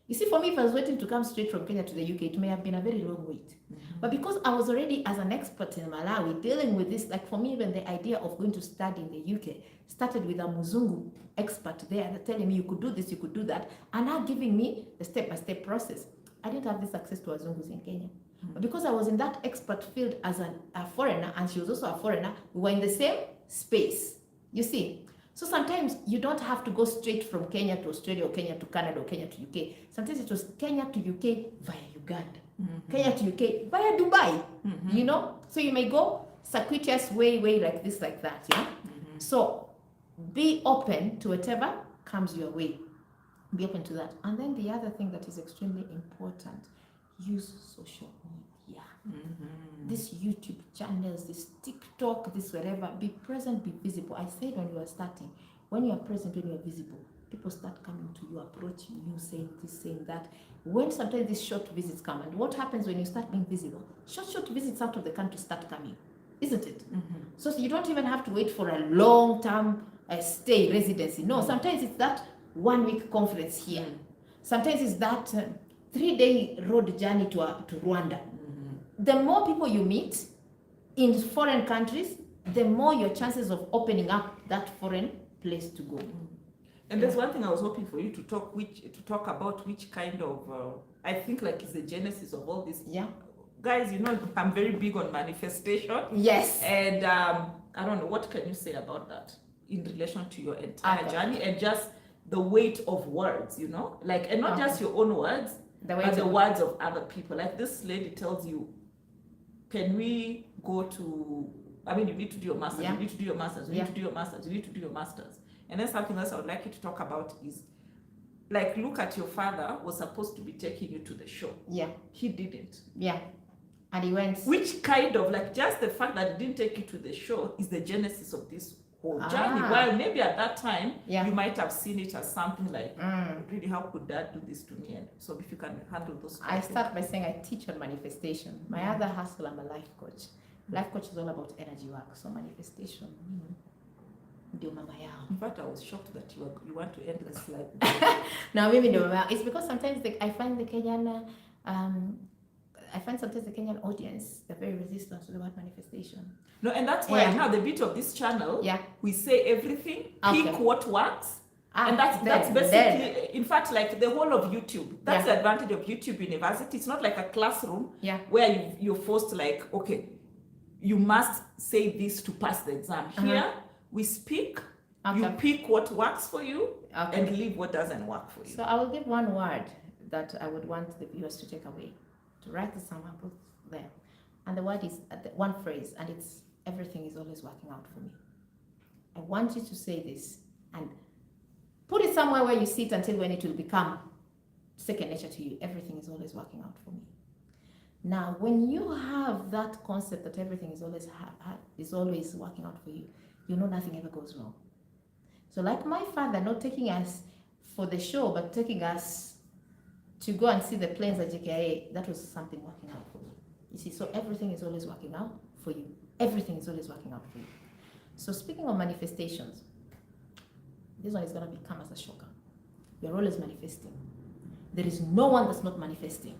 You see, for me, if I was waiting to come straight from Kenya to the UK, it may have been a very long wait. But because I was already, as an expert in Malawi, dealing with this, like for me, even the idea of going to study in the UK started with a Muzungu expert there telling me you could do this, you could do that, and now giving me the step-by-step process. I didn't have this access to Wazungus in Kenya. But because I was in that expert field as a foreigner, and she was also a foreigner, we were in the same space. You see? So sometimes you don't have to go straight from Kenya to Australia or Kenya to Canada or Kenya to UK. Sometimes it was Kenya to UK via Uganda. Kenya to UK via Dubai. You know? So you may go circuitous way like this, like that. Yeah? So be open to whatever comes your way. Be open to that. And then the other thing that is extremely important, use social media. These YouTube channels, this TikTok, this whatever, be present, be visible. I said when you are starting, when you are present, when you are visible, people start coming to you, approaching you, saying this, saying that. When sometimes these short visits come, and what happens when you start being visible? Short visits out of the country start coming, isn't it? So you don't even have to wait for a long-term stay residency. No, sometimes it's that 1-week conference here. Sometimes it's that 3-day road journey to Rwanda. The more people you meet in foreign countries, the more your chances of opening up that foreign place to go. And there's one thing I was hoping for you to talk about, which kind of I think like is the genesis of all this. Yeah. Guys, you know I'm very big on manifestation. Yes. And I don't know, what can you say about that in relation to your entire journey and just the weight of words, you know? Like, and not just your own words, but the words of other people. Like this lady tells you, can we go to, I mean, you need to do your master's, you need to do your master's, you need to do your master's, you need to do your master's. And then something else I would like you to talk about is, like, look at your father was supposed to be taking you to the show. Yeah. He didn't. Yeah. And he went. Which kind of, like, just the fact that he didn't take you to the show is the genesis of this whole journey. While maybe at that time, you might have seen it as something like, really, how could dad do this to me? And so if you can handle those I start by saying I teach on manifestation. My other hustle, I'm a life coach. Life coach is all about energy work. So manifestation. ndio mama yao. In fact, I was shocked that you want to end the slide. Now, maybe ndio mama yao. It's because sometimes I find the Kenyan audience, they're very resistant to the word manifestation. No, and that's why now the beauty of this channel, we say everything, pick what works. And that's basically, in fact, like the whole of YouTube. That's the advantage of YouTube University. It's not like a classroom where you're forced like, okay, you must say this to pass the exam. Here, we speak, you pick what works for you, and leave what doesn't work for you. So I will give one word that I would want the viewers to take away, to write this somewhere there. And the word is one phrase, and it's everything is always working out for me. I want you to say this and put it somewhere where you sit until when it will become second nature to you. Everything is always working out for me. Now, when you have that concept that everything is always working out for you, you know nothing ever goes wrong. So like my father, not taking us for the show, but taking us to go and see the planes at JKIA, that was something working out for me. You see, so everything is always working out for you. Everything is always working out for you. So speaking of manifestations, this one is going to become as a shocker. You're always manifesting. There is no one that's not manifesting.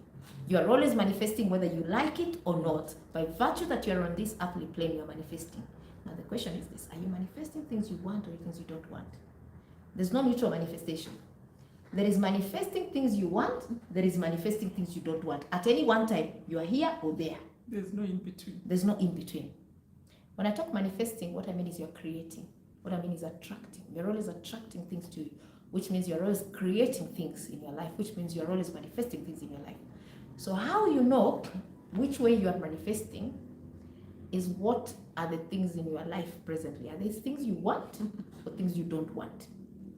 You are always manifesting whether you like it or not. By virtue that you are on this earthly plane, you are manifesting. Now the question is this: are you manifesting things you want or things you don't want? There's no mutual manifestation. There is manifesting things you want, there is manifesting things you don't want. At any one time, you are here or there. There's no in between. There's no in between. When I talk manifesting, what I mean is you're creating. What I mean is attracting. You're always attracting things to you, which means you're always creating things in your life, which means you're always manifesting things in your life. So how you know which way you are manifesting is what are the things in your life presently. Are these things you want or things you don't want?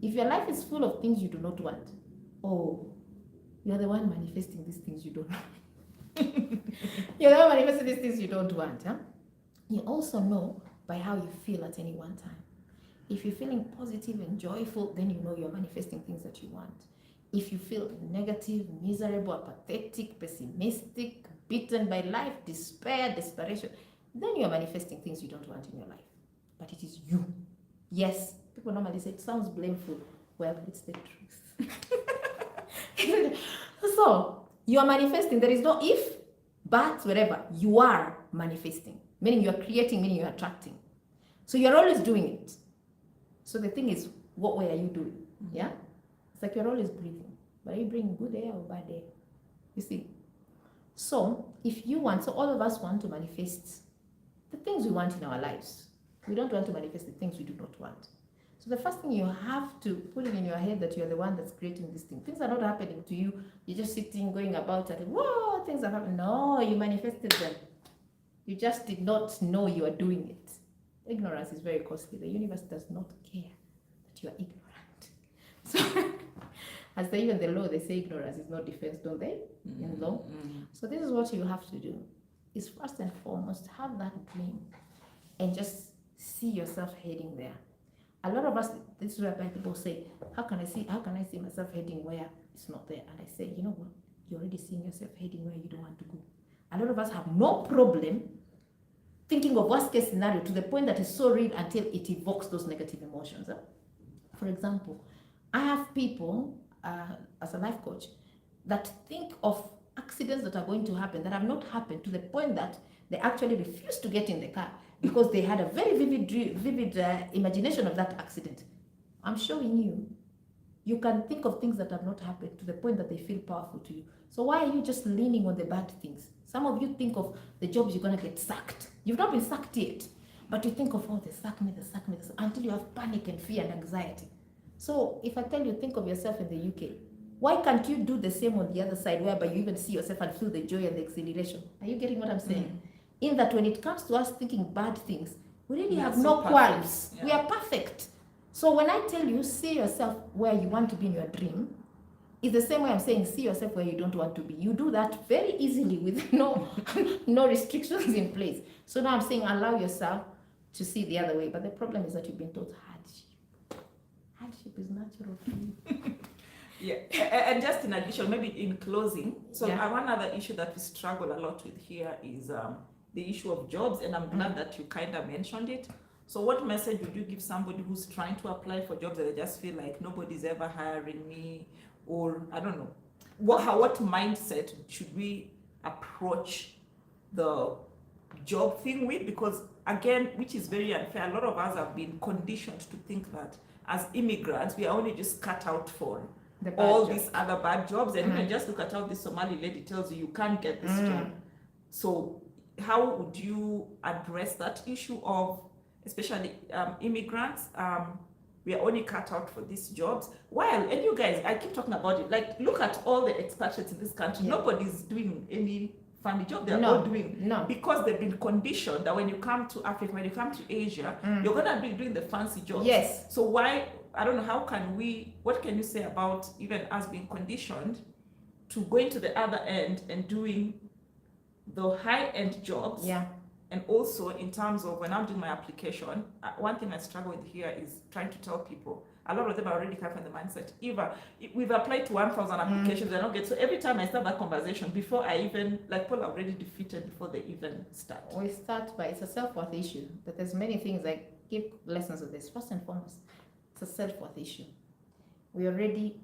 If your life is full of things you do not want, oh, you're the one manifesting these things you don't want. You're the one manifesting these things you don't want. Huh? You also know by how you feel at any one time. If you're feeling positive and joyful, then you know you're manifesting things that you want. If you feel negative, miserable, apathetic, pessimistic, beaten by life, despair, desperation, then you're manifesting things you don't want in your life. But it is you. Yes, people normally say it sounds blameful. Well, it's the truth. So, you are manifesting. There is no if, but, whatever. You are manifesting. Meaning you are creating, meaning you are attracting. So you're always doing it. So the thing is, what way are you doing? Yeah? It's like you're always breathing. But are you breathing good air or bad air? You see? So, if you want, so all of us want to manifest the things we want in our lives. We don't want to manifest the things we do not want. So the first thing you have to put it in your head that you're the one that's creating this thing. Things are not happening to you. You're just sitting, going about and whoa, things are happening. No, you manifested them. You just did not know you are doing it. Ignorance is very costly. The universe does not care that you are ignorant. So, as even the law, they say ignorance is not defense, don't they? In law. So this is what you have to do. Is first and foremost, have that dream and just see yourself heading there. A lot of us, this is where people say, how can I see myself heading where it's not there? And I say, you know what? You're already seeing yourself heading where you don't want to go. A lot of us have no problem thinking of worst case scenario to the point that it's so real until it evokes those negative emotions. For example, I have people as a life coach that think of accidents that are going to happen that have not happened to the point that they actually refuse to get in the car because they had a very vivid imagination of that accident. I'm showing you, you can think of things that have not happened to the point that they feel powerful to you. So why are you just leaning on the bad things? Some of you think of the jobs you're going to get sacked. You've not been sacked yet, but you think of, oh, they sack me, until you have panic and fear and anxiety. So if I tell you, think of yourself in the UK, why can't you do the same on the other side, whereby you even see yourself and feel the joy and the exhilaration? Are you getting what I'm saying? In that when it comes to us thinking bad things, we really have no qualms. Yeah. We are perfect. So when I tell you, see yourself where you want to be in your dream, it's the same way I'm saying, see yourself where you don't want to be. You do that very easily with no restrictions in place. So now I'm saying, allow yourself to see the other way. But the problem is that you've been taught hardship. Hardship is natural for you. Yeah, and just in addition, maybe in closing, so one other issue that we struggle a lot with here is the issue of jobs, and I'm glad that you kind of mentioned it. So what message would you give somebody who's trying to apply for jobs that they just feel like nobody's ever hiring me, or I don't know, what mindset should we approach the job thing with? Because again, which is very unfair, a lot of us have been conditioned to think that as immigrants we are only just cut out for all these other bad jobs, and even just look at how this Somali lady tells you can't get this job. So how would you address that issue of, especially immigrants, we are only cut out for these jobs? While, and you guys, I keep talking about it, like look at all the expatriates in this country, nobody's doing any funny job. They're all doing because they've been conditioned that when you come to Africa, when you come to Asia, you're gonna be doing the fancy jobs. Yes. So why, I don't know, how can we, what can you say about even us being conditioned to going to the other end and doing the high-end jobs? Yeah. And also in terms of when I'm doing my application, one thing I struggle with here is trying to tell people, a lot of them are already coming from the mindset, we've applied to 1,000 applications, they don't get, so every time I start that conversation, before I even, like, people are already defeated before they even start. We start by, it's a self-worth issue, but there's many things, I give lessons of this. First and foremost, it's a self-worth issue. We already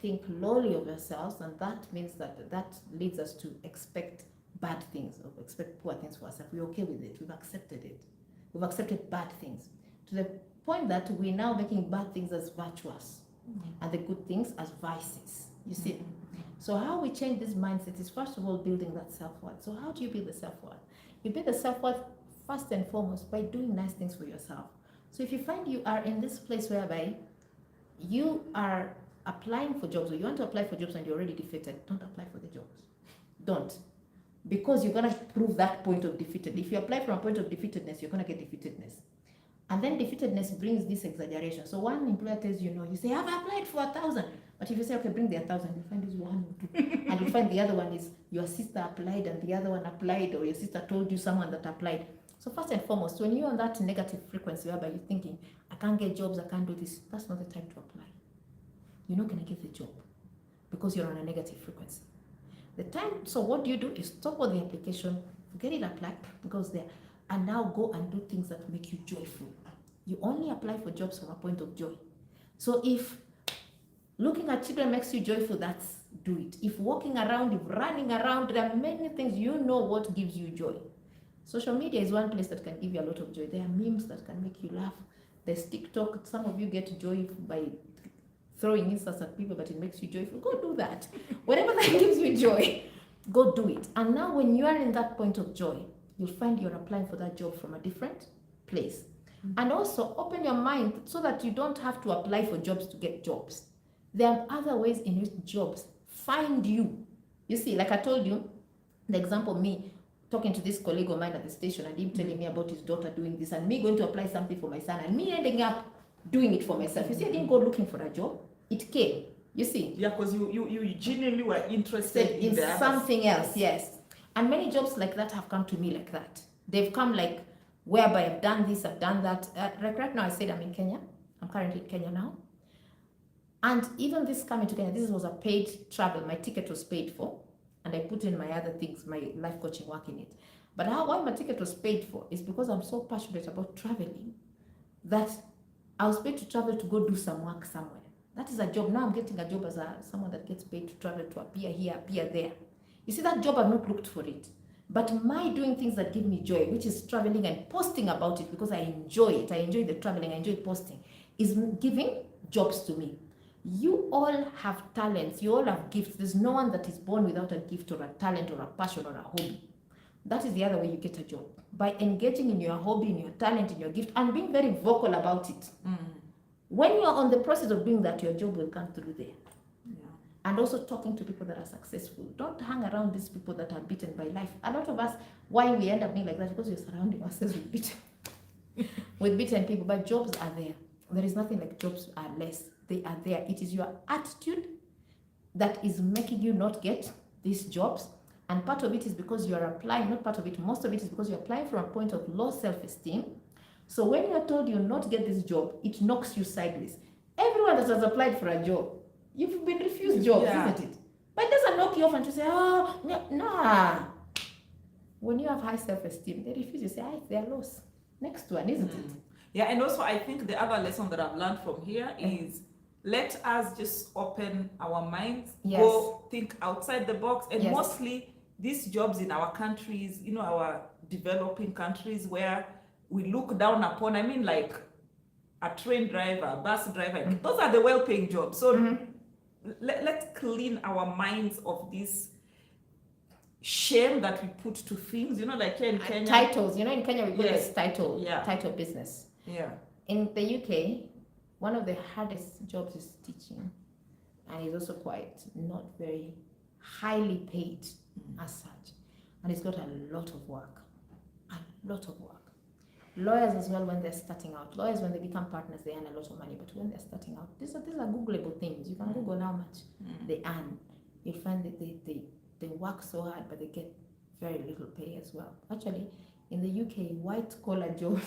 think lowly of ourselves, and that means that leads us to expect bad things, or expect poor things for ourselves. We're okay with it. We've accepted it. We've accepted bad things to the point that we're now making bad things as virtuous and the good things as vices. You see? So how we change this mindset is, first of all, building that self-worth. So how do you build the self-worth? You build the self-worth first and foremost by doing nice things for yourself. So if you find you are in this place whereby you are applying for jobs, or you want to apply for jobs and you're already defeated, don't apply for the jobs. Don't. Because you're going to prove that point of defeated. If you apply from a point of defeatedness, you're going to get defeatedness. And then defeatedness brings this exaggeration. So one employer tells you no, you say, I've applied for 1,000. But if you say, okay, bring the 1,000, you find this one or two. And you find the other one is your sister applied and the other one applied, or your sister told you someone that applied. So first and foremost, when you're on that negative frequency whereby you're thinking, I can't get jobs, I can't do this, that's not the time to apply. You're not going to get the job because you're on a negative frequency. The time, so what do? Is stop all the application, forget it, apply, because there, and now go and do things that make you joyful. You only apply for jobs from a point of joy. So if looking at children makes you joyful, that's do it. If walking around, if running around, there are many things, you know what gives you joy. Social media is one place that can give you a lot of joy. There are memes that can make you laugh. There's TikTok. Some of you get joy by throwing insults at people, but it makes you joyful. Go do that. Whatever that gives you joy, go do it. And now when you are in that point of joy, you'll find you're applying for that job from a different place. And also open your mind so that you don't have to apply for jobs to get jobs. There are other ways in which jobs find you. You see, like I told you, the example, me talking to this colleague of mine at the station and him telling me about his daughter doing this, and me going to apply something for my son, and me ending up doing it for myself. You see, I didn't go looking for a job. It came. You see. Yeah, because you genuinely were interested in something else, yes. And many jobs like that have come to me like that. They've come like, whereby I've done this, I've done that. Right now I said I'm in Kenya. I'm currently in Kenya now. And even this coming to Kenya, this was a paid travel. My ticket was paid for. And I put in my other things, my life coaching work in it. But why my ticket was paid for is because I'm so passionate about traveling that I was paid to travel to go do some work somewhere. That is a job. Now I'm getting a job as someone that gets paid to travel, to appear here, appear there. You see, that job, I've not looked for it. But my doing things that give me joy, which is traveling and posting about it because I enjoy it. I enjoy the traveling, I enjoy posting, is giving jobs to me. You all have talents. You all have gifts. There's no one that is born without a gift or a talent or a passion or a hobby. That is the other way you get a job. By engaging in your hobby, in your talent, in your gift, and being very vocal about it. When you're on the process of doing that, your job will come through there. Yeah. And also talking to people that are successful. Don't hang around these people that are beaten by life. A lot of us, why we end up being like that, because we're surrounding ourselves with beaten people. But jobs are there. There is nothing like jobs are less. They are there. It is your attitude that is making you not get these jobs. And part of it is because you are applying, not part of it, most of it is because you're applying from a point of low self-esteem. So when you're told you'll not get this job, it knocks you sideways. Everyone that has applied for a job, you've been refused jobs, isn't it? But it doesn't knock you off and to say, oh, nah. When you have high self-esteem, they refuse. You say, they're lost. Next one, isn't it? Yeah, and also I think the other lesson that I've learned from here is let us just open our minds, Yes. go think outside the box, and Yes. mostly these jobs in our countries, you know, our developing countries where we look down upon, I mean, like a train driver, a bus driver, those are the well-paying jobs. So let's clean our minds of this shame that we put to things, you know, like here in Kenya. Titles, you know, in Kenya we call Yes. this title, Yeah. title business. Yeah. In the UK, one of the hardest jobs is teaching, and it's also quite not very highly paid as such, and it's got a lot of work, Lawyers as well, when they're starting out, lawyers when they become partners they earn a lot of money, but when they're starting out, these are Googleable things. You can Google how much they earn. You'll find that they work so hard, but they get very little pay as well. Actually, in the UK, white collar jobs.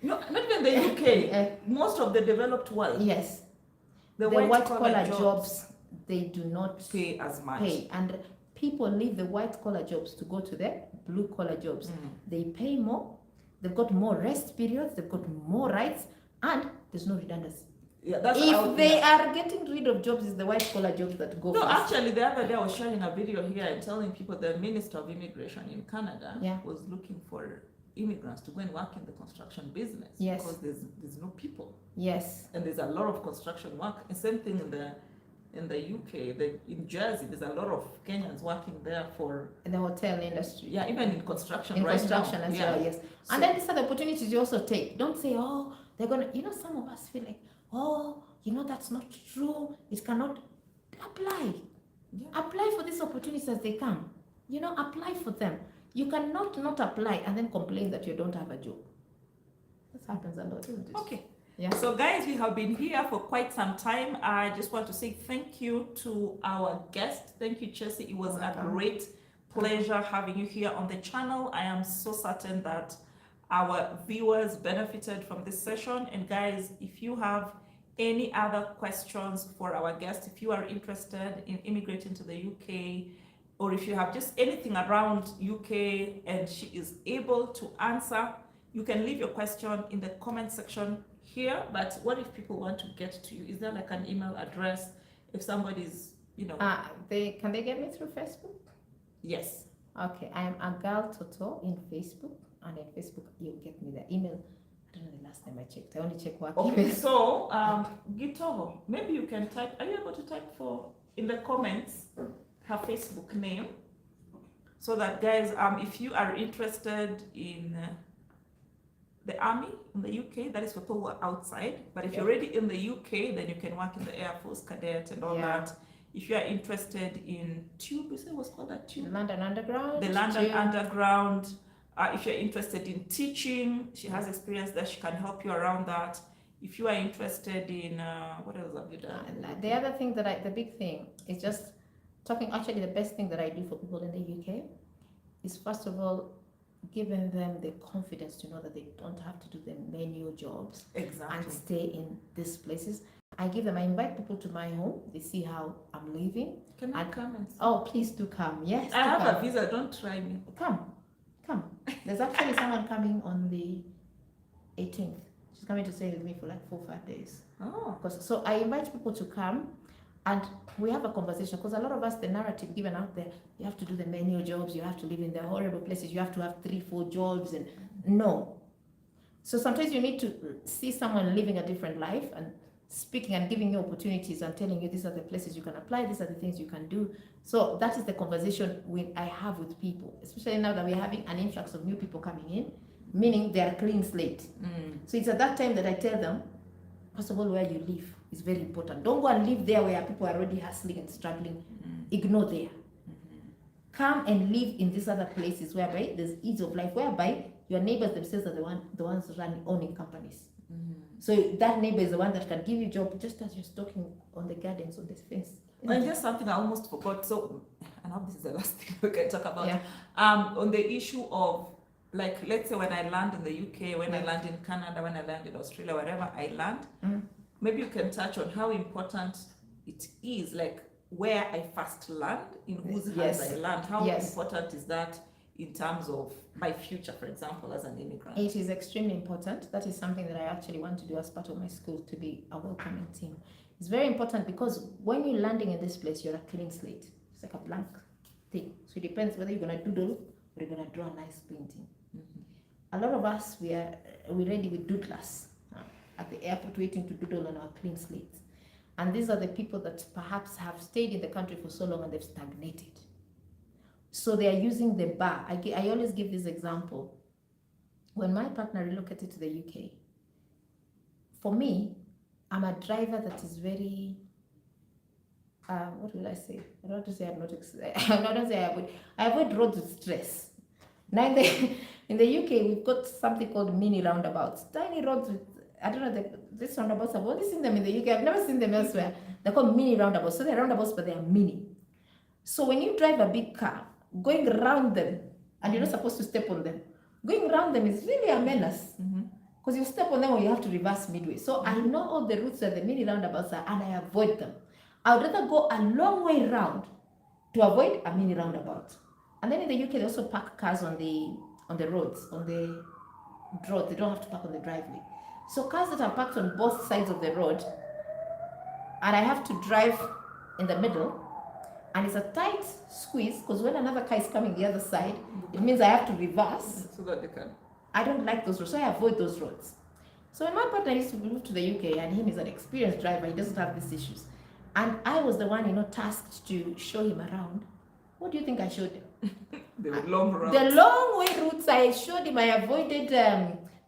No, not even the UK. Most of the developed world. Yes. The white collar jobs, they do not pay as much. And people leave the white collar jobs to go to the blue collar jobs. They pay more, they've got more rest periods, they've got more rights, and there's no redundancy. Yeah, that's if they are getting rid of jobs, it's the white collar jobs that go No, first. actually, the other day I was sharing a video here and telling people the Minister of Immigration in Canada was looking for immigrants to go and work in the construction business. Yes. Because there's no people. Yes. And there's a lot of construction work. And same thing in the UK, in Jersey, there's a lot of Kenyans working there for in the hotel industry. Yeah, even in construction. In right construction now. as well, yes. So, and then these are the opportunities you also take. Don't say, oh, they're gonna. You know, some of us feel like, oh, you know, that's not true. It cannot. Apply. Yeah. Apply for these opportunities as they come. You know, apply for them. You cannot not apply and then complain that you don't have a job. This happens a lot, isn't it? Okay. Yeah. So guys, we have been here for quite some time. I just want to say thank you to our guest. Thank you, Chelsea. It was a great pleasure having you here on the channel. I am so certain that our viewers benefited from this session. And guys, if you have any other questions for our guest, if you are interested in immigrating to the UK, or if you have just anything around UK and she is able to answer, you can leave your question in the comment section here. But what if people want to get to you? Is there like an email address if somebody's, you know? Can they get me through Facebook? Yes. Okay, I am Agal Toto in Facebook, and in Facebook you'll get me the email. I don't know the last time I checked. I only check work Okay, emails. so Gitoho, maybe you can type. Are you able to type for in the comments her Facebook name, so that guys, if you are interested in the army in the UK, that is for people who are outside. But if you're already in the UK, then you can work in the Air Force, cadet, and all that. If you are interested in Tube, you say what's called that Tube? The London Underground. The London Underground. If you're interested in teaching, she has experience that she can help you around that. If you are interested in what else have you done? The other thing the big thing is just talking. Actually, the best thing that I do for people in the UK is, first of all, giving them the confidence to know that they don't have to do the menial jobs and stay in these places. I invite people to my home. They see how I'm living. Can I come and see? Oh, please do come. Yes, I have a visa. Don't try me. Come. There's actually someone coming on the 18th. She's coming to stay with me for like 4 or 5 days. Oh. So I invite people to come, and we have a conversation, because a lot of us, the narrative given out there, you have to do the menial jobs, you have to live in the horrible places, you have to have 3-4 jobs, and no. So sometimes you need to see someone living a different life and speaking and giving you opportunities and telling you these are the places you can apply, these are the things you can do. So that is the conversation I have with people, especially now that we're having an influx of new people coming in, meaning they are clean slate. So it's at that time that I tell them, first of all, where you live is very important. Don't go and live there where people are already hustling and struggling. Ignore there. Come and live in these other places whereby there's ease of life, whereby your neighbors themselves are the ones owning companies. So that neighbor is the one that can give you a job, just as you're stocking on the gardens on this fence. And just something I almost forgot. So, and now this is the last thing we can talk about. On the issue of, like, let's say when I land in the UK, when I land in Canada, when I land in Australia, wherever I land, maybe you can touch on how important it is, like where I first land, in whose hands I land. How important is that in terms of my future, for example, as an immigrant? It is extremely important. That is something that I actually want to do as part of my school, to be a welcoming team. It's very important because when you're landing in this place, you're a clean slate. It's like a blank thing. So it depends whether you're going to doodle or you're going to draw a nice painting. A lot of us, we're ready with doodlers at the airport waiting to doodle on our clean slate. And these are the people that perhaps have stayed in the country for so long and they've stagnated. So they are using the bar. I always give this example. When my partner relocated to the UK, for me, I'm a driver that is very, what will I say? I don't want to say I'm not, I don't say I avoid roads with stress. Now in the UK, we've got something called mini roundabouts. Tiny roads with, I don't know, these roundabouts, I've only seen them in the UK. I've never seen them elsewhere. They're called mini roundabouts. So they're roundabouts, but they are mini. So when you drive a big car, going around them, and you're not supposed to step on them, going around them is really a menace. Because you step on them or you have to reverse midway. So I know all the routes where the mini roundabouts are, and I avoid them. I would rather go a long way round to avoid a mini roundabout. And then in the UK, they also park cars on the roads, on the road. They don't have to park on the driveway. So cars that are parked on both sides of the road, and I have to drive in the middle, and it's a tight squeeze, because when another car is coming the other side, it means I have to reverse. So that they can. I don't like those roads, so I avoid those roads. So when my partner used to move to the UK, and him is an experienced driver, he doesn't have these issues. And I was the one, tasked to show him around. What do you think I showed him? The long routes. The long way routes I showed him. I avoided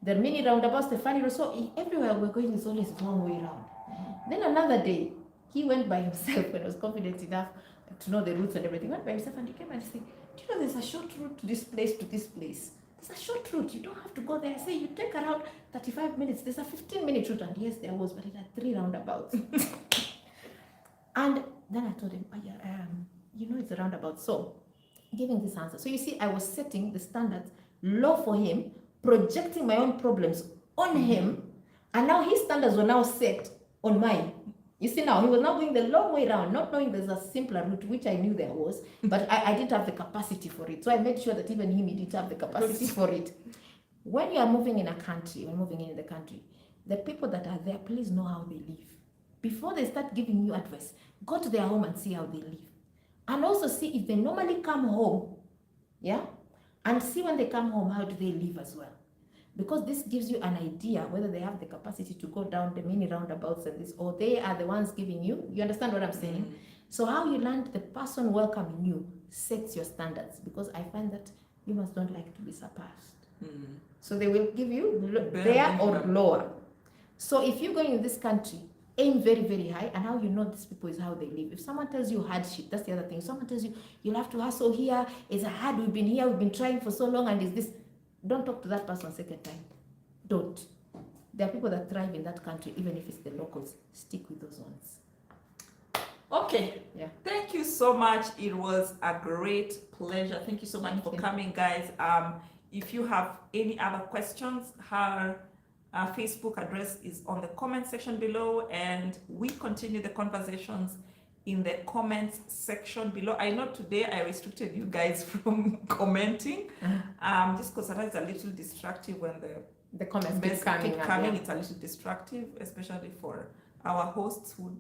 the mini roundabouts, the funny roads. So everywhere we're going is always a long way round. Then another day, he went by himself when I was confident enough to know the routes and everything. He went by himself and he came and said, do you know there's a short route to this place, to this place? There's a short route. You don't have to go there. I say, you take around 35 minutes. There's a 15-minute route. And yes, there was, but it had 3 roundabouts. And then I told him, oh, yeah, it's a roundabout. So, giving this answer. So you see, I was setting the standards low for him, projecting my own problems on him, and now his standards were now set on mine. You see now, he was now going the long way around, not knowing there's a simpler route, which I knew there was, but I didn't have the capacity for it. So I made sure that even him, he didn't have the capacity for it. When you are moving in a country, when moving in the country, the people that are there, please know how they live. Before they start giving you advice, go to their home and see how they live. And also see if they normally come home, yeah? And see when they come home, how do they live as well? Because this gives you an idea whether they have the capacity to go down the mini roundabouts and this, or they are the ones giving you. You understand what I'm saying? So how you land the person welcoming you sets your standards, because I find that humans don't like to be surpassed. So they will give you there or lower. So if you're going in this country, aim very, very high, and how you know these people is how they live. If someone tells you hardship, that's the other thing. If someone tells you, you'll have to hustle here, it's hard, we've been here, we've been trying for so long, and is this, don't talk to that person second time. Don't. There are people that thrive in that country, even if it's the locals. Stick with those ones. Okay. Yeah. Thank you so much. It was a great pleasure. Thank you so much for coming, guys. If you have any other questions, her Facebook address is on the comment section below, and we continue the conversations in the comments section below. I know today I restricted you guys from commenting, just because sometimes it's a little distractive when the comments keep coming. It's a little distractive, especially for our hosts who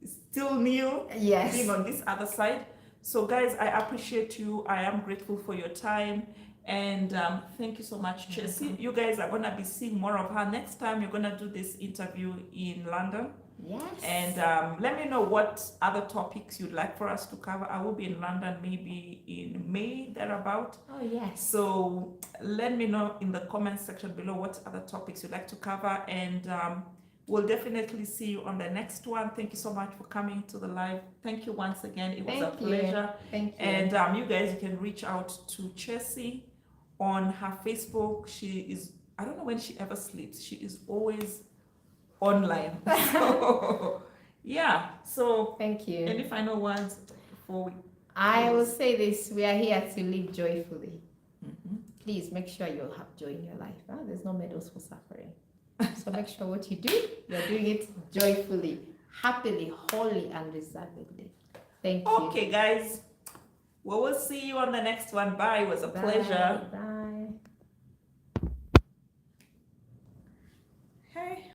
is still new, being on this other side. So guys, I appreciate you. I am grateful for your time. And thank you so much, Chelsea. You guys are going to be seeing more of her. Next time, you're going to do this interview in London. Yes. And let me know what other topics you'd like for us to cover. I will be in London maybe in May, thereabout. Oh, yes. So let me know in the comments section below what other topics you'd like to cover. And we'll definitely see you on the next one. Thank you so much for coming to the live. Thank you once again. It was a pleasure. Thank you. And you guys, you can reach out to Chelsea on her Facebook. She is, I don't know when she ever sleeps. She is always online. So, yeah. So thank you. Any final words before we? I will say this: we are here to live joyfully. Please make sure you have joy in your life. Huh? There's no medals for suffering. So make sure what you do, you're doing it joyfully, happily, wholly, and reservedly. Thank you. Okay, guys. Well, we'll see you on the next one. Bye. It was a Bye. pleasure. Bye.